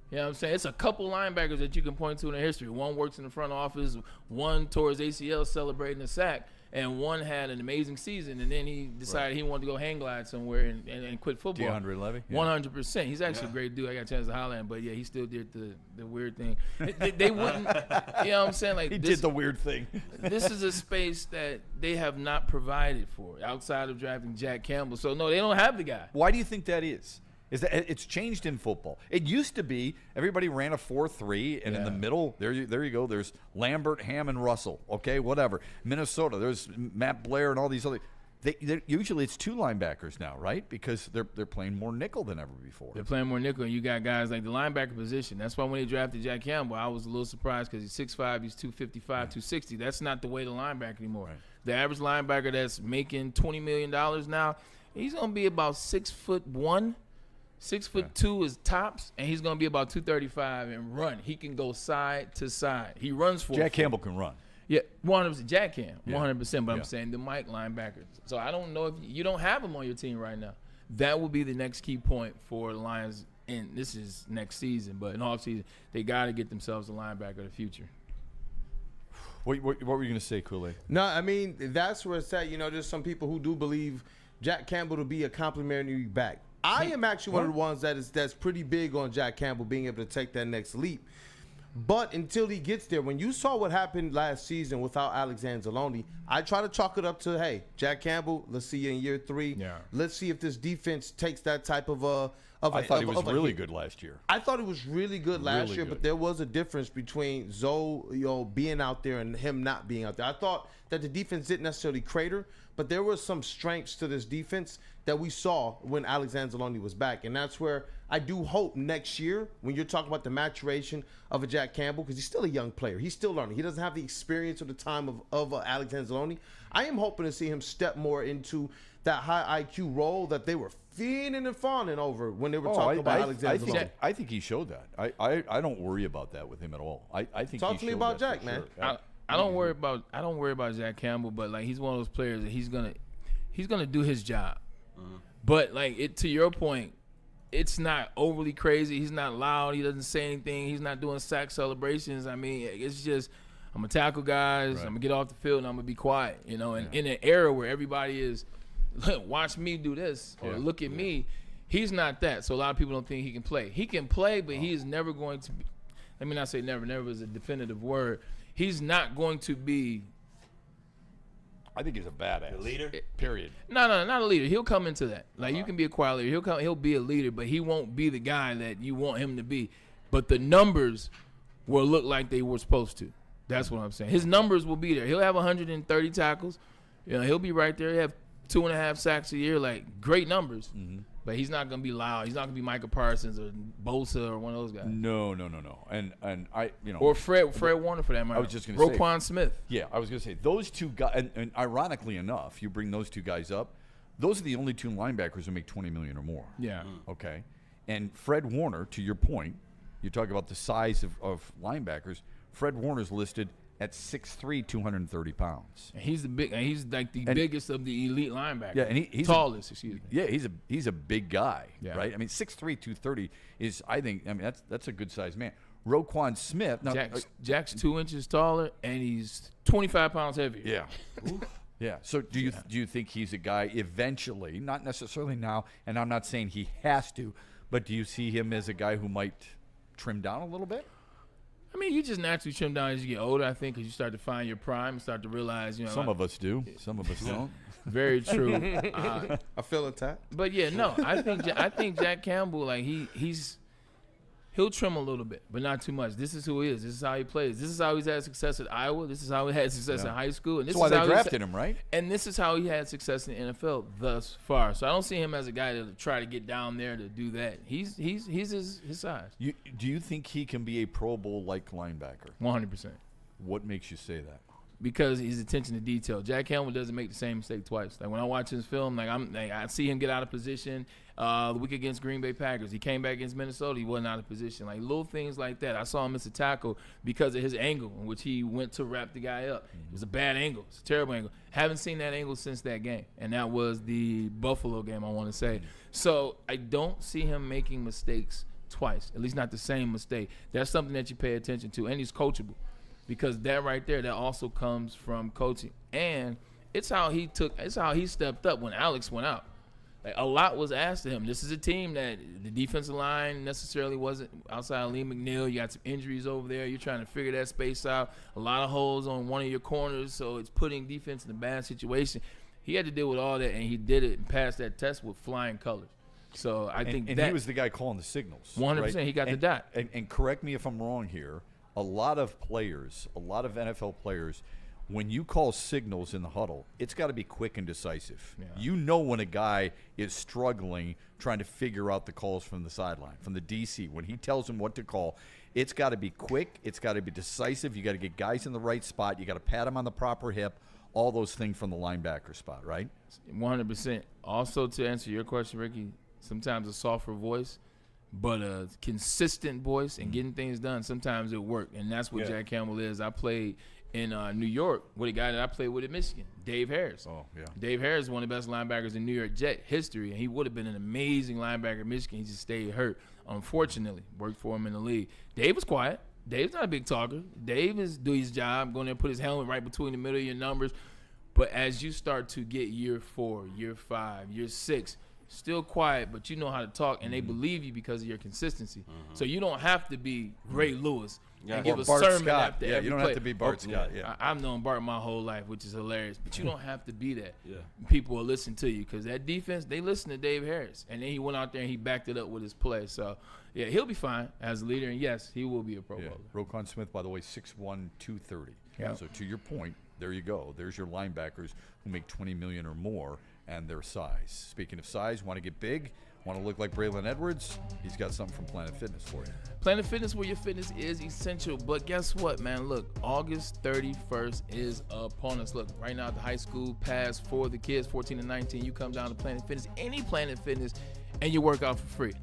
You know what I'm saying? It's a couple linebackers that you can point to in the history. One works in the front office, one tore his ACL celebrating a sack, and one had an amazing season, and then he decided he wanted to go hang glide somewhere and quit football. DeAndre Levy? 100%. He's actually a great dude. I got a chance to holler at him, but, he still did the weird thing. They wouldn't, you know what I'm saying? Like, he did the weird thing. This is a space that they have not provided for outside of drafting Jack Campbell. So, no, they don't have the guy. Why do you think that is? Is that it's changed in football? It used to be everybody ran a 4-3, and in the middle, there you go. There's Lambert, Hammond, Russell. Okay, whatever. Minnesota, there's Matt Blair and all these other. Usually it's 2 linebackers now, right? Because they're playing more nickel than ever before. They're playing more nickel, and you got guys like the linebacker position. That's why when they drafted Jack Campbell, I was a little surprised because he's 6'5", he's 255, 260. That's not the way to linebacker anymore. Right. The average linebacker that's making $20 million now, he's going to be about 6'1". 6'2" is tops, and he's going to be about 235 and run. He can go side to side. He runs for Jack Campbell can run. Yeah, 100%. Jack can, 100%. But I'm saying the Mike linebackers. So I don't know if you don't have them on your team right now. That will be the next key point for the Lions. And this is next season, but in off season, they got to get themselves a linebacker of the future. What were you going to say, Kool-Aid? No, I mean, that's where it's at. There's some people who do believe Jack Campbell to be a complimentary back. I am actually one of the ones that's pretty big on Jack Campbell being able to take that next leap. But until he gets there, when you saw what happened last season without Alex Anzalone, I try to chalk it up to, hey, Jack Campbell, let's see you in year 3. Yeah. Let's see if this defense takes that type of I thought he was really good last year. I thought he was really good last Really year, good. but there was a difference between Zoe, being out there and him not being out there. I thought that the defense didn't necessarily crater, but there were some strengths to this defense that we saw when Alex Anzalone was back, and that's where I do hope next year, when you're talking about the maturation of a Jack Campbell, because he's still a young player, he's still learning. He doesn't have the experience or the time of Alex Anzalone. I am hoping to see him step more into that high IQ role that they were fiending and fawning over when they were talking about Alex Anzalone. I think he showed that. I don't worry about that with him at all. I think Talk to me about Jack, for man. sure. I don't worry about Jack Campbell, but like he's one of those players that he's gonna do his job. But like to your point, it's not overly crazy. He's not loud. He doesn't say anything. He's not doing sack celebrations. I mean, it's just I'm gonna tackle guys. Right. I'm gonna get off the field and I'm gonna be quiet. And in an era where everybody is, watch me do this or look at me, he's not that. So a lot of people don't think he can play. He can play, but he is never going to be. Let me not say never. Never is a definitive word. He's not going to be. I think he's a badass. leader? Period. No, not a leader. He'll come into that. Like you can be a quiet leader. He'll be a leader, but he won't be the guy that you want him to be. But the numbers will look like they were supposed to. That's what I'm saying. His numbers will be there. He'll have 130 tackles. He'll be right there. He'll have 2.5 sacks a year. Like great numbers. But he's not gonna be loud. He's not gonna be Micah Parsons or Bosa or one of those guys. No. And I, Or Fred Warner for that matter. I was just gonna say Roquan Smith. Yeah, I was gonna say those two guys. And ironically enough, you bring those two guys up. Those are the only two linebackers who make $20 million or more. Yeah. Okay. And Fred Warner, to your point, you talk about the size of linebackers. Fred Warner's listed at 6'3", 230 pounds. And he's like the biggest of the elite linebackers. Yeah, and he's tallest. Excuse me. Yeah, he's a big guy, Yeah. right? I mean, 6'3", 230 is, I mean, that's a good sized man. Roquan Smith. Now, Jack's 2 inches taller, and he's 25 pounds heavier. Yeah. Yeah. So do you think he's a guy eventually, not necessarily now, and I'm not saying he has to, but do you see him as a guy who might trim down a little bit? I mean, you just naturally trim down as you get older, I think, because you start to find your prime and start to realize, Some of us do. Some of us don't. Very true. I feel attacked. But yeah, no, I think Jack Campbell, like he'll trim a little bit, but not too much. This is who he is. This is how he plays. This is how he's had success at Iowa. This is how he had success in high school. And this That's why is they how drafted him, right? And this is how he had success in the NFL thus far. So I don't see him as a guy to try to get down there to do that. He's his size. Do you think he can be a Pro Bowl-like linebacker? 100%. What makes you say that? Because his attention to detail. Jack Campbell doesn't make the same mistake twice. Like when I watch his film, I see him get out of position. The week against Green Bay Packers, he came back against Minnesota. He wasn't out of position. Like little things like that. I saw him miss a tackle because of his angle in which he went to wrap the guy up. It was a bad angle. It's a terrible angle. Haven't seen that angle since that game, and that was the Buffalo game, I want to say. So I don't see him making mistakes twice. At least not the same mistake. That's something that you pay attention to, and he's coachable. Because that right there, that also comes from coaching. And it's how he stepped up when Alex went out. Like a lot was asked of him. This is a team that the defensive line necessarily wasn't outside of Lee McNeil. You got some injuries over there. You're trying to figure that space out. A lot of holes on one of your corners, so it's putting defense in a bad situation. He had to deal with all that, and he did it and passed that test with flying colors. So I think he was the guy calling the signals. 100%. Right? He got the dot. And correct me if I'm wrong here. A lot of NFL players, when you call signals in the huddle, it's got to be quick and decisive. Yeah. You know when a guy is struggling trying to figure out the calls from the sideline, from the DC. When he tells him what to call, it's got to be quick. It's got to be decisive. You got to get guys in the right spot. You got to pat them on the proper hip. All those things from the linebacker spot, right? 100%. Also, to answer your question, Ricky, sometimes a softer voice, but a consistent voice and getting things done, sometimes it work. And that's what Jack Campbell is. I played in New York with a guy that I played with in Michigan, Dave Harris. Oh, yeah. Dave Harris is one of the best linebackers in New York Jet history, and he would have been an amazing linebacker in Michigan. He just stayed hurt, unfortunately. Worked for him in the league. Dave was quiet. Dave's not a big talker. Dave is do his job, going there and put his helmet right between the middle of your numbers. But as you start to get year 4, year 5, year 6, still quiet, but you know how to talk, and they believe you because of your consistency. So you don't have to be Ray Lewis and give a Bart sermon Scott. after Yeah, every you don't play. have to be Bart Scott. Yeah. I've known Bart my whole life, which is hilarious, but you don't have to be that. Yeah. People will listen to you because that defense, they listen to Dave Harris, and then he went out there and he backed it up with his play. So, yeah, he'll be fine as a leader, and yes, he will be a Pro Bowler. Roquan Smith, by the way, 6'1", 230. Yeah. So to your point, there you go. There's your linebackers who make $20 million or more, and their size. Speaking of size, want to get big, want to look like Braylon Edwards? He's got something from Planet Fitness for you. Planet Fitness, where your fitness is essential. But guess what, man? Look, August 31st is upon us. Look, right now at the high school pass for the kids, 14 and 19, you come down to Planet Fitness, any Planet Fitness, and you work out for free.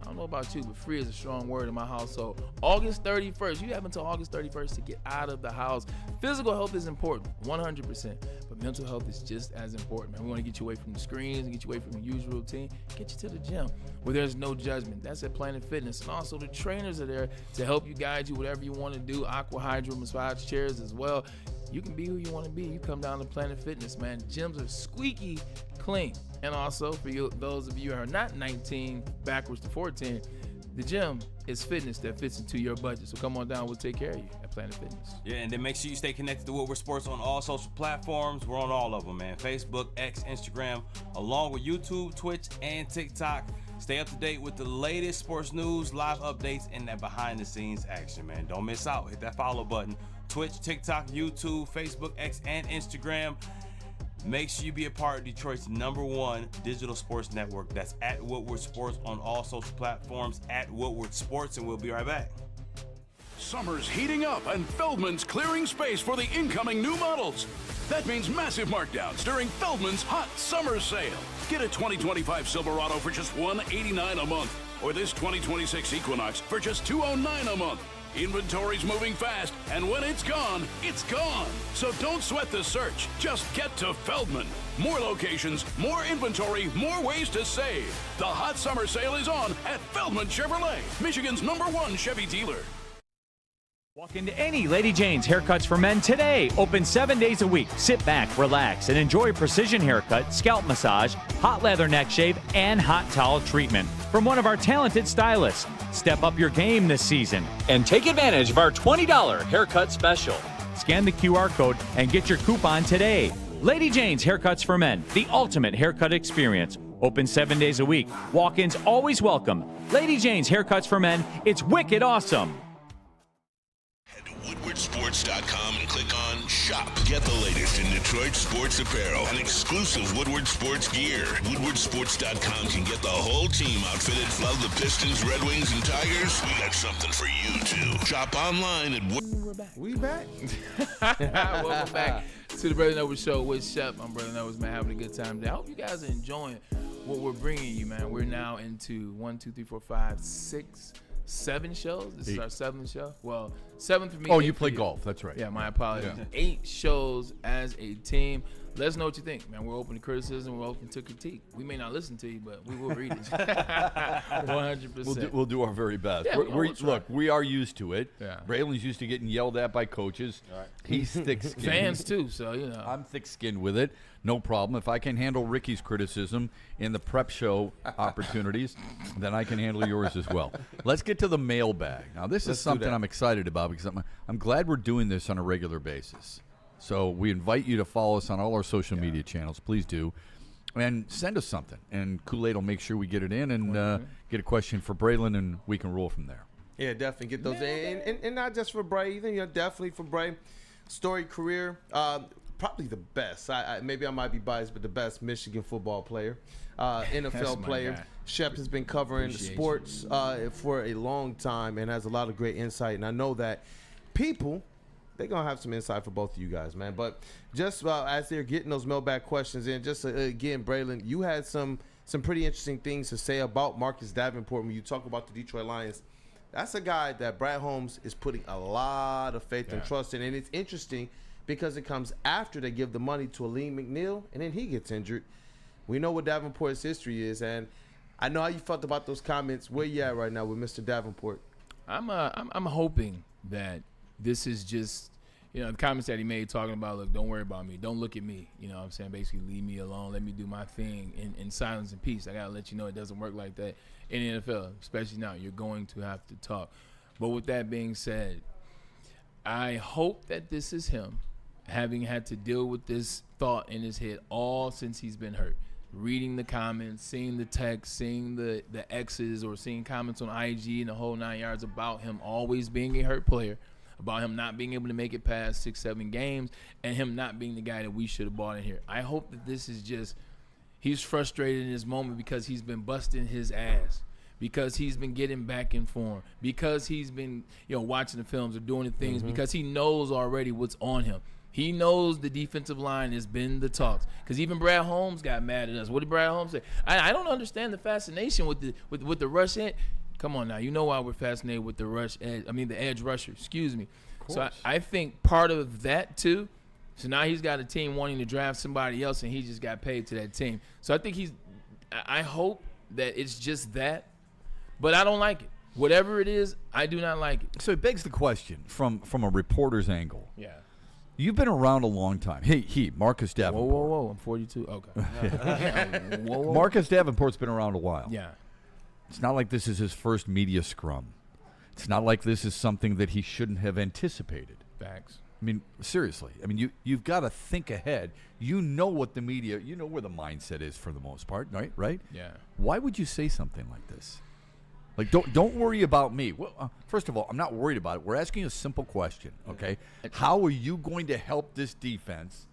I don't know about you, but free is a strong word in my household. August 31st, you have until August 31st to get out of the house. Physical health is important, 100%, but mental health is just as important, man. We want to get you away from the screens and get you away from the usual routine, get you to the gym where there's no judgment. That's at Planet Fitness. And also the trainers are there to help you, guide you, whatever you want to do. Aqua Hydro massage chairs as well. You can be who you want to be. You come down to Planet Fitness, man. Gyms are squeaky clean. And also, for you, those of you who are not 19, backwards to 14, the gym is fitness that fits into your budget. So come on down. We'll take care of you at Planet Fitness. Yeah, and then make sure you stay connected to Woodward Sports on all social platforms. We're on all of them, man. Facebook, X, Instagram, along with YouTube, Twitch, and TikTok. Stay up to date with the latest sports news, live updates, and that behind-the-scenes action, man. Don't miss out. Hit that follow button. Twitch, TikTok, YouTube, Facebook, X, and Instagram. Make sure you be a part of Detroit's #1 digital sports network. That's at Woodward Sports on all social platforms, at Woodward Sports, and we'll be right back. Summer's heating up and Feldman's clearing space for the incoming new models. That means massive markdowns during Feldman's hot summer sale. Get a 2025 Silverado for just $189 a month, or this 2026 Equinox for just $209 a month. Inventory's moving fast, and when it's gone, it's gone. So don't sweat the search. Just get to Feldman. More locations, more inventory, more ways to save. The hot summer sale is on at Feldman Chevrolet, Michigan's #1 Chevy dealer. Walk into any Lady Jane's Haircuts for Men today. Open 7 days a week. Sit back, relax, and enjoy precision haircut, scalp massage, hot leather neck shave, and hot towel treatment from one of our talented stylists. Step up your game this season and take advantage of our $20 haircut special. Scan the QR code and get your coupon today. Lady Jane's Haircuts for Men, the ultimate haircut experience. Open 7 days a week. Walk-ins always welcome. Lady Jane's Haircuts for Men. It's wicked awesome. WoodwardSports.com and click on Shop. Get the latest in Detroit sports apparel and exclusive Woodward Sports gear. WoodwardSports.com can get the whole team outfitted. Love the Pistons, Red Wings, and Tigers? We got something for you, too. Shop online at We're back. We back. Welcome back to the Braylon Edwards Show with Shep. I'm Braylon Edwards, man, having a good time today. I hope you guys are enjoying what we're bringing you, man. We're now into 1, 2, 3, 4, 5, 6, 7 shows. This is our 7th show. Well, 7th for me. Oh, you play golf. That's right. Yeah, my apologies. Yeah. 8 shows as a team. Let us know what you think, man. We're open to criticism. We're open to critique. We may not listen to you, but we will read it. 100%. We'll do our very best. Yeah, Look, we are used to it. Yeah. Braylon's used to getting yelled at by coaches. Right. He's thick-skinned. Fans, too, so, you know. I'm thick-skinned with it. No problem. If I can handle Ricky's criticism in the prep show opportunities, then I can handle yours as well. Let's get to the mailbag. Now, this is something I'm excited about because I'm glad we're doing this on a regular basis. So we invite you to follow us on all our social media channels. Please do. And send us something. And Kool-Aid will make sure we get it in and get a question for Braylon, and we can roll from there. Yeah, definitely get those in. And not just for Bray, either, definitely for Bray. Storied career. Probably the best. Maybe I might be biased, but the best Michigan football player. NFL player. guy. Shep has been covering sports for a long time and has a lot of great insight. And I know that people, they're going to have some insight for both of you guys, man. But just as they're getting those mailbag questions in, just again, Braylon, you had some pretty interesting things to say about Marcus Davenport when you talk about the Detroit Lions. That's a guy that Brad Holmes is putting a lot of faith and trust in. And it's interesting because it comes after they give the money to Aleem McNeil, and then he gets injured. We know what Davenport's history is, and I know how you felt about those comments. Where you at right now with Mr. Davenport? I'm hoping that this is just, the comments that he made talking about, look, don't worry about me. Don't look at me. You know what I'm saying? Basically, leave me alone. Let me do my thing in silence and peace. I got to let you know it doesn't work like that in the NFL, especially now. You're going to have to talk. But with that being said, I hope that this is him having had to deal with this thought in his head all since he's been hurt. Reading the comments, seeing the text, seeing the X's, or seeing comments on IG and the whole 9 yards about him always being a hurt player, about him not being able to make it past 6-7 games, and him not being the guy that we should have bought in here. I hope that this is just he's frustrated in this moment because he's been busting his ass, because he's been getting back in form, because he's been watching the films or doing the things, because he knows already what's on him. He knows the defensive line has been the talks. Because even Brad Holmes got mad at us. What did Brad Holmes say? I don't understand the fascination with the rush edge. Come on now. You know why we're fascinated with the rush edge. I mean, the edge rusher. Excuse me. So I think part of that, too. So now he's got a team wanting to draft somebody else, and he just got paid to that team. So I think I hope that it's just that. But I don't like it. Whatever it is, I do not like it. So it begs the question from a reporter's angle. Yeah. You've been around a long time. Hey, Marcus Davenport. Whoa. I'm 42. Okay. Whoa. Marcus Davenport's been around a while. Yeah. It's not like this is his first media scrum. It's not like this is something that he shouldn't have anticipated. Facts. I mean, seriously. I mean, you've got to think ahead. You know what the media, you know where the mindset is for the most part, right? Yeah. Why would you say something like this? Like, don't worry about me. Well, first of all, I'm not worried about it. We're asking a simple question, okay? How are you going to help this defense,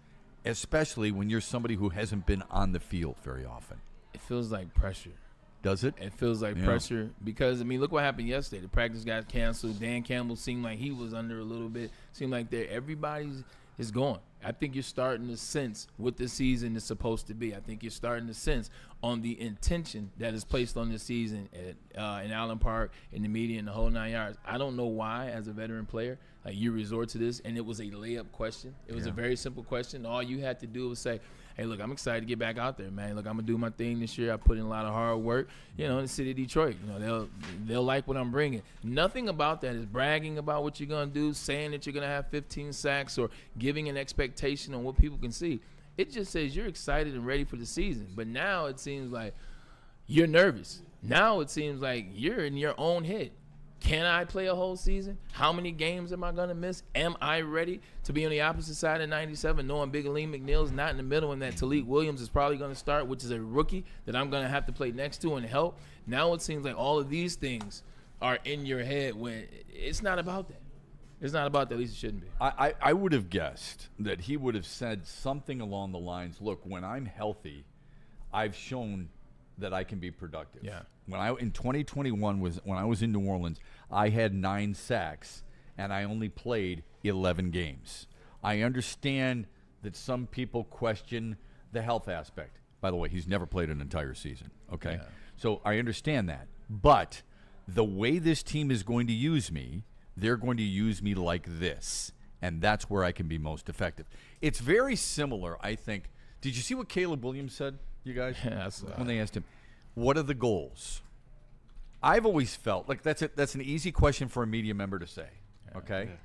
especially when you're somebody who hasn't been on the field very often? It feels like pressure. Does it? It feels like pressure because, I mean, look what happened yesterday. The practice got canceled. Dan Campbell seemed like he was under a little bit. Seemed like everybody's is going. I think you're starting to sense what the season is supposed to be. I think you're starting to sense on the intention that is placed on this season at in Allen Park, in the media, in the whole 9 yards. I don't know why, as a veteran player, like you resort to this, and it was a layup question. It was a very simple question. All you had to do was say, hey, look, I'm excited to get back out there, man. Look, I'm going to do my thing this year. I put in a lot of hard work, in the city of Detroit. They'll like what I'm bringing. Nothing about that is bragging about what you're going to do, saying that you're going to have 15 sacks, or giving an expectation on what people can see. It just says you're excited and ready for the season. But now it seems like you're nervous. Now it seems like you're in your own head. Can I play a whole season? How many games am I going to miss? Am I ready to be on the opposite side of 97, knowing Big Lee McNeil's not in the middle and that Talik Williams is probably going to start, which is a rookie that I'm going to have to play next to and help? Now it seems like all of these things are in your head when it's not about that. It's not about that. At least it shouldn't be. I would have guessed that he would have said something along the lines, look, when I'm healthy, I've shown that I can be productive. Yeah. In 2021 when I was in New Orleans, I had 9 sacks and I only played 11 games. I understand that some people question the health aspect. By the way, he's never played an entire season, okay? Yeah. So I understand that. But the way this team is going to use me, they're going to use me like this, and that's where I can be most effective. It's very similar, I think. Did you see what Caleb Williams said, you guys? Yes. When they asked him, what are the goals? I've always felt like that's an easy question for a media member to say, okay? Yeah.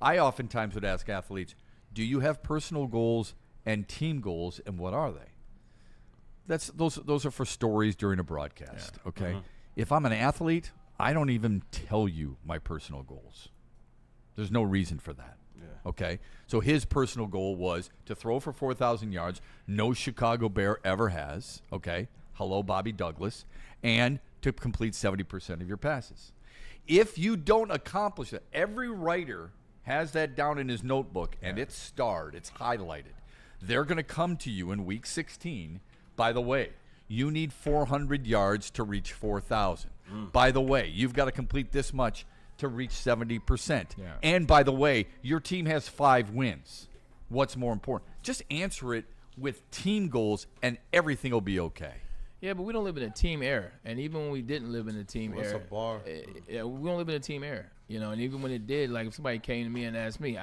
I oftentimes would ask athletes, do you have personal goals and team goals, and what are they? Those are for stories during a broadcast, okay? Mm-hmm. If I'm an athlete, I don't even tell you my personal goals. There's no reason for that. Yeah. Okay? So his personal goal was to throw for 4,000 yards. No Chicago Bear ever has. Okay? Hello, Bobby Douglas. And to complete 70% of your passes. If you don't accomplish that, every writer has that down in his notebook, and it's starred, it's highlighted. They're going to come to you in week 16. By the way, you need 400 yards to reach 4,000. By the way, you've got to complete this much to reach 70%. Yeah. And by the way, your team has 5 wins. What's more important? Just answer it with team goals, and everything will be okay. Yeah, but we don't live in a team era. And even when we didn't live in a team era. What's a bar? We don't live in a team era. And even when it did, like if somebody came to me and asked me,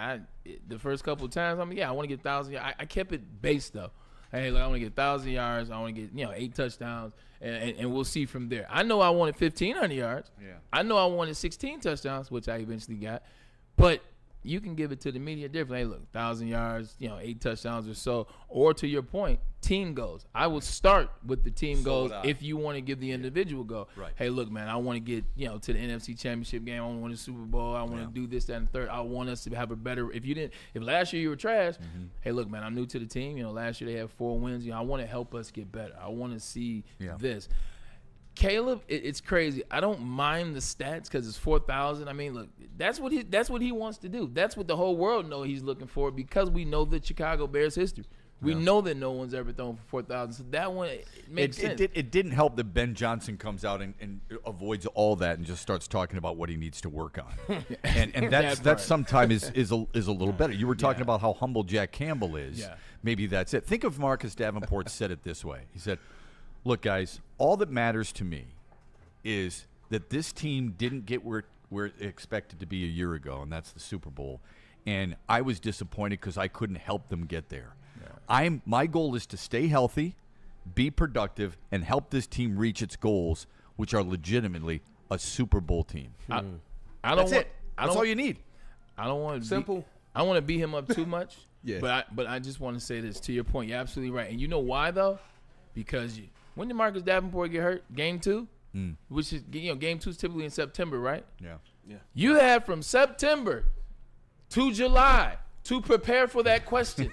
the first couple of times, I want to get 1,000 yards. I kept it based, though. Hey, I want to get 1,000 yards. I want to get 8 touchdowns, and we'll see from there. I know I wanted 1,500 yards. Yeah. I know I wanted 16 touchdowns, which I eventually got. But you can give it to the media differently. Hey, look, 1,000 yards, 8 touchdowns or so. Or to your point, team goals. I would start with the team goals if you want to give the individual goal. Right. Hey, look, man, I want to get to the NFC Championship game. I want to win the Super Bowl. I want to do this, that, and the third. I want us to have a better. If last year you were trash, hey, look, man, I'm new to the team. Last year they had 4 wins. I want to help us get better. I want to see this. Caleb, it's crazy. I don't mind the stats because it's 4,000. I mean, look, that's what he wants to do. That's what the whole world knows he's looking for because we know the Chicago Bears history. We know that no one's ever thrown for 4,000. So that one makes sense. It didn't help that Ben Johnson comes out and avoids all that and just starts talking about what he needs to work on. and that's sometimes is a little better. You were talking about how humble Jack Campbell is. Yeah. Maybe that's it. Think of Marcus Davenport said it this way. He said, look, guys, all that matters to me is that this team didn't get where it expected to be a year ago, and that's the Super Bowl. And I was disappointed because I couldn't help them get there. Yeah. My goal is to stay healthy, be productive, and help this team reach its goals, which are legitimately a Super Bowl team. That's all you need. I don't want to simple. I don't want to beat him up too much. Yeah. But I just want to say this to your point. You're absolutely right. And you know why though? Because when did Marcus Davenport get hurt? Game 2, which is game 2 is typically in September, right? Yeah. You had from September to July to prepare for that question.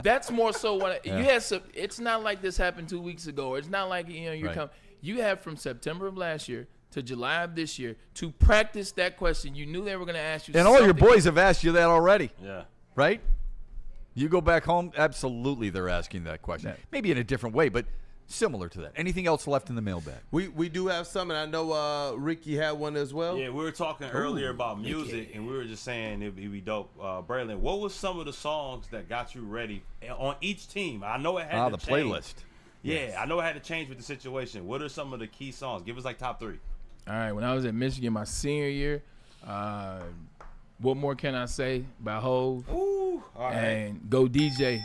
That's more so what you had. It's not like this happened 2 weeks ago, or it's not like you're coming. You had from September of last year to July of this year to practice that question. You knew they were going to ask you. And all your boys have asked you that already. Yeah. Right? You go back home, absolutely they're asking that question. Maybe in a different way, but similar to that. Anything else left in the mailbag? We do have some, and I know Ricky had one as well. Yeah, we were talking earlier about music, and we were just saying it'd be dope. Braylon, what was some of the songs that got you ready on each team? I know it had to the change. playlist. Yeah, Yes. I know it had to change with the situation. What are some of the key songs? Give us like top 3. All right, when I was at Michigan my senior year, What More Can I Say by Hov. Ooh, all right. And Go DJ.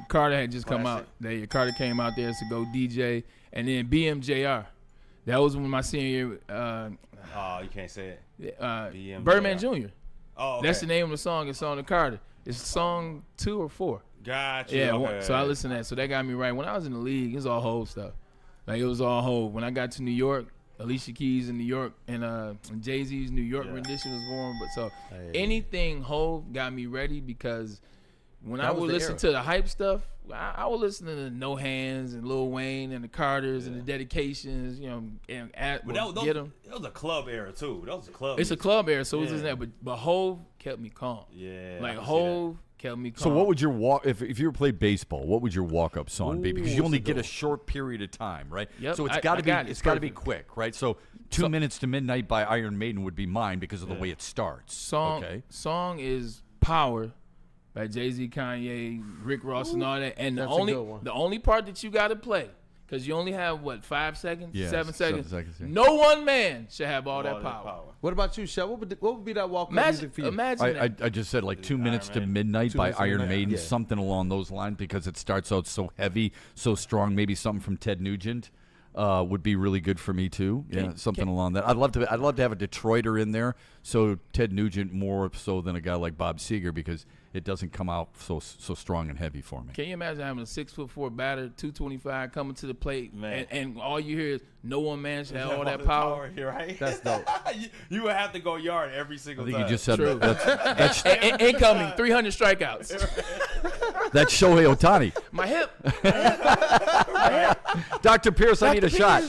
Carter had just come out. Carter came out there, so Go DJ. And then BMJR. That was when my senior year. You can't say it. Birdman Jr. Oh, okay. That's the name of the song. It's on the Carter. It's song 2 or 4. Gotcha. Yeah, okay. So I listened to that. So that got me right. When I was in the league, it was all Hov stuff. Like, it was all Hov. When I got to New York, Alicia Keys in New York and Jay-Z's New York rendition was born. But so anything Hov got me ready because when I would listen to the hype stuff, I would listen to the No Hands and Lil Wayne and the Carters and the Dedications, and get them. That was a club era too. That was a club. It's a club era, so it was that. But Hov kept me calm. Yeah, like Hov kept me calm. So what would your if you were played baseball, what would your walk-up song be? Because you only get a short period of time, right? Yep. So it's got to be quick, right? So 2 Minutes to Midnight by Iron Maiden would be mine because of the way it starts. Song is Power by Jay-Z, Kanye, Rick Ross, and all that. And the only part that you got to play, because you only have, 5 seconds, 7 seconds? 7 seconds, yeah. No one man should have all that power. What about you, Shep? What would be that walk-up music for you? Imagine that. I just said 2 Minutes to Midnight by Iron Maiden, something along those lines, because it starts out so heavy, so strong. Maybe something from Ted Nugent would be really good for me too. Something along that. I'd love to have a Detroiter in there. So Ted Nugent more so than a guy like Bob Seger, because it doesn't come out so strong and heavy for me. Can you imagine having a 6'4" batter, 225 coming to the plate, and all you hear is no one man should have all that power? You're right. That's dope. You would have to go yard every single time. I think you just said that's incoming 300 strikeouts. That's Shohei Ohtani. My hip. Dr. Pierce, I need a shot.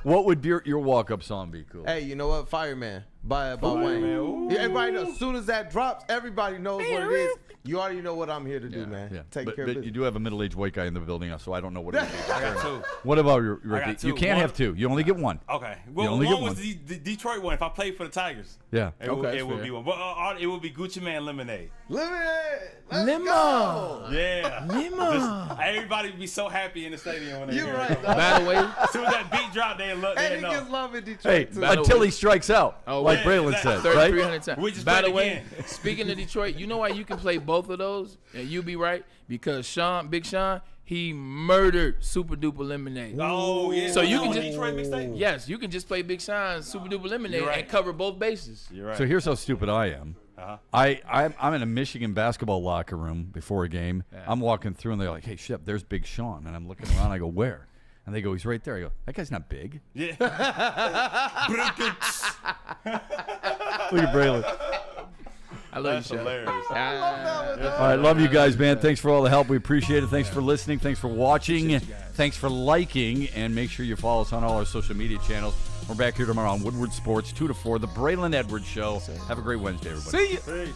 What would your walk-up song be? Cool. Hey, you know what? Fireman by Wayne. Yeah, everybody knows. As soon as that drops, everybody knows what it is. You already know what I'm here to do, man. Yeah. Take care of But business. you do have a middle-aged white guy in the building, so I don't know what it is. I got 2. What about your I got 2. You can't have 2. You only get 1. Okay. You Well, only one get was the Detroit one. If I played for the Tigers, Yeah. it would be one. But it would be Gucci Man Lemonade. Let's go. Yeah. Lima. Everybody would be so happy in the stadium when they hear You're it. right. By the way, As soon as that beat dropped, they look. Hey, They know. niggas love in Detroit. Hey, too. until he strikes out, like yeah, Braylon exactly. said, right? 300 times. We just By played the way, again. speaking of Detroit, you know why you can play both of those and you be right? Because Big Sean, he murdered Super Duper Lemonade. Oh, yeah. So you can the just Detroit mixtape? Yes, you can just play Big Sean's Super Duper Lemonade You're right. and cover both bases. You're right. So here's how stupid I am. I'm in a Michigan basketball locker room before a game. Yeah. I'm walking through, and they're like, "Hey, Shep, there's Big Sean." And I'm looking around. I go, "Where?" And they go, "He's right there." I go, "That guy's not big." Yeah. Look at Braylon. I love That's you, Shep. hilarious. All right, love you guys, man. Thanks for all the help. We appreciate it. Thanks for listening. Thanks for watching. Thanks for liking. And make sure you follow us on all our social media channels. We're back here tomorrow on Woodward Sports, 2 to 4, the Braylon Edwards Show. Have a great Wednesday, everybody. See you. Peace.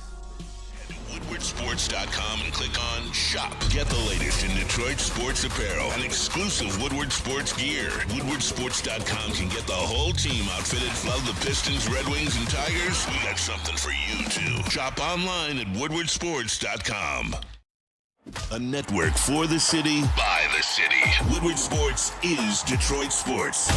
WoodwardSports.com and click on Shop. Get the latest in Detroit sports apparel and exclusive Woodward Sports gear. WoodwardSports.com can get the whole team outfitted. Love the Pistons, Red Wings, and Tigers? We got something for you, too. Shop online at WoodwardSports.com. A network for the city, by the city. Woodward Sports is Detroit sports.